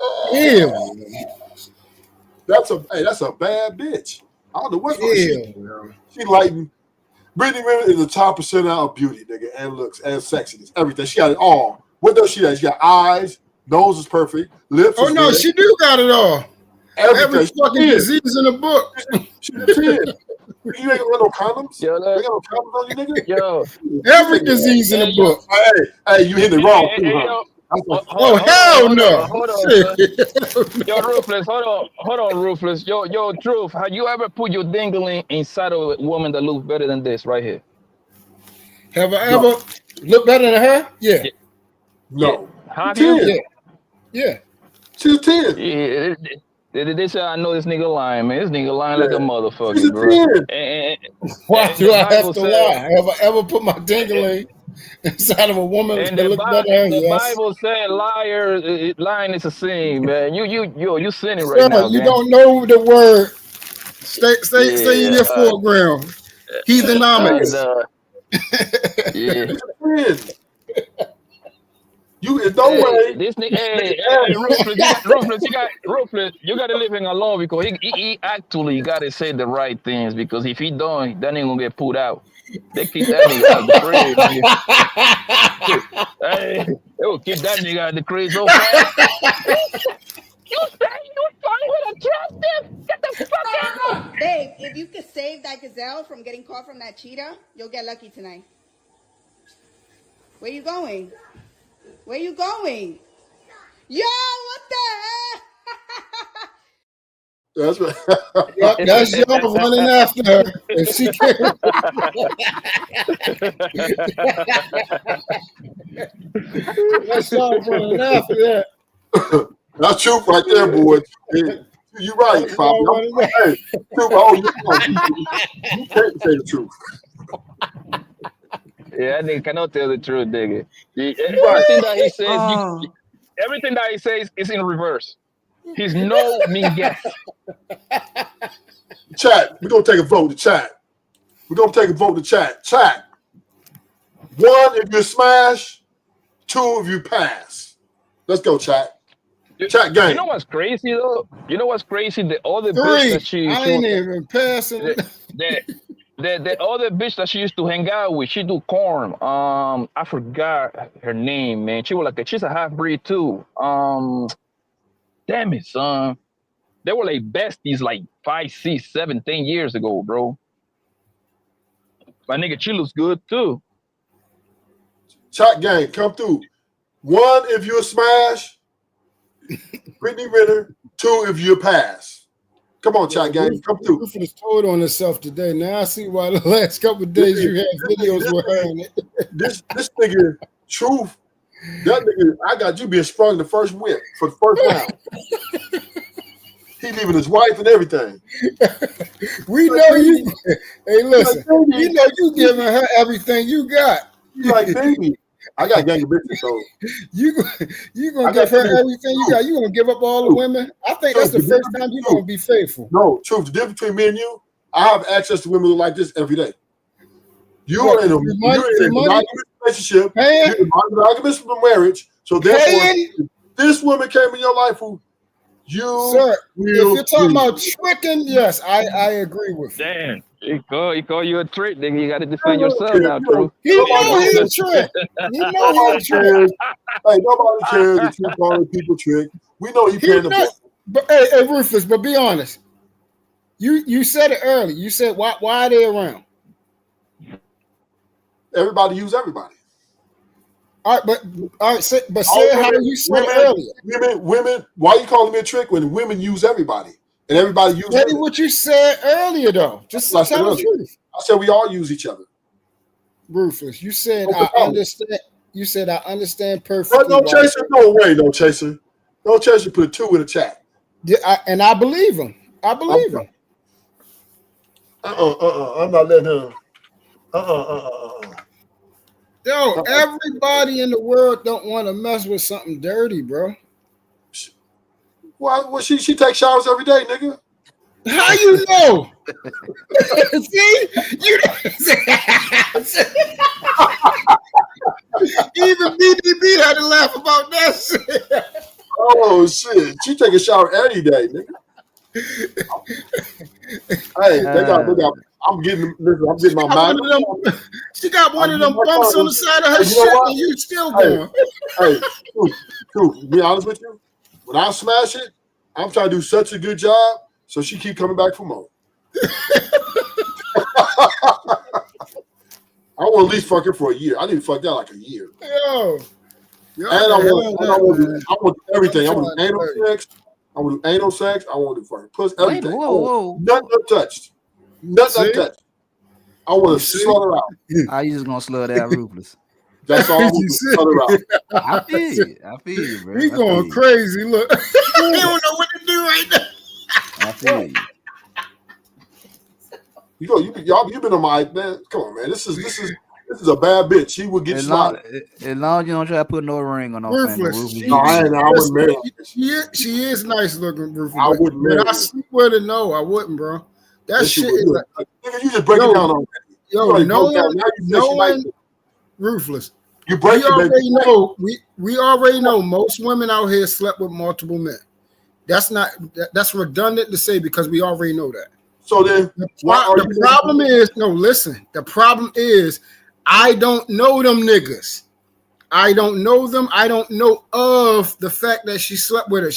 [SPEAKER 1] That's a bad bitch. I don't know what's wrong. She lighting. Brittany Renner is the top percentile of beauty, nigga, and looks and sexiness, everything. She got it all. What does she have? She got eyes, nose is perfect, lips.
[SPEAKER 2] Oh no, she do got it all. Every fucking disease in the book.
[SPEAKER 1] She's a 10. You ain't gonna wear no condoms. You ain't got no condoms on you, nigga.
[SPEAKER 12] Yo,
[SPEAKER 2] every disease in the book.
[SPEAKER 1] Hey, you hit it wrong too, huh?
[SPEAKER 2] Hell no!
[SPEAKER 12] Hold on, yo, Ruthless, hold on, Ruthless. Yo, Truth. Have you ever put your dingling inside of a woman that looks better than this right here?
[SPEAKER 2] Have I ever looked better than her? Yeah.
[SPEAKER 1] No.
[SPEAKER 12] Have you?
[SPEAKER 2] Yeah.
[SPEAKER 1] She's a 10.
[SPEAKER 12] Yeah. They say I know this nigga lying, man. This nigga lying like a motherfucker, bro.
[SPEAKER 2] Why do I have to lie? Have I ever put my dingling inside of a woman that look better?
[SPEAKER 12] The Bible said lying is a sin, man. You sinning right now,
[SPEAKER 2] you
[SPEAKER 12] man.
[SPEAKER 2] don't know the word. Stay in your foreground. Heathenomics.
[SPEAKER 1] You in no way.
[SPEAKER 12] This nigga, Ruthless, you got to live in a law because he actually got to say the right things because if he don't, that nigga gonna get put out. They keep that nigga out of the crib. Hey, they will keep that nigga out of the crib so fast. You say you fine with a trust? Get the fuck out!
[SPEAKER 13] Babe, if you could save that gazelle from getting caught from that cheetah, you'll get lucky tonight. Where you going? Where you going? Yo, what the heck?
[SPEAKER 1] That's right.
[SPEAKER 2] Yep, that's y'all running after her. If she can't. That's y'all running after that.
[SPEAKER 1] That's truth right there, boy. You're right, Poppy. Hey, you can't say the truth.
[SPEAKER 12] Yeah, that nigga cannot tell the truth, nigga. Everything that he says, everything that he says is in reverse. He's no mean yes.
[SPEAKER 1] Chat, we're gonna take a vote to chat. We're gonna take a vote to chat. Chat. 1 if you smash, 2 if you pass. Let's go, chat. Chat game.
[SPEAKER 12] You know what's crazy though? You know what's crazy? The other
[SPEAKER 2] 3.
[SPEAKER 12] bitch that she
[SPEAKER 2] I ain't even passing.
[SPEAKER 12] The other bitch that she used to hang out with, she do corn. I forgot her name, man. She was like she's a half breed too. Damn it, son. They were like besties like 5, 6, 7, 10 years ago, bro. My nigga, she looks good too.
[SPEAKER 1] Chat game, come through. 1 if you smash, Brittany Renner. 2 if you pass. Come on, chat game, come through.
[SPEAKER 2] Ruthless has told on herself today. Now I see why the last couple of days you had videos with her in it.
[SPEAKER 1] This nigga, Truth, that nigga, I got you being sprung the first whip for the first round. He leaving his wife and everything.
[SPEAKER 2] We know you. Hey, listen, you know you giving her everything you got.
[SPEAKER 1] You like, baby, I got gang of bitches, so
[SPEAKER 2] you gonna give her everything you got. You gonna give up all the women? I think that's the first time you gonna be faithful.
[SPEAKER 1] No, Truth, the difference between me and you, I have access to women like this every day. You're in a monogamous relationship. You're in a monogamous marriage. So therefore, if this woman came in your life who
[SPEAKER 2] Sir, if you're talking about tricking, yes, I agree with you.
[SPEAKER 12] Damn, he call you a trick, nigga. You got to defend yourself now, Truth.
[SPEAKER 2] He know he a trick. He know he a trick.
[SPEAKER 1] Hey, nobody cares that you calling people trick. We know he paying the bill.
[SPEAKER 2] But hey, Ruthless, but be honest. You said it early. You said why are they around?
[SPEAKER 1] Everybody use everybody.
[SPEAKER 2] All right, say how you said earlier.
[SPEAKER 1] Women. Why are you calling me a trick when women use everybody and everybody use?
[SPEAKER 2] Tell me what you said earlier, though. Just tell the truth.
[SPEAKER 1] I said we all use each other.
[SPEAKER 2] Ruthless, you said I understand. You said I understand perfectly.
[SPEAKER 1] No chaser, no way, no chaser. No chaser put 2 in the chat.
[SPEAKER 2] Yeah, and I believe him. I believe him.
[SPEAKER 1] I'm not letting him.
[SPEAKER 2] Yo, everybody in the world don't want to mess with something dirty, bro.
[SPEAKER 1] Well, she takes showers every day, nigga.
[SPEAKER 2] How you know? See, even BDB had to laugh about that shit.
[SPEAKER 1] Oh shit, she take a shower every day, nigga. Hey, they got. I'm getting my mind.
[SPEAKER 2] She got one of them bumps on the side of her shit, and you still going.
[SPEAKER 1] Hey, to be honest with you, when I smash it, I'm trying to do such a good job, so she keep coming back for more. I want to at least fuck her for a year. I need to fuck that like a year.
[SPEAKER 2] Yo,
[SPEAKER 1] and I want everything. I want anal sex. I want anal sex. I want to fucking pussy. Everything.
[SPEAKER 6] Whoa.
[SPEAKER 1] Nothing untouched. Nothing untouched. I want to slow her out.
[SPEAKER 6] How you just gonna slow that Ruthless?
[SPEAKER 1] That's all I want to slow her out.
[SPEAKER 6] I feel you, bro.
[SPEAKER 2] He going crazy. Look, he don't know what to do right now.
[SPEAKER 6] I feel you.
[SPEAKER 1] You've been on my man. Come on, man. This is a bad bitch. She would get slaughtered.
[SPEAKER 6] As long as you don't try to put no ring on no finger.
[SPEAKER 1] I wouldn't marry her.
[SPEAKER 2] She is nice looking, Ruthless.
[SPEAKER 1] I wouldn't marry her.
[SPEAKER 2] I sleep with her. No, I wouldn't, bro. That shit is like,
[SPEAKER 1] nigga, you just break it down on that.
[SPEAKER 2] Yo, no one, Ruthless.
[SPEAKER 1] You break
[SPEAKER 2] it, we already know most women out here slept with multiple men. That's redundant to say because we already know that.
[SPEAKER 1] So then
[SPEAKER 2] the problem is, the problem is I don't know them niggas. I don't know them. I don't know of the fact that she slept with her.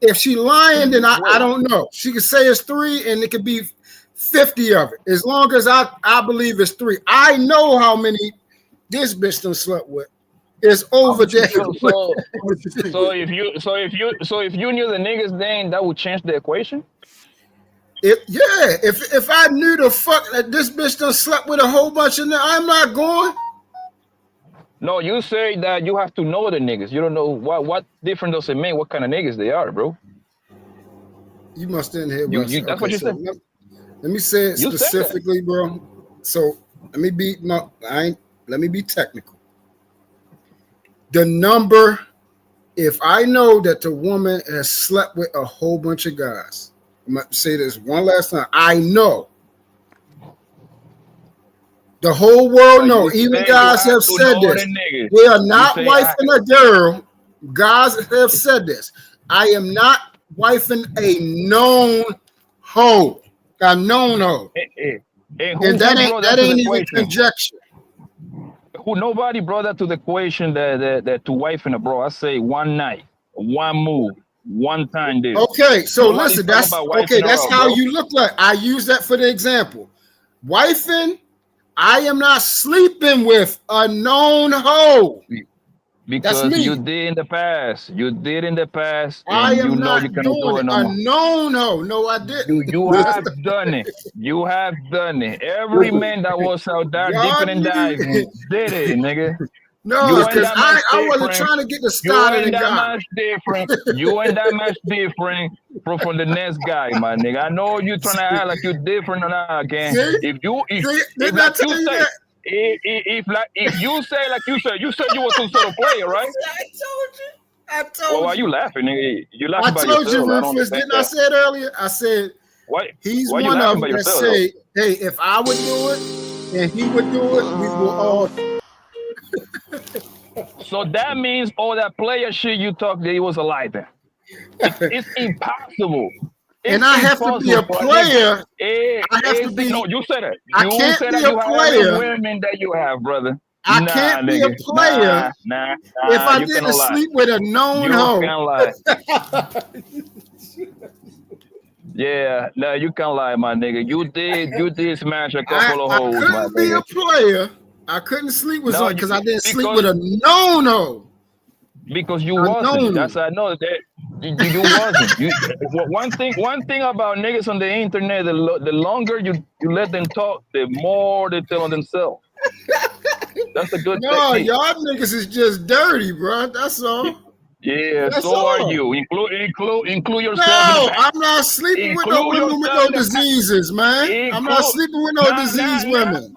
[SPEAKER 2] If she lying, then I don't know. She could say it's 3 and it could be 50 of it. As long as I believe it's 3. I know how many this bitch done slept with. It's over there.
[SPEAKER 12] So if you knew the niggas, then that would change the equation.
[SPEAKER 2] If I knew the fuck that this bitch done slept with a whole bunch of them, I'm not going.
[SPEAKER 12] No, you say that you have to know the niggas. You don't know what difference does it make? What kind of niggas they are, bro?
[SPEAKER 2] You must didn't hear
[SPEAKER 12] that's what you said.
[SPEAKER 2] Let me say it specifically, bro. So let me be technical. The number if I know that the woman has slept with a whole bunch of guys, I'm going to say this one last time. I know. The whole world know. Even guys have said this. We are not wifing a girl. Guys have said this. I am not wifing a known hoe. A known hoe. And that ain't even conjecture.
[SPEAKER 12] Who nobody brought that to the equation that to wife and a bro. I say one night, one move, one time deal.
[SPEAKER 2] Okay, so
[SPEAKER 12] Nobody's
[SPEAKER 2] listen,
[SPEAKER 12] talking about wifing
[SPEAKER 2] that's
[SPEAKER 12] her,
[SPEAKER 2] how
[SPEAKER 12] bro.
[SPEAKER 2] you look like. I use that for the example. Wifing, I am not sleeping with a known hoe.
[SPEAKER 12] Because
[SPEAKER 2] That's me.
[SPEAKER 12] you did in the past. You did in the past, and
[SPEAKER 2] I am
[SPEAKER 12] you know
[SPEAKER 2] not
[SPEAKER 12] you cannot do it no
[SPEAKER 2] a
[SPEAKER 12] more.
[SPEAKER 2] known hoe. No, I didn't.
[SPEAKER 12] You have done it. You have done it. Every man that was out there dipping and diving did it, nigga.
[SPEAKER 2] No, because I wasn't trying to get the started and got.
[SPEAKER 12] Much different. You ain't that much different from the next guy, my nigga. I know you trying to act like you different or not, again. If you say like you said you were some sort of player, right?
[SPEAKER 2] I told
[SPEAKER 12] well, why you laughing, nigga? You laughing by
[SPEAKER 2] yourself. I
[SPEAKER 12] yourself.
[SPEAKER 2] told you, Rufus, didn't I say it earlier? I said, he's one of them that say, hey, if I would do it and he would do it, we will all.
[SPEAKER 12] So that means all that player shit you talked, that it was a lie then. It's impossible.
[SPEAKER 2] And I have to be a player.
[SPEAKER 12] No, you said it.
[SPEAKER 2] I can't
[SPEAKER 12] said
[SPEAKER 2] be
[SPEAKER 12] that
[SPEAKER 2] a
[SPEAKER 12] you
[SPEAKER 2] player.
[SPEAKER 12] Have women that you have, brother.
[SPEAKER 2] I can't be a player if I didn't sleep with a known hoe.
[SPEAKER 12] You can't lie. Yeah, no, you can't lie, my nigga. You did smash a couple of hoes, my nigga.
[SPEAKER 2] I couldn't be a player. I couldn't sleep with someone because I didn't sleep with a known hoe.
[SPEAKER 12] Because you wasn't. That's how I know that you wasn't. One thing about niggas on the internet, the longer you let them talk, the more they tell on themselves. That's a good
[SPEAKER 2] No,
[SPEAKER 12] technique.
[SPEAKER 2] y'all niggas is just dirty, bro. That's all.
[SPEAKER 12] Yeah,
[SPEAKER 2] That's
[SPEAKER 12] so
[SPEAKER 2] all.
[SPEAKER 12] are you. Include yourself.
[SPEAKER 2] No, I'm not sleeping with no women with no diseases, man. I'm not sleeping with no disease women.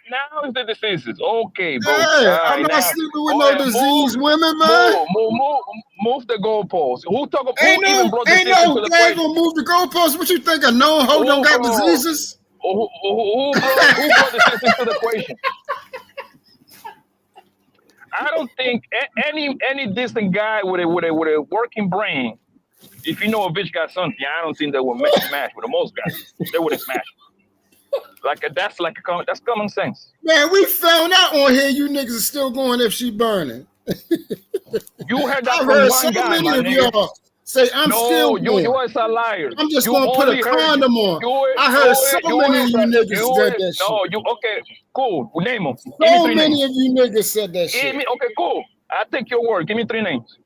[SPEAKER 12] Now is the diseases. Okay, bro.
[SPEAKER 2] Yeah, I'm not sleeping with no disease women, man.
[SPEAKER 12] Move the goalposts. Who
[SPEAKER 2] Ain't
[SPEAKER 12] even brought
[SPEAKER 2] no,
[SPEAKER 12] this into the
[SPEAKER 2] they ain't gonna move the goalposts. What you think? A known hoe don't got diseases?
[SPEAKER 12] Who brought this into the equation? I don't think any decent guy with a working brain, if you know a bitch got something, I don't think they would smash with most guys. They wouldn't smash. That's common sense.
[SPEAKER 2] Man, we found out on here you niggas are still going if she burning.
[SPEAKER 12] You heard that
[SPEAKER 2] I've
[SPEAKER 12] from
[SPEAKER 2] heard
[SPEAKER 12] one
[SPEAKER 2] so
[SPEAKER 12] guy,
[SPEAKER 2] many
[SPEAKER 12] my
[SPEAKER 2] of
[SPEAKER 12] nigga.
[SPEAKER 2] y'all say I'm still going.
[SPEAKER 12] You is a liar.
[SPEAKER 2] I'm just gonna put a condom on. I heard so many of you niggas said that shit.
[SPEAKER 12] Okay, cool. Name them.
[SPEAKER 2] So many of you niggas said that shit.
[SPEAKER 12] Okay, cool. I take your word. Give me 3 names.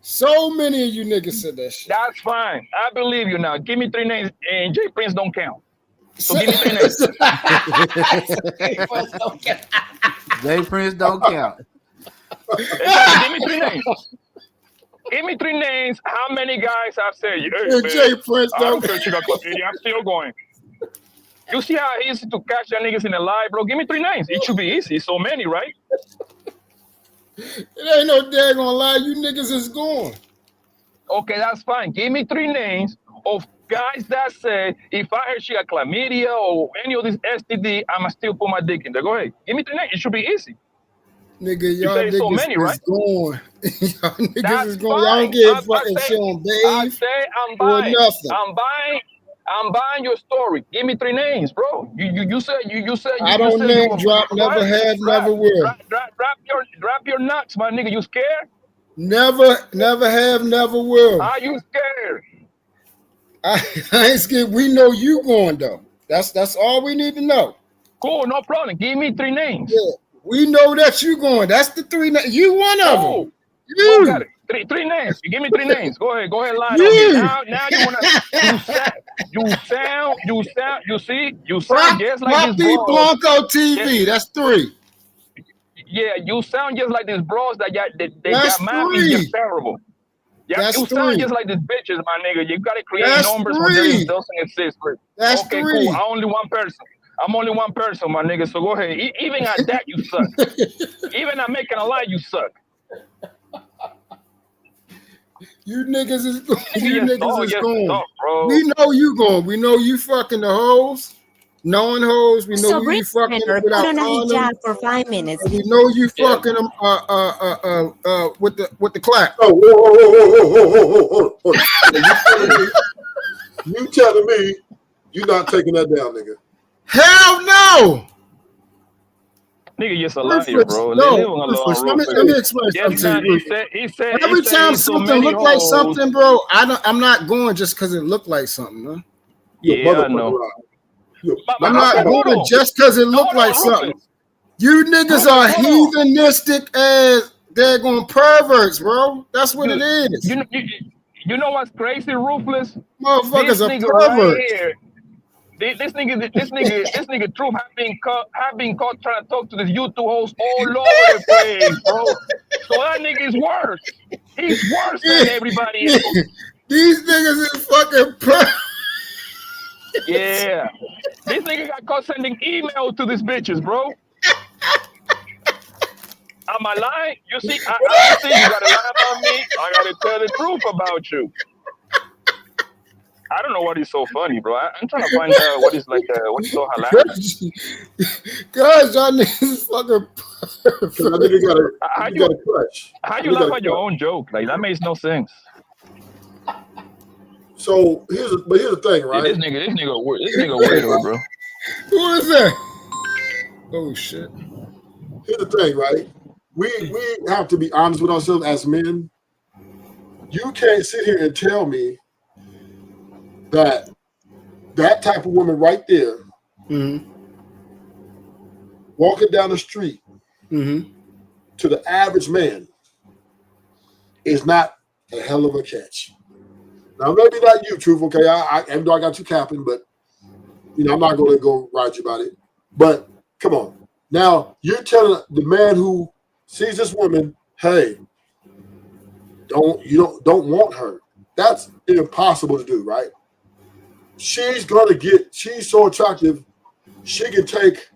[SPEAKER 2] So many of you niggas said that shit.
[SPEAKER 12] That's fine. I believe you now. Give me 3 names, and J Prince don't count. So give me 3 names.
[SPEAKER 6] J Prince don't count.
[SPEAKER 12] Give me 3 names. Give me 3 names. How many guys have said, hey, man,
[SPEAKER 2] J Prince don't
[SPEAKER 12] count. I'm still going. You see how easy to catch that niggas in a lie, bro? Give me 3 names. It should be easy. So many, right?
[SPEAKER 2] It ain't no daggone lie. You niggas is going.
[SPEAKER 12] Okay, that's fine. Give me 3 names of guys that say, if I heard she got chlamydia or any of this STD, I'ma still put my dick in there. Go ahead. Give me 3 names. It should be easy.
[SPEAKER 2] Nigga, y'all niggas
[SPEAKER 12] so many, right?
[SPEAKER 2] is going. Y'all niggas
[SPEAKER 12] That's
[SPEAKER 2] is going.
[SPEAKER 12] Fine.
[SPEAKER 2] Y'all don't get fucking shit on
[SPEAKER 12] I say I'm buying.
[SPEAKER 2] or nothing.
[SPEAKER 12] I'm buying your story. Give me 3 names, bro. You said
[SPEAKER 2] I don't name drop. Never have, never will.
[SPEAKER 12] Drop your nuts, my nigga. You scared?
[SPEAKER 2] Never have, never will.
[SPEAKER 12] Are you scared?
[SPEAKER 2] I ain't scared. We know you going though. That's all we need to know.
[SPEAKER 12] Cool, no problem. Give me 3 names.
[SPEAKER 2] Yeah, we know that you going. That's the 3 names. You one of them.
[SPEAKER 12] You got it. 3 names. You give me 3 names. Go ahead, lie on me. Now you wanna you sound just like this bro.
[SPEAKER 2] Blanco TV. That's 3.
[SPEAKER 12] Yeah, you sound just like this bros that got mad is terrible. Yeah,
[SPEAKER 2] That's
[SPEAKER 12] you
[SPEAKER 2] 3.
[SPEAKER 12] sound just like these bitches, my nigga. You gotta create
[SPEAKER 2] That's
[SPEAKER 12] numbers
[SPEAKER 2] 3.
[SPEAKER 12] when there doesn't exist.
[SPEAKER 2] That's
[SPEAKER 12] okay,
[SPEAKER 2] 3.
[SPEAKER 12] Cool. I'm only one person, my nigga. So go ahead. Even at that, you suck. Even at making a lie, you suck.
[SPEAKER 2] You niggas is
[SPEAKER 12] Nigga,
[SPEAKER 2] going.
[SPEAKER 12] Talk, bro.
[SPEAKER 2] We know you going. We know you fucking the hoes. Knowing hoes, we know
[SPEAKER 14] So
[SPEAKER 2] you
[SPEAKER 14] bring
[SPEAKER 2] fucking
[SPEAKER 14] her,
[SPEAKER 2] without
[SPEAKER 14] put on a
[SPEAKER 2] condoms.
[SPEAKER 14] hijab for 5 minutes.
[SPEAKER 2] And we know you
[SPEAKER 12] Yeah.
[SPEAKER 2] fucking them with the clap.
[SPEAKER 1] Oh, whoa. You telling me you not taking that down, nigga?
[SPEAKER 2] Hell no.
[SPEAKER 12] Nigga just a liar,
[SPEAKER 2] Ruthless,
[SPEAKER 12] bro.
[SPEAKER 2] no,
[SPEAKER 12] Leave him alone,
[SPEAKER 2] Ruthless. Let
[SPEAKER 12] Ruthless.
[SPEAKER 2] me explain
[SPEAKER 12] Yes,
[SPEAKER 2] something to
[SPEAKER 12] man.
[SPEAKER 2] you.
[SPEAKER 12] He said
[SPEAKER 2] Every time
[SPEAKER 12] he's so
[SPEAKER 2] something
[SPEAKER 12] many
[SPEAKER 2] look like
[SPEAKER 12] hoes.
[SPEAKER 2] something, bro, I'm not going just because it looked like something, man.
[SPEAKER 12] Yeah, I know.
[SPEAKER 2] I'm not going just because it looked like something. You niggas are heathenistic as they're going perverts, bro. That's what it is.
[SPEAKER 12] You know what's crazy, Ruthless?
[SPEAKER 2] Motherfuckers
[SPEAKER 12] This
[SPEAKER 2] are
[SPEAKER 12] nigga right
[SPEAKER 2] perverts.
[SPEAKER 12] here. This nigga Truth have been caught trying to talk to this YouTube host all over the place, bro. So that nigga is worse. He's worse than everybody else.
[SPEAKER 2] These niggas is fucking perverts.
[SPEAKER 12] Yeah. This nigga got caught sending email to these bitches, bro. Am I lying? You see, I see you gotta lie about me. I gotta tell the truth about you. I don't know what is so funny, bro. I'm trying to find out what is like, what's so hilarious.
[SPEAKER 2] Guys, y'all niggas fucking perfect.
[SPEAKER 12] How you laugh at your own joke? Like, that makes no sense.
[SPEAKER 1] So here's the thing, right?
[SPEAKER 12] Yeah, this nigga weirdo, bro.
[SPEAKER 2] Who is that? Oh shit.
[SPEAKER 1] Here's the thing, right? We have to be honest with ourselves as men. You can't sit here and tell me that type of woman right there, walking down the street to the average man, is not a hell of a catch. Now, maybe not you, Truth, okay? Even though I got you capping, but, I'm not going to go ride you about it. But, come on. Now, you're telling the man who sees this woman, hey, don't want her. That's impossible to do, right? She's so attractive, she can take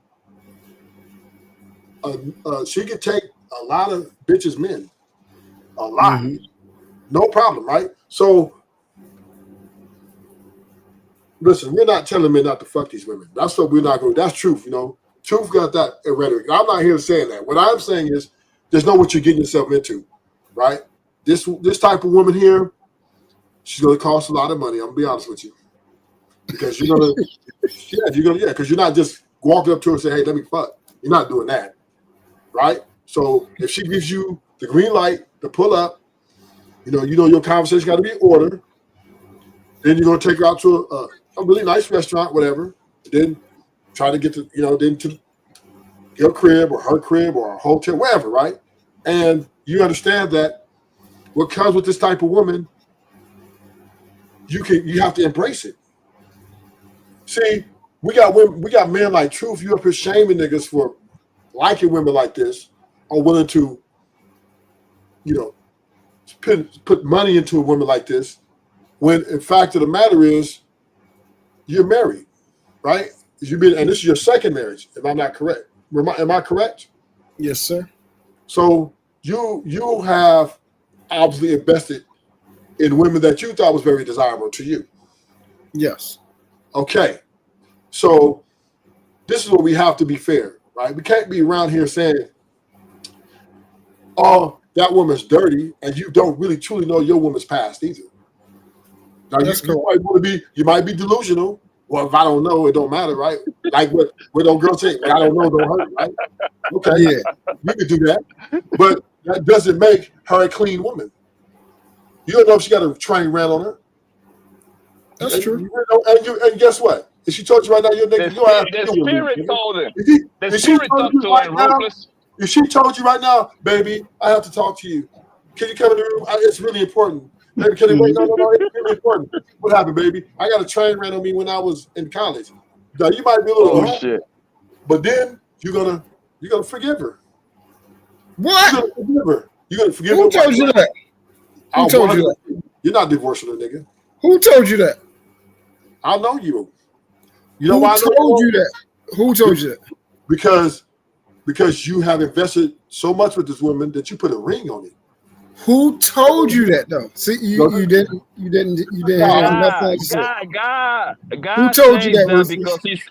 [SPEAKER 1] a lot of bitches' men. A lot. No problem, right? So, listen, we're not telling men not to fuck these women. That's what we're not going to. That's truth, Truth got that rhetoric. I'm not here saying that. What I'm saying is, just know what you're getting yourself into, right? This type of woman here, she's going to cost a lot of money. I'm going to be honest with you. Because you're going to, because you're not just walking up to her and say, hey, let me fuck. You're not doing that, right? So if she gives you the green light to pull up, your conversation got to be in order. Then you're going to take her out to a really nice restaurant, whatever. Then try to get to, then to your crib or her crib or a hotel, wherever, right? And you understand that what comes with this type of woman, you have to embrace it. See, we got men like Truth. You up here shaming niggas for liking women like this, or willing to, put money into a woman like this, when in fact of the matter is, you're married, right? And this is your second marriage, if I'm not correct. Am I correct?
[SPEAKER 2] Yes, sir.
[SPEAKER 1] So you have obviously invested in women that you thought was very desirable to you.
[SPEAKER 2] Yes.
[SPEAKER 1] Okay. So this is where we have to be fair, right? We can't be around here saying, oh, that woman's dirty, and you don't really truly know your woman's past either. Now, you might be delusional. Well, if I don't know, it don't matter, right? Like what those girls say, I don't know, don't hurt, right? Okay, yeah, you can do that. But that doesn't make her a clean woman. You don't know if she got a train ran on her.
[SPEAKER 2] That's true.
[SPEAKER 1] And guess what? If she told you right now, you're nigga,
[SPEAKER 12] The spirit told him. The spirit talked to him, Ruthless.
[SPEAKER 1] If she told you right now, baby, I have to talk to you. Can you come in the room? It's really important. Baby, can you wait? No, it's really important. What happened, baby? I got a train ran on me when I was in college. Now you might be a little
[SPEAKER 12] shit.
[SPEAKER 1] But then you're gonna forgive her.
[SPEAKER 2] What?
[SPEAKER 1] You're gonna forgive her. You're gonna forgive her.
[SPEAKER 2] Who told you that? Who told you that?
[SPEAKER 1] You're not divorcing her, nigga.
[SPEAKER 2] Who told you that?
[SPEAKER 1] I know you. You know
[SPEAKER 2] who
[SPEAKER 1] why?
[SPEAKER 2] Told you that? Who told you that?
[SPEAKER 1] Because you have invested so much with this woman that you put a ring on it.
[SPEAKER 2] Who told you that though? See, you didn't have nothing to say. Who
[SPEAKER 12] God
[SPEAKER 2] told you
[SPEAKER 12] says
[SPEAKER 2] that,
[SPEAKER 12] that
[SPEAKER 2] Rufus?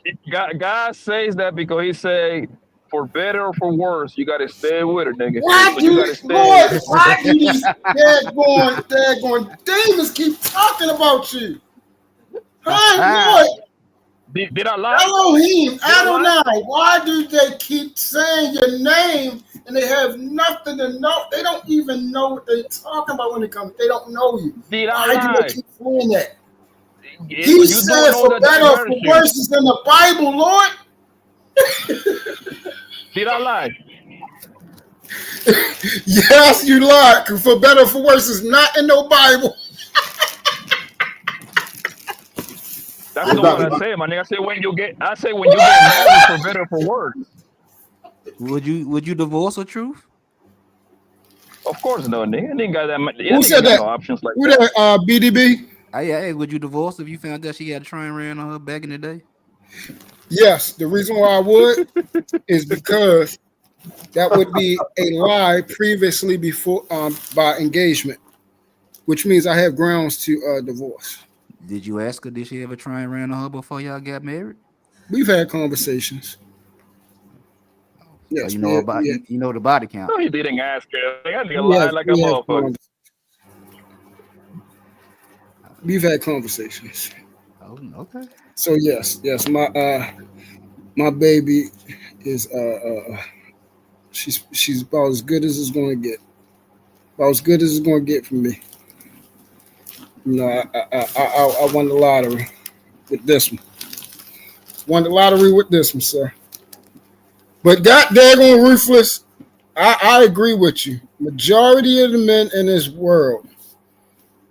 [SPEAKER 12] because God says that because he say for better or for worse, you gotta stay with her, nigga.
[SPEAKER 2] Why
[SPEAKER 12] So
[SPEAKER 2] do
[SPEAKER 12] you gotta stay.
[SPEAKER 2] Lord? Why do these daggone Davis keep talking about you? Hi, Lord.
[SPEAKER 12] Did I lie?
[SPEAKER 2] Elohim,
[SPEAKER 12] Did I lie?
[SPEAKER 2] Adonai, why do they keep saying your name and they have nothing to know? They don't even know what they're talking about when it comes. They don't know you.
[SPEAKER 12] Did I
[SPEAKER 2] Why do they
[SPEAKER 12] lie?
[SPEAKER 2] keep saying that?
[SPEAKER 12] Yeah,
[SPEAKER 2] He
[SPEAKER 12] you
[SPEAKER 2] said
[SPEAKER 12] don't know
[SPEAKER 2] for
[SPEAKER 12] the
[SPEAKER 2] better or for
[SPEAKER 12] dimension.
[SPEAKER 2] worse is in the Bible, Lord.
[SPEAKER 12] Did I lie?
[SPEAKER 2] Yes, you lied. For better or for worse is not in no Bible.
[SPEAKER 12] That's the one I say, my nigga. I say when you get married for better or for worse.
[SPEAKER 6] Would you divorce a truth?
[SPEAKER 12] Of course, no, nigga. Nigga got that.
[SPEAKER 2] Who said
[SPEAKER 12] Nigga got
[SPEAKER 2] that?
[SPEAKER 12] no options like
[SPEAKER 2] Who
[SPEAKER 12] that.
[SPEAKER 2] that? BDB?
[SPEAKER 6] Hey, would you divorce if you found out she had a train ran on her back in the day?
[SPEAKER 2] Yes. The reason why I would is because that would be a lie previously before by engagement, which means I have grounds to divorce.
[SPEAKER 6] Did you ask her? Did she have a train ran on her before y'all got married?
[SPEAKER 2] We've had conversations.
[SPEAKER 6] So
[SPEAKER 2] Yes,
[SPEAKER 6] you know about you know the body count.
[SPEAKER 12] No, he didn't ask her. That nigga
[SPEAKER 2] we
[SPEAKER 12] lied
[SPEAKER 2] have,
[SPEAKER 12] like a
[SPEAKER 2] we have
[SPEAKER 12] motherfucker.
[SPEAKER 2] We've had conversations.
[SPEAKER 6] Oh, okay.
[SPEAKER 2] So yes, my baby is she's about as good as it's going to get. About as good as it's going to get from me. You know, I won the lottery with this one. Won the lottery with this one, sir. But God daggone Ruthless, I agree with you. Majority of the men in this world,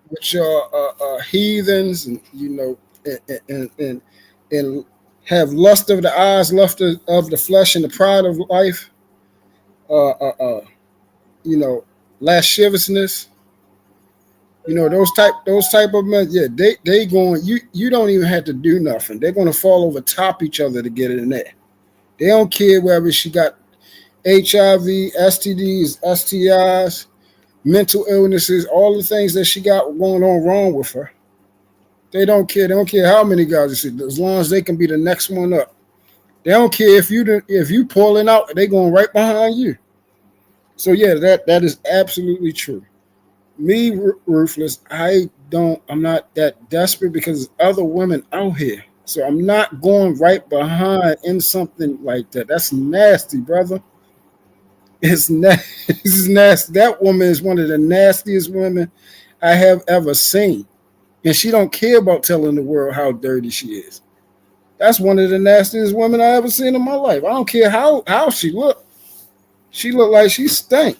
[SPEAKER 2] which are heathens, and you know, and have lust of the eyes, lust of the flesh, and the pride of life. You know, lasciviousness. You know, those type of men. Yeah, they going. You don't even have to do nothing. They're going to fall over top each other to get it in there. They don't care whether she got HIV, STDs, STIs, mental illnesses, all the things that she got going on wrong with her. They don't care. They don't care how many guys you see, as long as they can be the next one up. They don't care if you pulling out, they going right behind you. So yeah, that is absolutely true. Me, Ruthless, I'm not that desperate because there's other women out here. So I'm not going right behind in something like that. That's nasty, brother. It's nasty. That woman is one of the nastiest women I have ever seen. And she don't care about telling the world how dirty she is. That's one of the nastiest women I ever seen in my life. I don't care how she look. She look like she stank.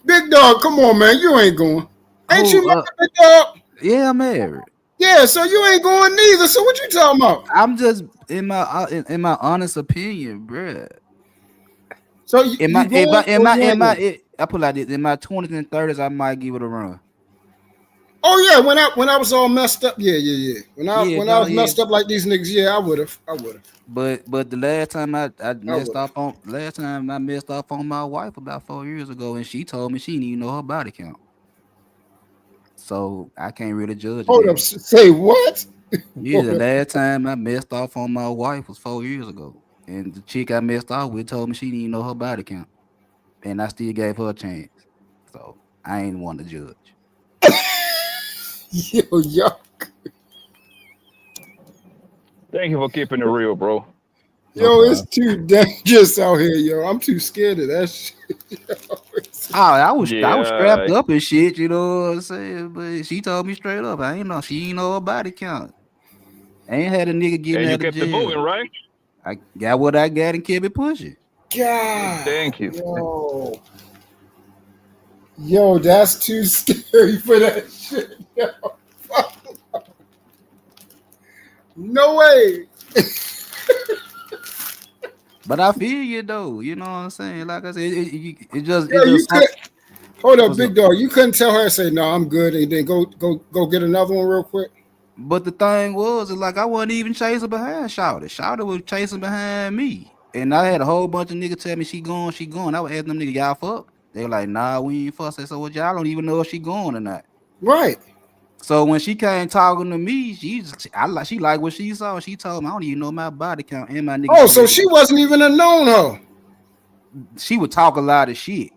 [SPEAKER 2] Big dog, come on, man. You ain't going. Ain't you married, Big dog?
[SPEAKER 6] Yeah, I'm married.
[SPEAKER 2] Yeah, so you ain't going neither. So what you talking about?
[SPEAKER 6] I'm just in my honest opinion, bruh.
[SPEAKER 2] So
[SPEAKER 6] I put like this, in my 20s and 30s, I might give it a run.
[SPEAKER 2] Oh yeah, when I was all messed up, yeah. When I was messed up like these niggas, yeah, I would have.
[SPEAKER 6] But the last time I messed off on my wife about 4 years ago, and she told me she didn't even know her body count. So I can't really judge.
[SPEAKER 2] Hold up, say what?
[SPEAKER 6] Yeah, the last time I messed off on my wife was 4 years ago, and the chick I messed off with told me she didn't even know her body count, and I still gave her a chance. So I ain't want to judge.
[SPEAKER 2] Yo.
[SPEAKER 12] Thank you for keeping it real, bro.
[SPEAKER 2] Yo, it's too dangerous out here, yo. I'm too scared of that shit.
[SPEAKER 6] I was strapped up and shit, you know what I'm saying? But she told me straight up, she ain't know her body count. I ain't had a nigga getting out of jail.
[SPEAKER 12] And you kept it moving, right?
[SPEAKER 6] I got what I got and kept it pushing.
[SPEAKER 2] God.
[SPEAKER 12] Thank you.
[SPEAKER 2] Yo, that's too scary for that shit. Yo. No way.
[SPEAKER 6] But I feel you though, you know what I'm saying? Like I said, it just
[SPEAKER 2] hold up, big dog. You couldn't tell her, say, no, I'm good, and then go get another one real quick.
[SPEAKER 6] But the thing was, it's like I wasn't even chasing behind Shawty. Shawty was chasing behind me. And I had a whole bunch of niggas tell me she going. I was asking them niggas, y'all fuck? They were like, nah, we ain't fuck. I said, so what, y'all don't even know if she going or not.
[SPEAKER 2] Right.
[SPEAKER 6] So when she came talking to me, she liked what she saw. She told me, I don't even know my body count and my nigga.
[SPEAKER 2] Oh, so she wasn't even a known hoe.
[SPEAKER 6] She would talk a lot of shit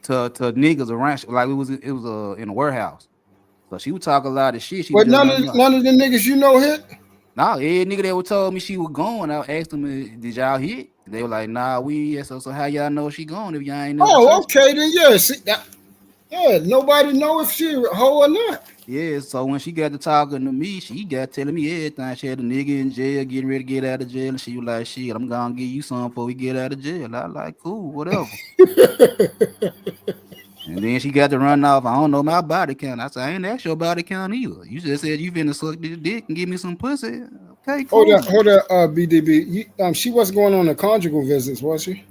[SPEAKER 6] to niggas around. Like it was in a warehouse. So she would talk a lot of shit.
[SPEAKER 2] But none of the niggas you know hit?
[SPEAKER 6] Nah, every nigga that would told me she was going, I asked them, did y'all hit? They were like, nah, we ain't. So how y'all know she going if y'all ain't never touched
[SPEAKER 2] okay, then yeah. See, nobody know if she a hoe or not.
[SPEAKER 6] Yeah, so when she got to talking to me, she got telling me everything. She had a nigga in jail, getting ready to get out of jail, and she was like, shit, I'm gonna give you something before we get out of jail. I was like, cool, whatever. And then she got to run off. I don't know my body count. I said, I ain't asked your body count either. You just said you finna suck this dick and give me some pussy. Okay, cool.
[SPEAKER 2] Hold up, BDB. She wasn't going on the conjugal visits, was she?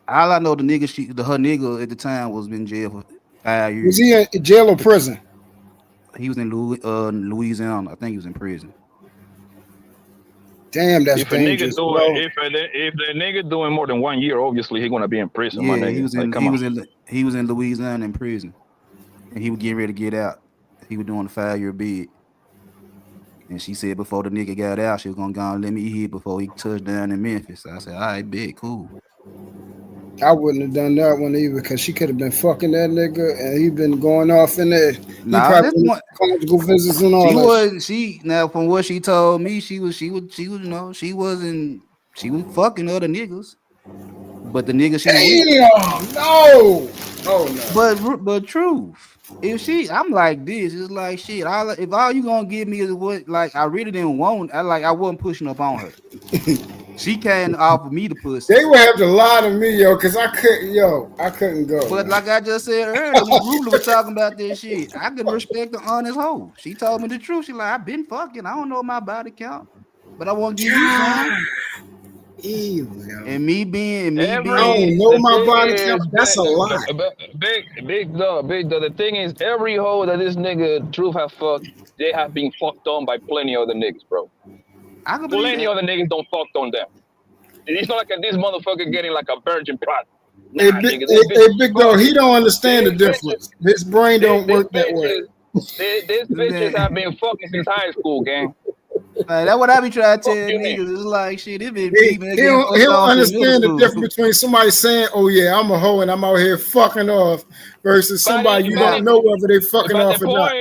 [SPEAKER 6] All I know, her nigga at the time was in jail for 5 years.
[SPEAKER 2] Was he in jail or prison?
[SPEAKER 6] He was in Louisiana. I think he was in prison.
[SPEAKER 2] Damn, that's
[SPEAKER 12] if
[SPEAKER 2] dangerous.
[SPEAKER 12] If the nigga doing more than 1 year, obviously he gonna be in prison.
[SPEAKER 6] Yeah,
[SPEAKER 12] my nigga.
[SPEAKER 6] he was in Louisiana in prison, and he was getting ready to get out. He was doing a 5-year bid, and she said before the nigga got out, she was gonna go and let me hit before he touched down in Memphis. I said, all right, bet, cool.
[SPEAKER 2] I wouldn't have done that one either because she could have been fucking that nigga and he been going off in there.
[SPEAKER 6] Nah,
[SPEAKER 2] he probably been conjugal visits and all that.
[SPEAKER 6] Now from what she told me, she was she was fucking other niggas, but the nigga she
[SPEAKER 2] no. Oh no.
[SPEAKER 6] But truth, I'm like this, it's like shit. If all you gonna give me is what, like, I really didn't want. I wasn't pushing up on her. She can't offer me the pussy.
[SPEAKER 2] They would have to lie to me, because I couldn't go.
[SPEAKER 6] But like I just said earlier, when Ruthless was talking about this shit, I could respect the honest hoe. She told me the truth. She like, I've been fucking. I don't know my body count, but I want to give you some. And me being,
[SPEAKER 2] I don't know my body count. That's a lie.
[SPEAKER 12] Big dog. The thing is, every hoe that this nigga Truth have fucked, they have been fucked on by plenty other niggas, bro. Plenty other niggas don't fuck on them. It's not like this motherfucker getting like a virgin pot. Nah,
[SPEAKER 2] Big dog, he don't understand the difference. His brain don't work that way.
[SPEAKER 12] These bitches have been fucking since high school, gang.
[SPEAKER 6] That's what I be trying to tell niggas. It's like shit. He
[SPEAKER 2] don't understand the difference between somebody saying, "Oh yeah, I'm a hoe and I'm out here fucking off," versus somebody you don't know whether they fucking off or not.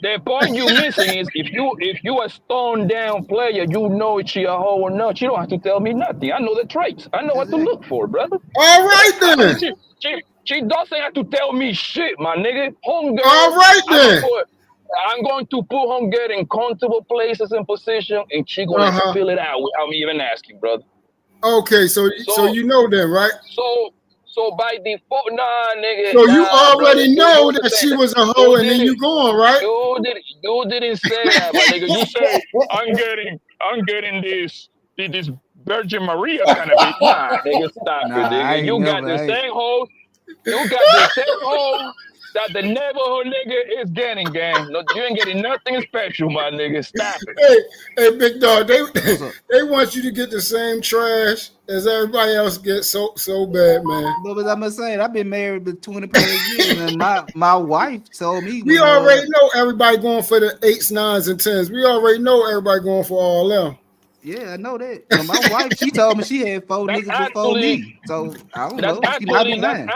[SPEAKER 12] The point you missing is if you a stoned down player, you know she a hoe or not. You don't have to tell me nothing. I know the traits. I know what to look for, brother.
[SPEAKER 2] All right then.
[SPEAKER 12] She doesn't have to tell me shit, my nigga. Homegirl.
[SPEAKER 2] All right then.
[SPEAKER 12] I'm going to put homegirl in comfortable places and position, and she gonna fill it out without me even asking, brother.
[SPEAKER 2] Okay, so you know then, right?
[SPEAKER 12] So by default, nah, nigga.
[SPEAKER 2] So you already know that she was a hoe, and then you going, right?
[SPEAKER 12] You didn't say that, my nigga. You said I'm getting this Virgin Maria kind of bitch. Nah, nigga, stop it, nigga. You got the same hoe. You got the same hoe that the neighborhood nigga is getting, gang. No, you ain't getting nothing special, my nigga. Stop it.
[SPEAKER 2] Hey, big dog. They want you to get the same trash as everybody else gets. So bad, man.
[SPEAKER 6] But I'm saying, I've been married for 20+ years, and my wife told me
[SPEAKER 2] we already know everybody going for the 8s, 9s, and 10s. We already know everybody going for all them.
[SPEAKER 6] Yeah, I know that. So my wife, she told me she had 4 niggas before me. So I don't know. She might be lying.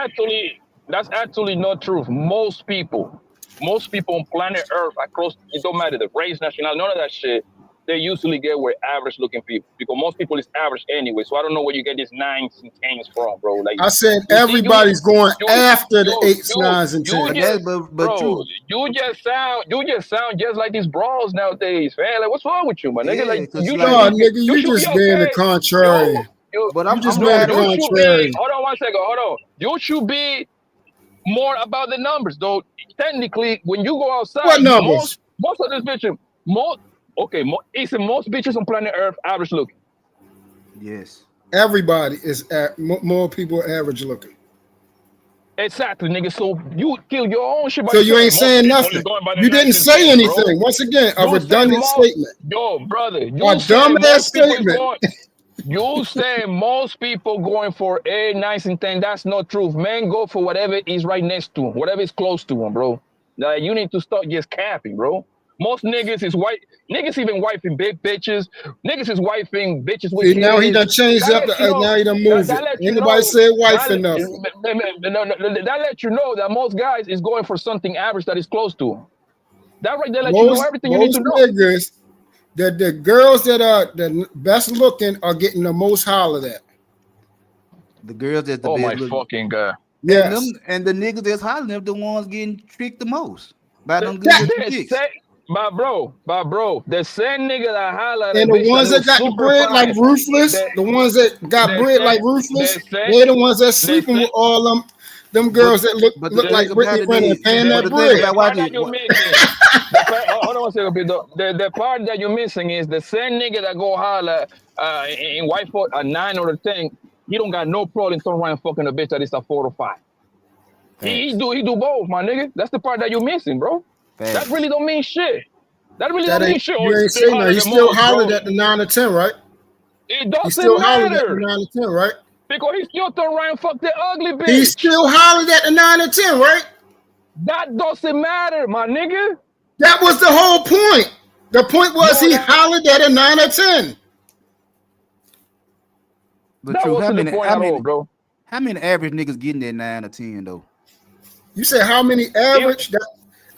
[SPEAKER 12] That's actually not true. Most people on planet Earth are close. It don't matter the race, nationality, none of that shit. They usually get with average looking people because most people is average anyway. So I don't know where you get these 9s and 10s from, bro. Like
[SPEAKER 2] I said, everybody's going after the 8s, 9s, and 10s.
[SPEAKER 6] But true.
[SPEAKER 12] You just sound just like these brawls nowadays, man. Like, what's wrong with you, man? Nigga, like
[SPEAKER 2] you just being the contrary.
[SPEAKER 12] But
[SPEAKER 2] I'm just being the contrary.
[SPEAKER 12] Hold on 1 second. Hold on. You should be more about the numbers, though. Technically, when you go outside,
[SPEAKER 2] what numbers?
[SPEAKER 12] Most of this bitches, most bitches on planet Earth average looking.
[SPEAKER 6] Yes.
[SPEAKER 2] Everybody is more people are average looking.
[SPEAKER 12] Exactly, nigga. So you kill your own shit by
[SPEAKER 2] So you
[SPEAKER 12] saying
[SPEAKER 2] ain't
[SPEAKER 12] most
[SPEAKER 2] saying
[SPEAKER 12] people
[SPEAKER 2] nothing.
[SPEAKER 12] is going by the
[SPEAKER 2] You didn't
[SPEAKER 12] nice
[SPEAKER 2] say
[SPEAKER 12] intent, bro.
[SPEAKER 2] anything. Once again, a
[SPEAKER 12] You say
[SPEAKER 2] redundant
[SPEAKER 12] most,
[SPEAKER 2] statement.
[SPEAKER 12] yo, brother.
[SPEAKER 2] A
[SPEAKER 12] You say
[SPEAKER 2] dumbass
[SPEAKER 12] most people is
[SPEAKER 2] statement.
[SPEAKER 12] going. You say most people going for a nice intent. That's not truth. Men go for whatever is right next to them, whatever is close to them, bro. Like, you need to start just capping, bro. Most niggas is white. Niggas even wifing big bitches. Niggas is wifing bitches with
[SPEAKER 2] See, now he
[SPEAKER 12] kids.
[SPEAKER 2] done changed
[SPEAKER 12] That
[SPEAKER 2] up.
[SPEAKER 12] let you know.
[SPEAKER 2] Now he done moved
[SPEAKER 12] That
[SPEAKER 2] it.
[SPEAKER 12] let you
[SPEAKER 2] Anybody
[SPEAKER 12] know.
[SPEAKER 2] say wife
[SPEAKER 12] That,
[SPEAKER 2] enough?
[SPEAKER 12] that let you know that most guys is going for something average that is close to them. That right there let you know
[SPEAKER 2] Most
[SPEAKER 12] everything you need to know.
[SPEAKER 2] niggas, the girls that are the best looking are getting the most hollered at.
[SPEAKER 6] The girls that's the
[SPEAKER 12] Oh
[SPEAKER 6] best
[SPEAKER 12] my
[SPEAKER 6] looking.
[SPEAKER 12] fucking god.
[SPEAKER 6] Yes. And the niggas that's hollering them the ones getting tricked the most by them good looking chicks.
[SPEAKER 12] My bro, the same nigga that holla at a
[SPEAKER 2] And the
[SPEAKER 12] bitch
[SPEAKER 2] ones
[SPEAKER 12] that
[SPEAKER 2] that got the
[SPEAKER 12] super
[SPEAKER 2] bread like
[SPEAKER 12] fine.
[SPEAKER 2] Ruthless, the ones that got bread like Ruthless, they're the ones that sleeping with all them girls that look like Brittany Renner and paying that bread.
[SPEAKER 12] The part that you're missing, hold on a second, Pedro. The part that you're missing is the same nigga that go holla in white for a 9 or a 10. He don't got no problem turn around fucking a bitch that is a 4 or 5. He do both, my nigga. That's the part that you're missing, bro. That really don't mean shit. That really don't mean shit.
[SPEAKER 2] You ain't
[SPEAKER 12] They
[SPEAKER 2] saying
[SPEAKER 12] holler
[SPEAKER 2] that. He
[SPEAKER 12] the
[SPEAKER 2] still
[SPEAKER 12] most,
[SPEAKER 2] hollered
[SPEAKER 12] bro.
[SPEAKER 2] at the 9 or 10, right?
[SPEAKER 12] It
[SPEAKER 2] He
[SPEAKER 12] doesn't
[SPEAKER 2] still hollered at the
[SPEAKER 12] matter.
[SPEAKER 2] 9 or 10, right?
[SPEAKER 12] Because he still turn around and fuck the ugly bitch.
[SPEAKER 2] He still hollered at the 9 or 10, right?
[SPEAKER 12] That doesn't matter, my nigga.
[SPEAKER 2] That was the whole point. The point was he hollered at a 9 or 10.
[SPEAKER 6] But
[SPEAKER 12] That
[SPEAKER 6] true,
[SPEAKER 12] wasn't the point at all, bro.
[SPEAKER 6] How many average niggas getting that 9 or 10 though?
[SPEAKER 2] You said how many average?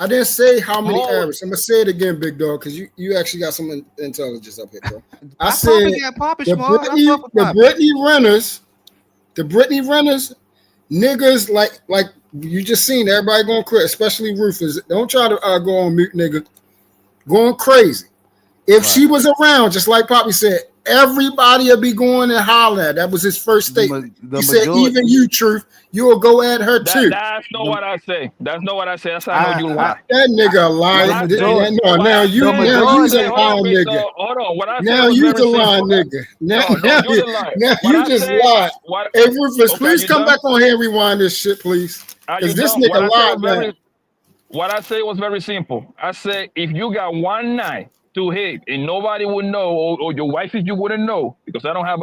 [SPEAKER 2] I didn't say how many average. I'm gonna say it again, big dog, because you actually got some intelligence up here, bro. I said the Brittany Renners, niggas like you just seen everybody going crazy, especially Rufus. Don't try to go on mute, nigga. Going crazy. If she was around, just like Poppy said, everybody would be going and holler at. That was his first statement. He said, even you, Truth, you will go at her too.
[SPEAKER 12] That's not what I say. That's not what I say. That's how I know you lie.
[SPEAKER 2] That nigga lying. Now you's a lying nigga.
[SPEAKER 12] Hold on. What I said
[SPEAKER 2] now
[SPEAKER 12] was
[SPEAKER 2] you's
[SPEAKER 12] very
[SPEAKER 2] a lying
[SPEAKER 12] simple.
[SPEAKER 2] nigga. Now
[SPEAKER 12] you're the liar.
[SPEAKER 2] Now you just lied. Hey, Rufus, please come back on here and rewind this shit, please. Because this nigga lied now.
[SPEAKER 12] What I say was very simple. I said, if you got one night to hit and nobody would know, or your wife if you wouldn't know, because I don't have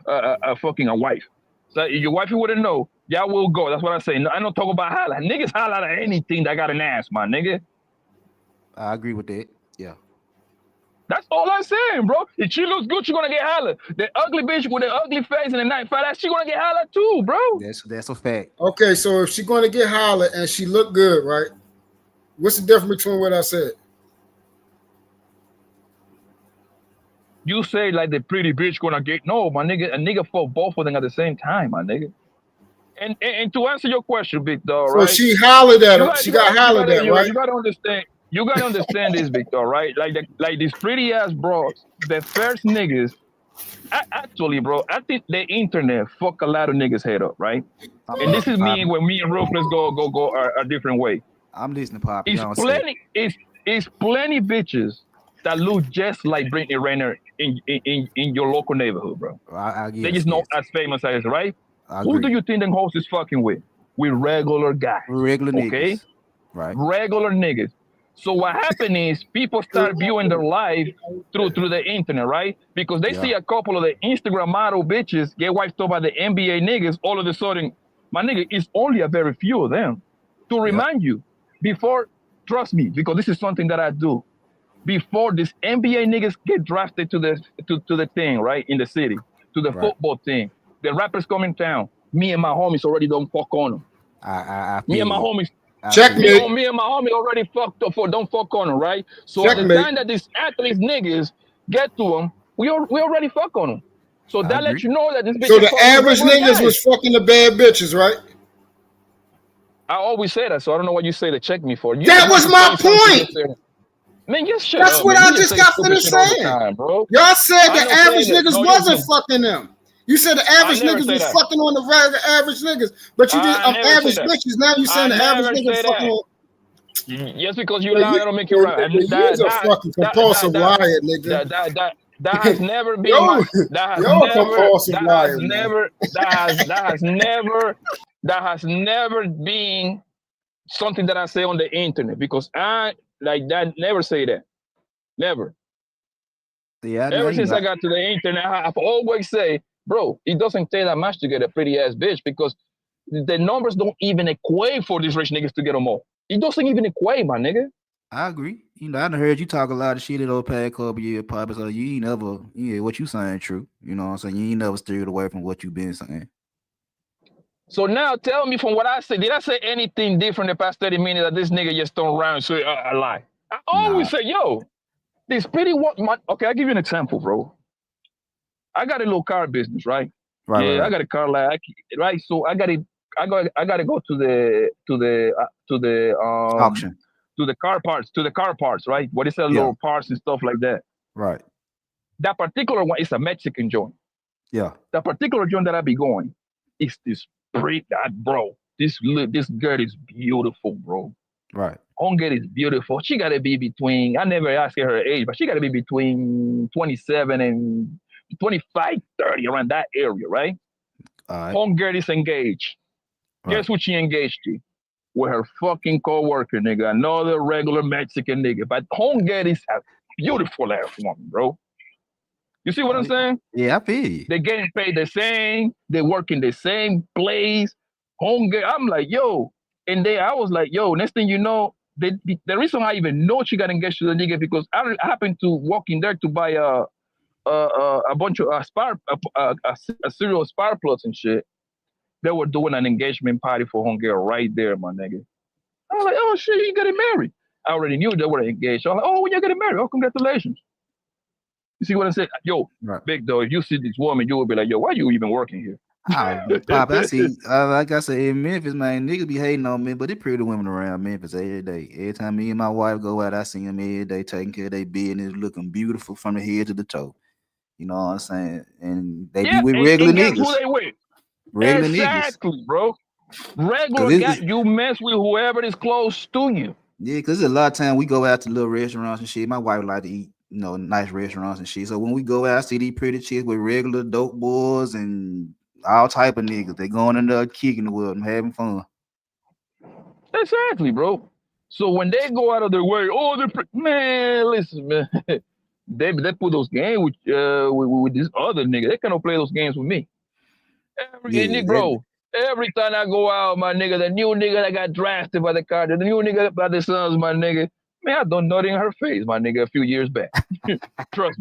[SPEAKER 12] a fucking wife. So if your wife you wouldn't know, y'all will go. That's what I say. No, I don't talk about holla. Niggas holla at anything that got an ass, my nigga.
[SPEAKER 6] I agree with that. Yeah.
[SPEAKER 12] That's all I'm saying, bro. If she looks good, she gonna get hollered. The ugly bitch with the ugly face and the night fat ass, she gonna get hollered too, bro.
[SPEAKER 6] That's a fact.
[SPEAKER 2] Okay, so if she gonna get hollered and she look good, right? What's the difference between what I said?
[SPEAKER 12] You say like the pretty bitch gonna get my nigga. A nigga for both of them at the same time, my nigga. And to answer your question, big dog, right?
[SPEAKER 2] So she hollered at him. She got hollered at, right?
[SPEAKER 12] You gotta understand. You gotta understand this, big dog, right? Like these pretty ass bros, the first niggas. Actually, bro, I think the internet fuck a lot of niggas head up, right? And this is me when me and Ruthless go a different way.
[SPEAKER 6] I'm listening, Pop.
[SPEAKER 12] It's plenty bitches that look just like Brittany Renner in your local neighborhood, bro. They just not as famous as, right? Who do you think them hoes is fucking with? With regular guys.
[SPEAKER 6] Regular niggas.
[SPEAKER 12] Okay?
[SPEAKER 6] Right.
[SPEAKER 12] Regular niggas. So what happened is people start viewing their life through the internet, right? Because they see a couple of the Instagram model bitches get wiped up by the NBA niggas. All of a sudden, my nigga, it's only a very few of them. To remind you, before, trust me, because this is something that I do. Before this NBA niggas get drafted to the thing, right, in the city, to the football thing, the rappers come in town. Me and my homies already don't fuck on them. Me and my homies.
[SPEAKER 2] Checkmate.
[SPEAKER 12] Me and my homie already fucked up for don't fuck on them, right? So at the time that these athletes niggas get to them, we already fuck on them. So that lets you know that this bitch.
[SPEAKER 2] So the average niggas was fucking the bad bitches, right?
[SPEAKER 12] I always say that, so I don't know what you say to check me for.
[SPEAKER 2] That was my point.
[SPEAKER 12] Man, just shut
[SPEAKER 2] That's
[SPEAKER 12] up,
[SPEAKER 2] what
[SPEAKER 12] man.
[SPEAKER 2] I just got finished saying.
[SPEAKER 12] Bro.
[SPEAKER 2] Y'all said the average niggas wasn't fucking them. You said the average niggas was fucking on the regular average niggas, but you did average bitches. Now you saying the average niggas fucking on.
[SPEAKER 12] Just because you lie, don't make you right.
[SPEAKER 2] You're a fucking compulsive liar, nigga.
[SPEAKER 12] That has never been. That has never that has never been something that I say on the internet because I like that. Never say that. Never.
[SPEAKER 6] Yeah,
[SPEAKER 12] Ever since I got to the internet, I've always say, bro, it doesn't take that much to get a pretty ass bitch because the numbers don't even equate for these rich niggas to get them all. It doesn't even equate, my nigga.
[SPEAKER 6] I agree. You know, I done heard you talk a lot of shit in those past couple years, Papa. So you ain't never, what you saying true. You know what I'm saying? You ain't never steered away from what you been saying.
[SPEAKER 12] So now tell me from what I said, did I say anything different the past 30 minutes that this nigga just don't around and say I lie? I always say, yo, this pretty one. Okay, I'll give you an example, bro. I got a little car business, right?
[SPEAKER 6] Right.
[SPEAKER 12] I got a car like right. So I got to go to the
[SPEAKER 6] auction.
[SPEAKER 12] To the car parts, right? What is a little parts and stuff like that.
[SPEAKER 6] Right.
[SPEAKER 12] That particular one is a Mexican joint.
[SPEAKER 6] Yeah.
[SPEAKER 12] That particular joint that I be going is this pretty bro. This girl is beautiful, bro.
[SPEAKER 6] Right.
[SPEAKER 12] Hunger is beautiful. She gotta be between, I never asked her age, but she gotta be between 27 and 25, 30, around that area, right? Hunger is engaged. Right. Guess who she engaged to? With her fucking co-worker, nigga. Another regular Mexican nigga. But Hunger is a beautiful ass woman, bro. You see what I'm saying?
[SPEAKER 6] Yeah, I feel you.
[SPEAKER 12] They're getting paid the same. They work in the same place. Hunger. I'm like, yo. And then I was like, yo, next thing you know, the reason I even know she got engaged to the nigga because I happened to walk in there to buy a bunch of a serial spark plugs and shit. They were doing an engagement party for Hunger right there, my nigga. I was like, oh shit, you getting married. I already knew they were engaged. I was like, oh, when you getting married? Oh, congratulations. You see what I said? Yo, big dog, if you see this woman, you will be like, yo, why you even working here?
[SPEAKER 6] Pop, I see, like I said, in Memphis, man, niggas be hating on me, but they pretty women around Memphis every day. Every time me and my wife go out, I see them every day taking care of their business, looking beautiful from the head to the toe. You know what I'm saying? And they be with regular niggas.
[SPEAKER 12] Guess who they with?
[SPEAKER 6] Regular
[SPEAKER 12] exactly, bro. Regular guy, you mess with whoever is close to you.
[SPEAKER 6] Yeah, because a lot of time we go out to little restaurants and shit. My wife like to eat, nice restaurants and shit. So when we go out, I see these pretty chicks with regular dope boys and all type of niggas. They going in there kicking the world and having fun.
[SPEAKER 12] Exactly, bro. So when they go out of their way, man, listen, man. They put those games with this other nigga. They cannot play those games with me. Every time I go out, my nigga, the new nigga that got drafted by the car, the new nigga by the Suns, my nigga, man, I done nothing in her face, my nigga, a few years back. Trust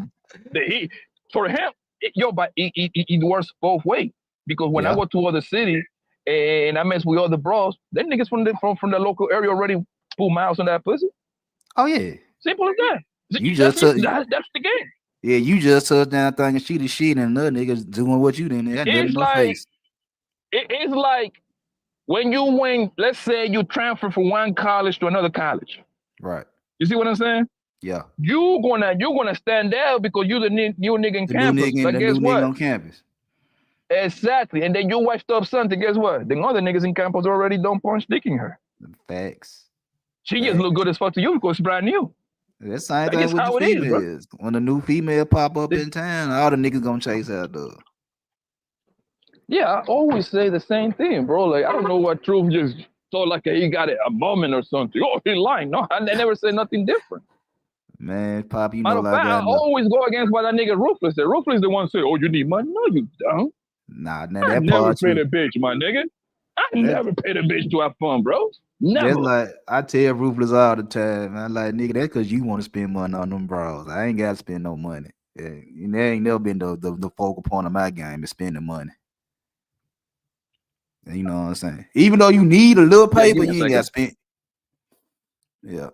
[SPEAKER 12] me. For him, it works both ways. Because when I go to other cities and I mess with other bros, them niggas from the local area already pull miles on that pussy.
[SPEAKER 6] Oh yeah.
[SPEAKER 12] Simple as that.
[SPEAKER 6] That's
[SPEAKER 12] the game.
[SPEAKER 6] Yeah, you just touch down thinking she the shit and another niggas doing what you did.
[SPEAKER 12] It's like, it's like when you win, let's say you transfer from one college to another college.
[SPEAKER 6] Right.
[SPEAKER 12] You see what I'm saying?
[SPEAKER 6] Yeah.
[SPEAKER 12] You're gonna stand out because you're the new nigga in campus.
[SPEAKER 6] But guess what? Nigga on campus.
[SPEAKER 12] Exactly. And then you washed up something. Guess what? The other niggas in campus already don't punch sticking her.
[SPEAKER 6] Facts.
[SPEAKER 12] She just look good as fuck to you because it's brand new.
[SPEAKER 6] That's the same thing with the females. When a new female pop up in town, all the niggas gonna chase her dog.
[SPEAKER 12] Yeah, I always say the same thing, bro. Like, I don't know what Truth just thought like he got a moment or something. Oh, he lying. No, I never say nothing different.
[SPEAKER 6] Man, Pop, you know
[SPEAKER 12] like that. I always go against what that nigga Ruthless said. Ruthless the one say, oh, you need money? No, you don't.
[SPEAKER 6] Nah,
[SPEAKER 12] I never paid a bitch, my nigga. I never paid a bitch to have fun, bro. Never.
[SPEAKER 6] That's like, I tell Ruthless all the time. I'm like, nigga, that's because you want to spend money on them bros. I ain't got to spend no money. Yeah, there ain't never been the focal point of my game is spending money. And you know what I'm saying? Even though you need a little paper, you ain't got to spend. Yeah.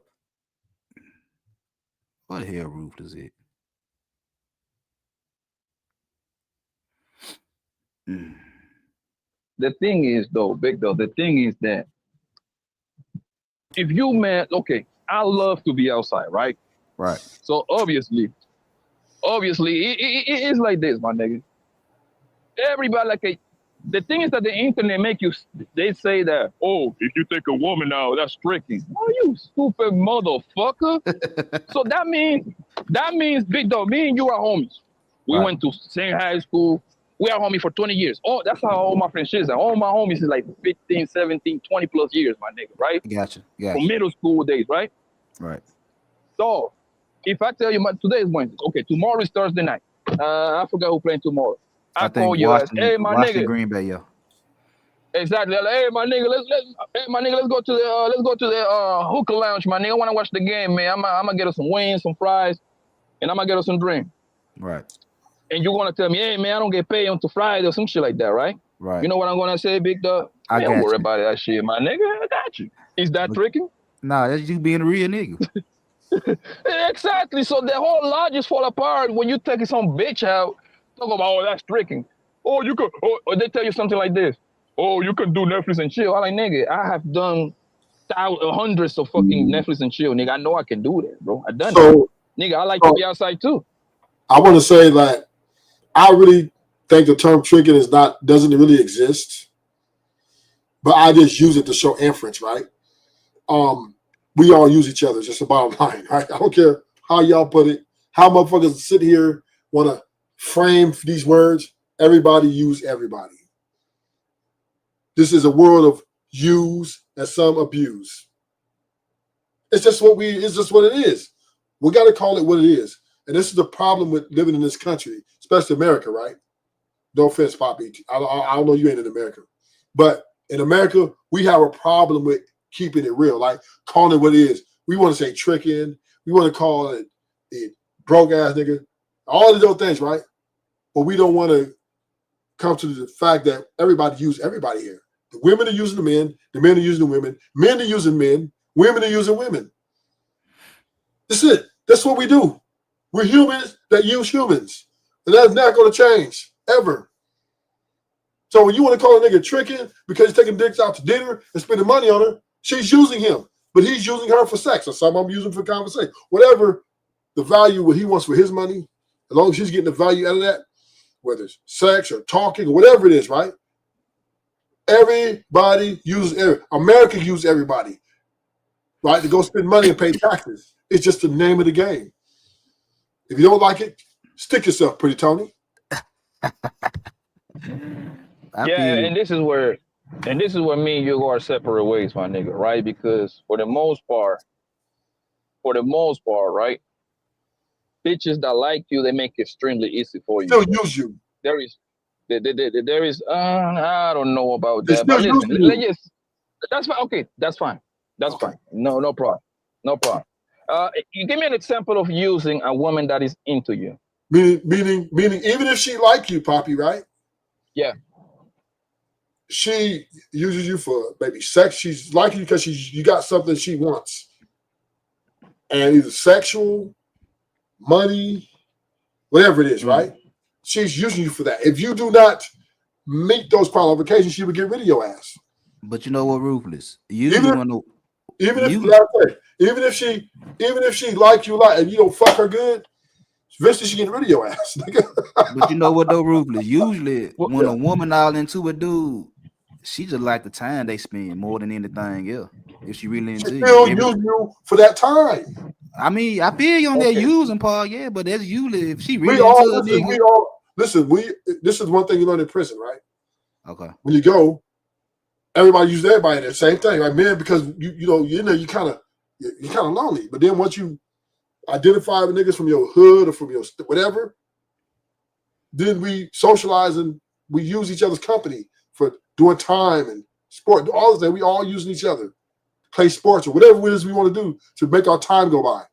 [SPEAKER 6] What the hell Ruthless is?
[SPEAKER 12] The thing is, though, big though, the thing is that if you, man, okay, I love to be outside, right?
[SPEAKER 6] Right.
[SPEAKER 12] So obviously, it's like this, my nigga. Everybody the thing is that the internet make you, they say that, oh, if you take a woman out, that's tricking. Oh, you stupid motherfucker. So that means, big dog, me and you are homies. We went to same high school. We are homies for 20 years. Oh, that's how all my friends is. And all my homies is like 15, 17, 20 plus years, my nigga, right?
[SPEAKER 6] Gotcha.
[SPEAKER 12] From middle school days, right?
[SPEAKER 6] Right.
[SPEAKER 12] So if I tell you today is Wednesday, okay, tomorrow is Thursday night. I forgot who playing tomorrow. I call
[SPEAKER 6] think
[SPEAKER 12] your ass, hey my
[SPEAKER 6] Washington
[SPEAKER 12] nigga.
[SPEAKER 6] Green Bay, yeah.
[SPEAKER 12] Exactly. Like, hey my nigga, let's go to the hookah lounge, my nigga. I wanna watch the game, man. I'm gonna get us some wings, some fries, and I'm gonna get us some drink.
[SPEAKER 6] Right.
[SPEAKER 12] And you're gonna tell me, hey man, I don't get paid until Friday or some shit like that, right?
[SPEAKER 6] Right.
[SPEAKER 12] You know what I'm gonna say, big dog?
[SPEAKER 6] I
[SPEAKER 12] Don't
[SPEAKER 6] got
[SPEAKER 12] worry
[SPEAKER 6] you.
[SPEAKER 12] about that shit, my nigga. I got you. Is that tricking?
[SPEAKER 6] Nah, that's you being a real nigga.
[SPEAKER 12] Exactly. So the whole logic fall apart when you taking some bitch out. Talk about, oh, that's tricking. Oh, you could, or they tell you something like this. Oh, you can do Netflix and chill. I'm like, nigga, I have done hundreds of fucking Netflix and chill, nigga. I know I can do that, bro. I done it. Nigga, I like to be outside too.
[SPEAKER 1] I want to say that I really think the term tricking doesn't really exist, but I just use it to show inference, right? We all use each other, just the bottom line, right? I don't care how y'all put it, how motherfuckers sit here want to frame these words. Everybody use everybody. This is a world of use and some abuse. It's just what it is. We got to call it what it is. And this is the problem with living in this country, especially America, right? No offense, Poppy. I don't know you ain't in America. But in America, we have a problem with keeping it real, like calling it what it is. We want to say tricking. We want to call it broke ass nigga. All of those things, right? But we don't want to come to the fact that everybody uses everybody here. The women are using the men are using the women are using men, women are using women. That's it. That's what we do. We're humans that use humans. And that's not going to change, ever. So when you want to call a nigga tricking because he's taking dicks out to dinner and spending money on her, she's using him. But he's using her for sex, or some I'm using for conversation. Whatever the value what he wants for his money, as long as she's getting the value out of that, whether it's sex or talking or whatever it is, right? Everybody uses America uses everybody, right? To go spend money and pay taxes. It's just the name of the game. If you don't like it, stick yourself, pretty Tony.
[SPEAKER 12] And this is where me and you are separate ways, my nigga, right? Because for the most part, right? Bitches that like you, they make it extremely easy for you.
[SPEAKER 1] Still use you.
[SPEAKER 12] There is I don't know about that, but listen, that's fine. Okay, that's fine. That's fine. No problem. No problem. You give me an example of using a woman that is into you.
[SPEAKER 1] Meaning, even if she like you, Poppy, right?
[SPEAKER 12] Yeah.
[SPEAKER 1] She uses you for maybe sex. She's liking you because you got something she wants, and either sexual, money, whatever it is, right? She's using you for that. If you do not meet those qualifications, she would get rid of your ass.
[SPEAKER 6] But you know what, Ruthless?
[SPEAKER 1] Even if she like you and you don't fuck her good, eventually she getting rid of your ass.
[SPEAKER 6] But you know what though, Ruthless? Usually when a woman all into a dude, she just like the time they spend more than anything else. If she really into
[SPEAKER 1] you, use you for that time.
[SPEAKER 6] I mean, I feel you on that using part, yeah, but that's usually if she really
[SPEAKER 1] this is one thing you learn in prison, right?
[SPEAKER 6] Okay.
[SPEAKER 1] When you go, everybody uses everybody. The same thing, right, man? Because you're kind of lonely. But then once you identify with niggas from your hood or from your whatever, then we socialize and we use each other's company for doing time and sport. All of that, we all using each other, play sports or whatever it is we want to do to make our time go by.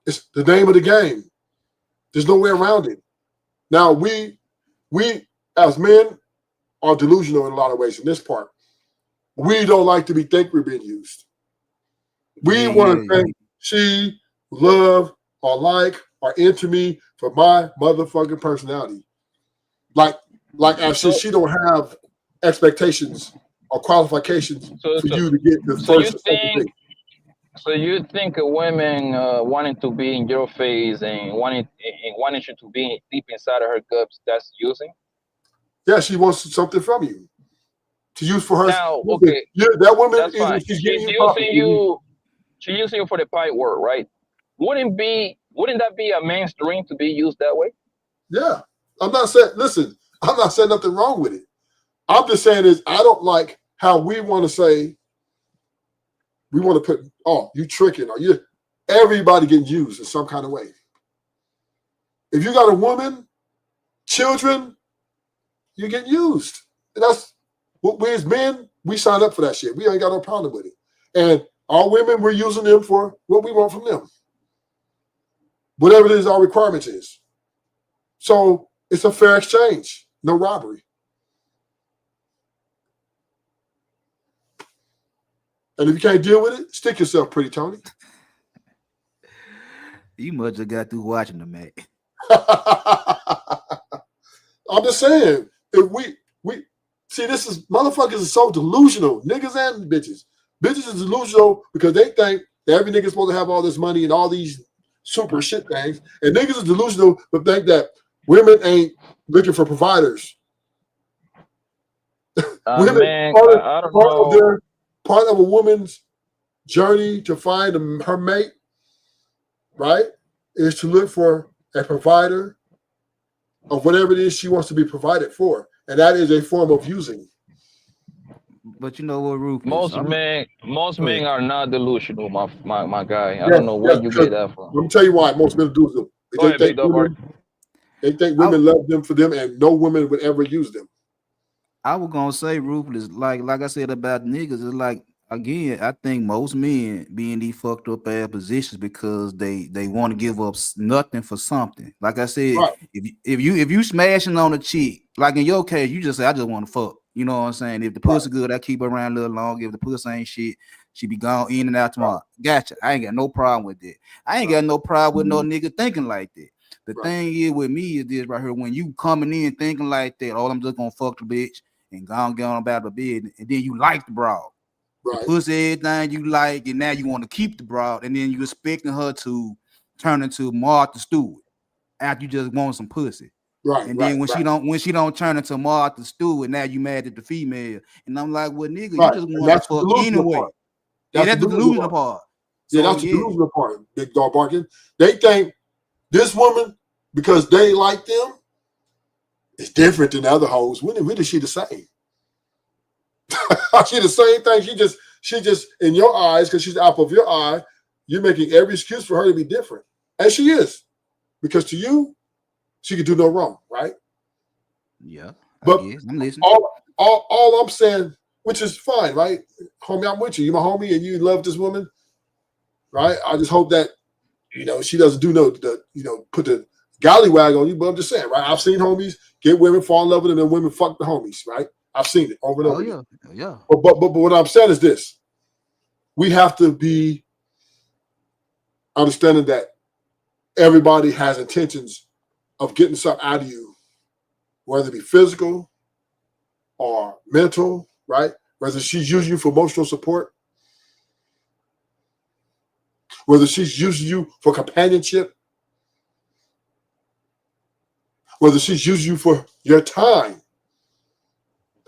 [SPEAKER 1] It's the name of the game. There's no way around it. Now we as men are delusional in a lot of ways. In this part, we don't like to think we're being used. We want to think she, love, or like, or into me for my motherfucking personality. Like as she don't have expectations or qualifications for you to get the first or second date.
[SPEAKER 12] So you think a woman wanting to be in your face and wanting you to be deep inside of her guts, that's using?
[SPEAKER 1] Yeah, she wants something from you to use for her.
[SPEAKER 12] Now, okay,
[SPEAKER 1] that woman
[SPEAKER 12] that's fine.
[SPEAKER 1] She's
[SPEAKER 12] using you for the pipe work, right? Wouldn't that be a man's dream to be used that way?
[SPEAKER 1] Yeah, I'm not saying. Listen, I'm not saying nothing wrong with it. I'm just saying is I don't like how we want to say, we want to put, oh, you tricking, or you, everybody getting used in some kind of way. If you got a woman, children, you get used. And that's what we as men, we sign up for that shit. We ain't got no problem with it. And our women, we're using them for what we want from them. Whatever it is our requirements is. So it's a fair exchange, no robbery. And if you can't deal with it, stick yourself, pretty Tony.
[SPEAKER 6] You must have got through watching them, man.
[SPEAKER 1] I'm just saying, if we see, this is, motherfuckers are so delusional, niggas and bitches. Bitches is delusional because they think that every nigga's supposed to have all this money and all these super shit things, and niggas is delusional but think that women ain't looking for providers. Women,
[SPEAKER 12] Man, I don't know.
[SPEAKER 1] Part of a woman's journey to find her mate, right, is to look for a provider of whatever it is she wants to be provided for. And that is a form of using.
[SPEAKER 6] But you know what, Rufus?
[SPEAKER 12] Most men are not delusional, my guy. I don't know where you get that from.
[SPEAKER 1] Let me tell you why most men do them. They think women love them for them, and no woman would ever use them.
[SPEAKER 6] I was gonna say, Ruthless, like I said about niggas, it's like, again, I think most men be in these fucked up ass positions because they want to give up nothing for something. Like I said, right. if you smashing on a chick, like in your case, you just say, I just want to fuck. You know what I'm saying? If the pussy good, I keep her around a little longer. If the pussy ain't shit, she be gone in and out tomorrow. Gotcha. I ain't got no problem with that. I ain't got no problem with no nigga thinking like that. The thing is with me is this right here: when you coming in thinking like that, oh, I'm just gonna fuck the bitch and go on about the bed, and then you like the broad. Right. The pussy, everything you like, and now you want to keep the broad, and then you expecting her to turn into Martha Stewart after you just want some pussy. Right. And then when she don't turn into Martha Stewart, now you mad at the female. And I'm like, well, nigga, you just want to fuck anyway. That's the delusional part.
[SPEAKER 1] So, that's the delusional part, big dog barking. They think this woman, because they like them, is different than the other hoes. When is she the same? She the same thing. She just in your eyes, because she's the apple of your eye, you're making every excuse for her to be different. And she is. Because to you, she could do no wrong, right?
[SPEAKER 6] Yeah.
[SPEAKER 1] But
[SPEAKER 6] I'm listening.
[SPEAKER 1] All I'm saying, which is fine, right? Homie, I'm with you. You're my homie and you love this woman, right? I just hope that, she doesn't do put the gallywag on you, but I'm just saying, right? I've seen homies get women, fall in love with them, and women fuck the homies, right? I've seen it over and over.
[SPEAKER 6] Oh, yeah.
[SPEAKER 1] But what I'm saying is this. We have to be understanding that everybody has intentions of getting something out of you, whether it be physical or mental, right? Whether she's using you for emotional support, whether she's using you for companionship, whether she's using you for your time,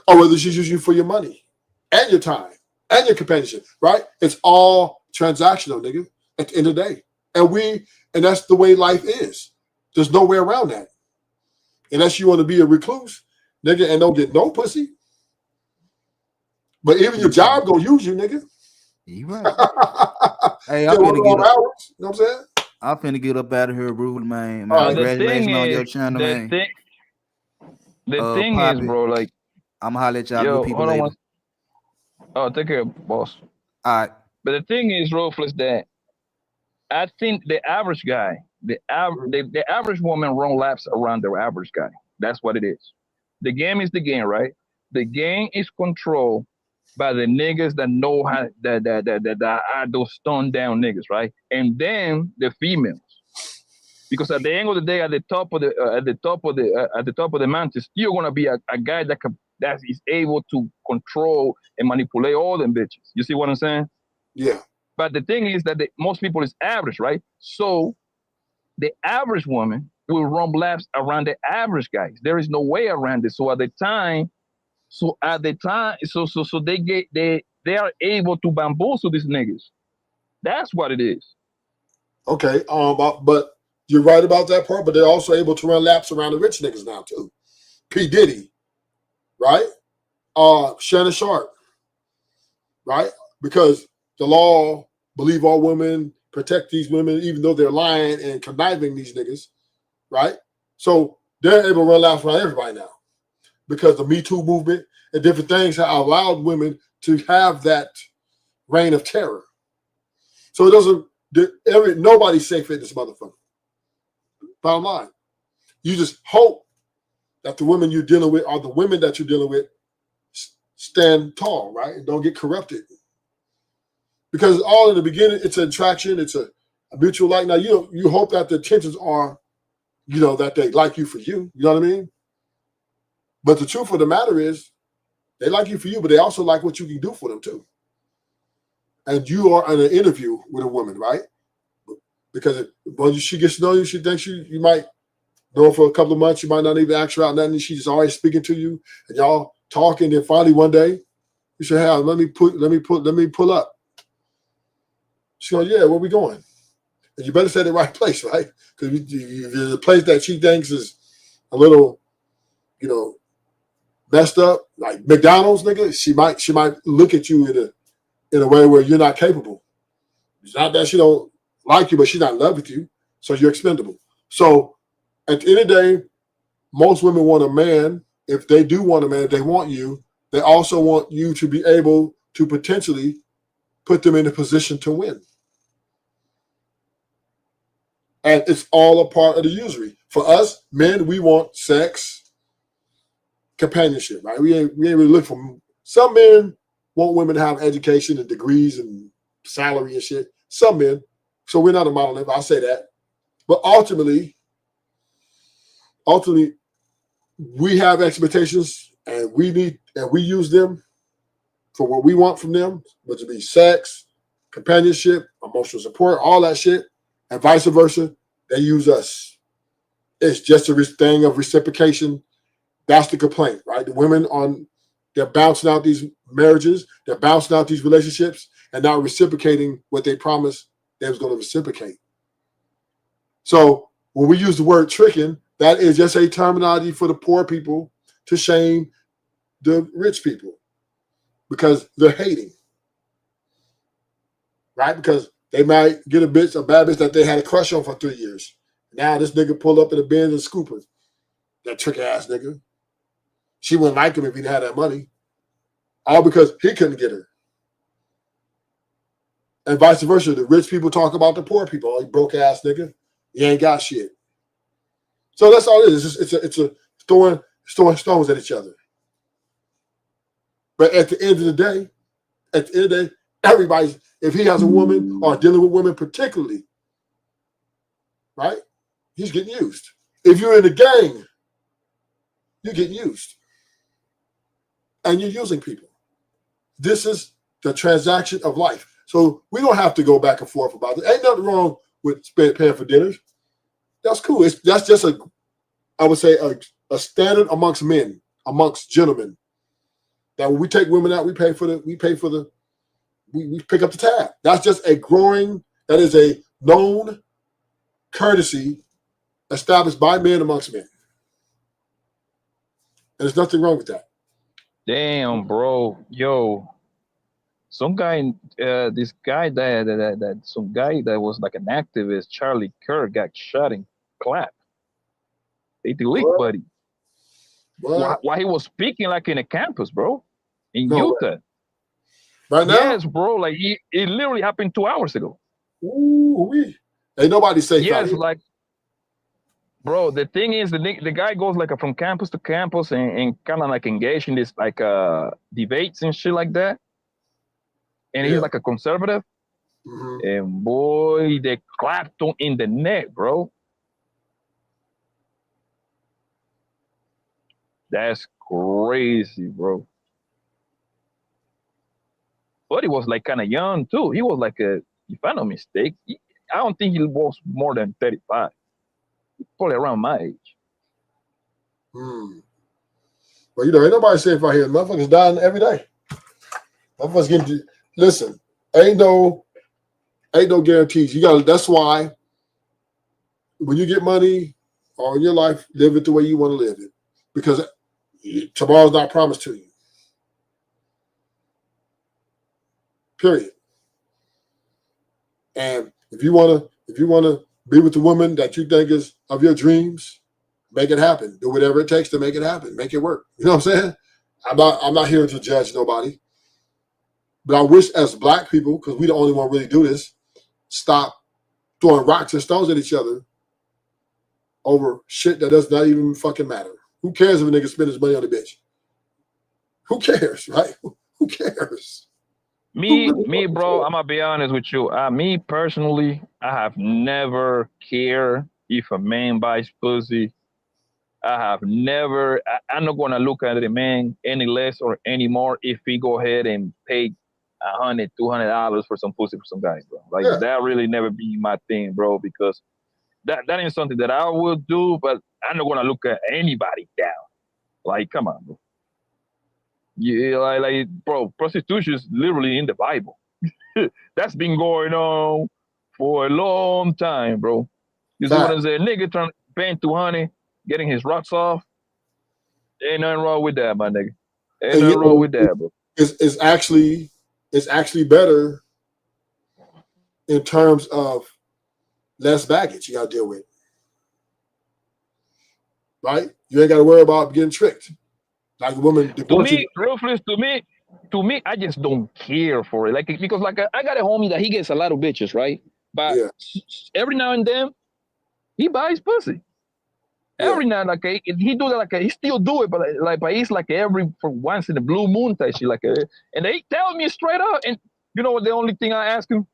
[SPEAKER 1] or whether she's using you for your money and your time and your companionship, right? It's all transactional, nigga, at the end of the day. And that's the way life is. There's no way around that. Unless you want to be a recluse, nigga, and don't get no pussy. But even your job gonna use you, nigga.
[SPEAKER 6] You right. Hey, I'm finna get up.
[SPEAKER 1] You know what I'm saying?
[SPEAKER 6] I'm finna get up out of here, Rule, man.
[SPEAKER 12] Congratulations
[SPEAKER 6] on your channel, man.
[SPEAKER 12] The thing is, bro, like,
[SPEAKER 6] I'm gonna holler at y'all good people later.
[SPEAKER 12] Oh, take care, boss.
[SPEAKER 6] All right.
[SPEAKER 12] But the thing is, Ruthless, that I think the average guy, the average woman run laps around the average guy. That's what it is. The game is the game, right? The game is controlled by the niggas that know how that are those stoned down niggas, right? And then the females, because at the end of the day, at the top of the mountain, still gonna be a guy that is able to control and manipulate all them bitches. You see what I'm saying?
[SPEAKER 1] Yeah.
[SPEAKER 12] But the thing is that most people is average, right? So the average woman will run laps around the average guys. There is no way around it. So they are able to bamboozle these niggas. That's what it is.
[SPEAKER 1] Okay. But you're right about that part, but they're also able to run laps around the rich niggas now too. P. Diddy, right? Shannon Sharp, right? Because the law believe all women, protect these women, even though they're lying and conniving these niggas, right? So they're able to run laps around everybody now because the Me Too movement and different things have allowed women to have that reign of terror. So it doesn't, nobody's safe in this motherfucker. Bottom line. You just hope that the women you're dealing with are the women that you're dealing with stand tall, right? And don't get corrupted. Because all in the beginning, it's an attraction, it's a mutual like. Now, you hope that the intentions are, that they like you for you. You know what I mean? But the truth of the matter is, they like you for you, but they also like what you can do for them too. And you are in an interview with a woman, right? Because when she gets to know you, she thinks you might know her for a couple of months. You might not even ask her out nothing. She's always speaking to you, and y'all talking. Then finally one day, you say, "Hey, let me pull up." She goes, "Yeah, where we going?" And you better say the right place, right? Because the place that she thinks is a little, messed up, like McDonald's, nigga, she might look at you in a way where you're not capable. It's not that she don't like you, but she's not in love with you, so you're expendable. So at the end of the day, most women want a man. If they do want a man, if they want you, they also want you to be able to potentially put them in a position to win. And it's all a part of the usury. For us, men, we want sex, companionship, right? We ain't really look for. Some men want women to have education and degrees and salary and shit. Some men. So we're not a monolith, I'll say that. But ultimately, we have expectations and we use them for what we want from them, which would be sex, companionship, emotional support, all that shit, and vice versa. They use us. It's just a thing of reciprocation. That's the complaint, right? The women they're bouncing out these marriages, they're bouncing out these relationships, and not reciprocating what they promised they was going to reciprocate. So when we use the word tricking, that is just a terminology for the poor people to shame the rich people because they're hating, right? Because they might get a bad bitch that they had a crush on for 3 years. Now this nigga pull up in a Benz and scooper. That trick ass nigga. She wouldn't like him if he didn't have that money. All because he couldn't get her. And vice versa. The rich people talk about the poor people. Oh, you broke ass nigga. You ain't got shit. So that's all it is. It's a throwing stones at each other. But at the end of the day, everybody's, if he has a woman or dealing with women particularly, right? He's getting used. If you're in a gang, you're getting used. And you're using people. This is the transaction of life. So we don't have to go back and forth about it. Ain't nothing wrong with paying for dinners. That's cool. That's just I would say a standard amongst men, amongst gentlemen. That when we take women out, we pick up the tab. That's just that is a known courtesy established by men amongst men. And there's nothing wrong with that.
[SPEAKER 12] Damn, bro. Yo. Some guy, some guy that was like an activist, Charlie Kirk, got shot and clapped. They delete, buddy. Why he was speaking like in a campus, bro, in Utah.
[SPEAKER 1] Right now?
[SPEAKER 12] Yes, bro. Like it literally happened 2 hours ago.
[SPEAKER 1] Ooh-wee. Ain't nobody safe.
[SPEAKER 12] Yes, like, bro. The thing is, the guy goes like from campus to campus and kind of like engaged in this like debates and shit like that. And he's like a conservative. Mm-hmm. And boy, they clapped him in the neck, bro. That's crazy, bro. But he was like kind of young too. He was like if I'm not mistaken, I don't think he was more than 35. Probably around my age.
[SPEAKER 1] Well, ain't nobody safe out here. Motherfuckers dying every day. Motherfuckers getting listen, ain't no guarantees. That's why when you get money all in your life, live it the way you want to live it. Because Tomorrow's not promised to you. Period. And if you wanna be with the woman that you think is of your dreams, make it happen. Do whatever it takes to make it happen. Make it work. You know what I'm saying? I'm not here to judge nobody. But I wish as black people, because we the only one really do this, stop throwing rocks and stones at each other over shit that does not even fucking matter. Who cares if a nigga spend his money on a bitch? Who cares, right? Who cares?
[SPEAKER 12] Me, bro, I'm gonna be honest with you. Me personally, I have never cared if a man buys pussy. I have never. I'm not gonna look at the man any less or any more if he go ahead and pay $100, $200 for some pussy for some guy, bro. Like that really never be my thing, bro. Because that ain't something that I would do. But I'm not gonna look at anybody down. Like, come on, bro. Yeah, like, bro, prostitution is literally in the Bible. That's been going on for a long time, bro. You see what I'm saying? Nigga trying to pay 200, getting his rocks off. Ain't nothing wrong with that, my nigga. Ain't nothing wrong with that, bro.
[SPEAKER 1] It's actually better in terms of less baggage you got to deal with, right? You ain't got to worry about getting tricked. Like a woman.
[SPEAKER 12] To me, Ruthless, to me, I just don't care for it. Like, because like I got a homie that he gets a lot of bitches, right? But every now and then, he buys pussy. Every now and like he do that, like he still do it, but it's like every for once in the blue moon type shit, and they tell me straight up. And you know what? The only thing I ask him,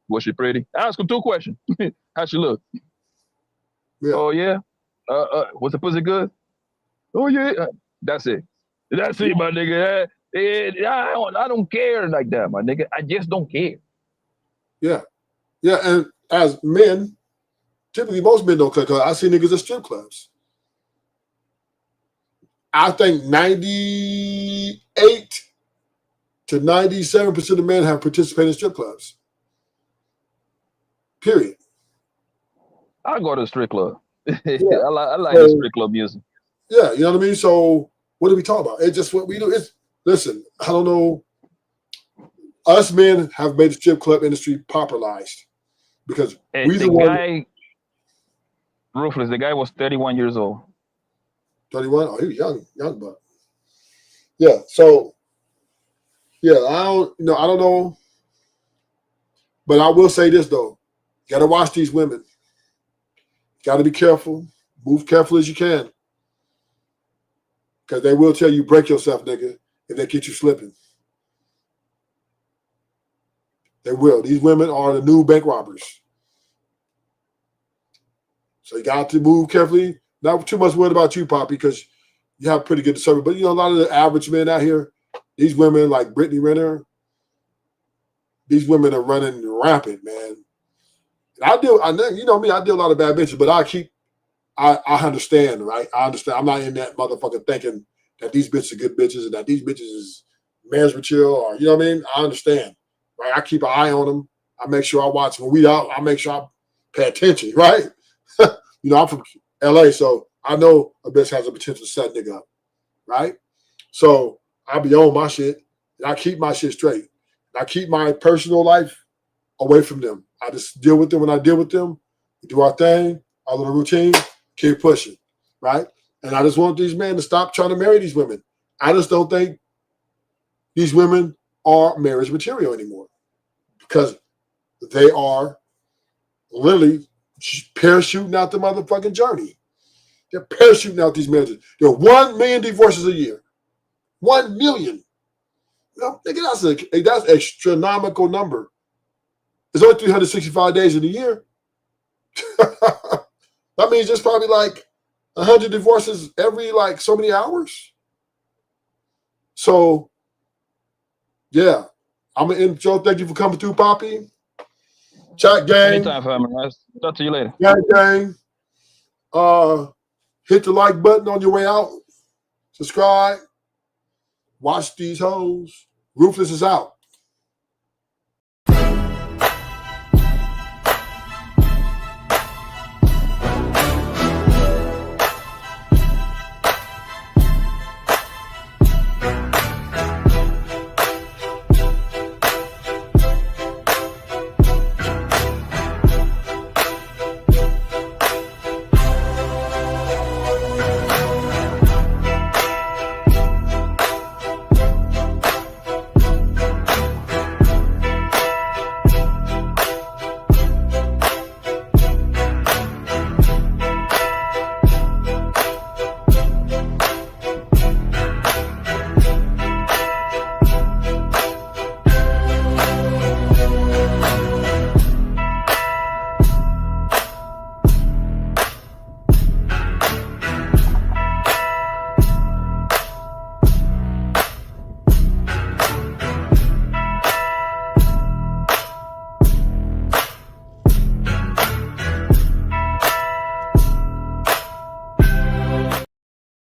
[SPEAKER 12] was she pretty? I ask him 2 questions. How she look? Yeah. Oh yeah. Was the pussy good? Oh yeah. That's it. That's it, my nigga. I don't care like that, my nigga. I just don't care.
[SPEAKER 1] Yeah. Yeah, and as men, typically most men don't click. I see niggas at strip clubs. I think 98 to 97% of men have participated in strip clubs. Period.
[SPEAKER 12] I go to a strip club. I like the strip club music.
[SPEAKER 1] Yeah, you know what I mean? So what do we talk about? It's just what we do. Listen, I don't know. Us men have made the strip club industry popularized because we the
[SPEAKER 12] guy, Ruthless, the guy was 31 years old.
[SPEAKER 1] 31? Oh, he was young buck. Yeah, so I don't know. But I will say this though. You gotta watch these women. You gotta be careful. Move careful as you can. Because they will tell you break yourself, nigga, if they get you slipping. They will. These women are the new bank robbers. So you got to move carefully. Not too much worried about you, Poppy, because you have pretty good discernment. But, a lot of the average men out here, these women like Brittany Renner, these women are running rampant, man. And I deal a lot of bad bitches, but I understand, right? I understand. I'm not in that motherfucker thinking that these bitches are good bitches and that these bitches is marriage material or, you know what I mean? I understand, right? I keep an eye on them. I make sure I watch. When we out, I make sure I pay attention, right? I'm from LA, so I know a bitch has a potential to set nigga up, right? So I be on my shit and I keep my shit straight. And I keep my personal life away from them. I just deal with them when I deal with them. We do our thing, our little routine, keep pushing, right? And I just want these men to stop trying to marry these women. I just don't think these women are marriage material anymore because they are literally parachuting out the motherfucking journey. They're parachuting out these marriages. There are 1 million divorces a year. 1 million. Nigga, that's an astronomical number. There's only 365 days in a year. That means there's probably like 100 divorces every like so many hours. So, yeah. I'm going to end, Joe. Thank you for coming through, Poppy. Chat gang.
[SPEAKER 12] Anytime, family. I'll talk to you later.
[SPEAKER 1] Gang. Hit the like button on your way out. Subscribe. Watch these hoes. Ruthless is out.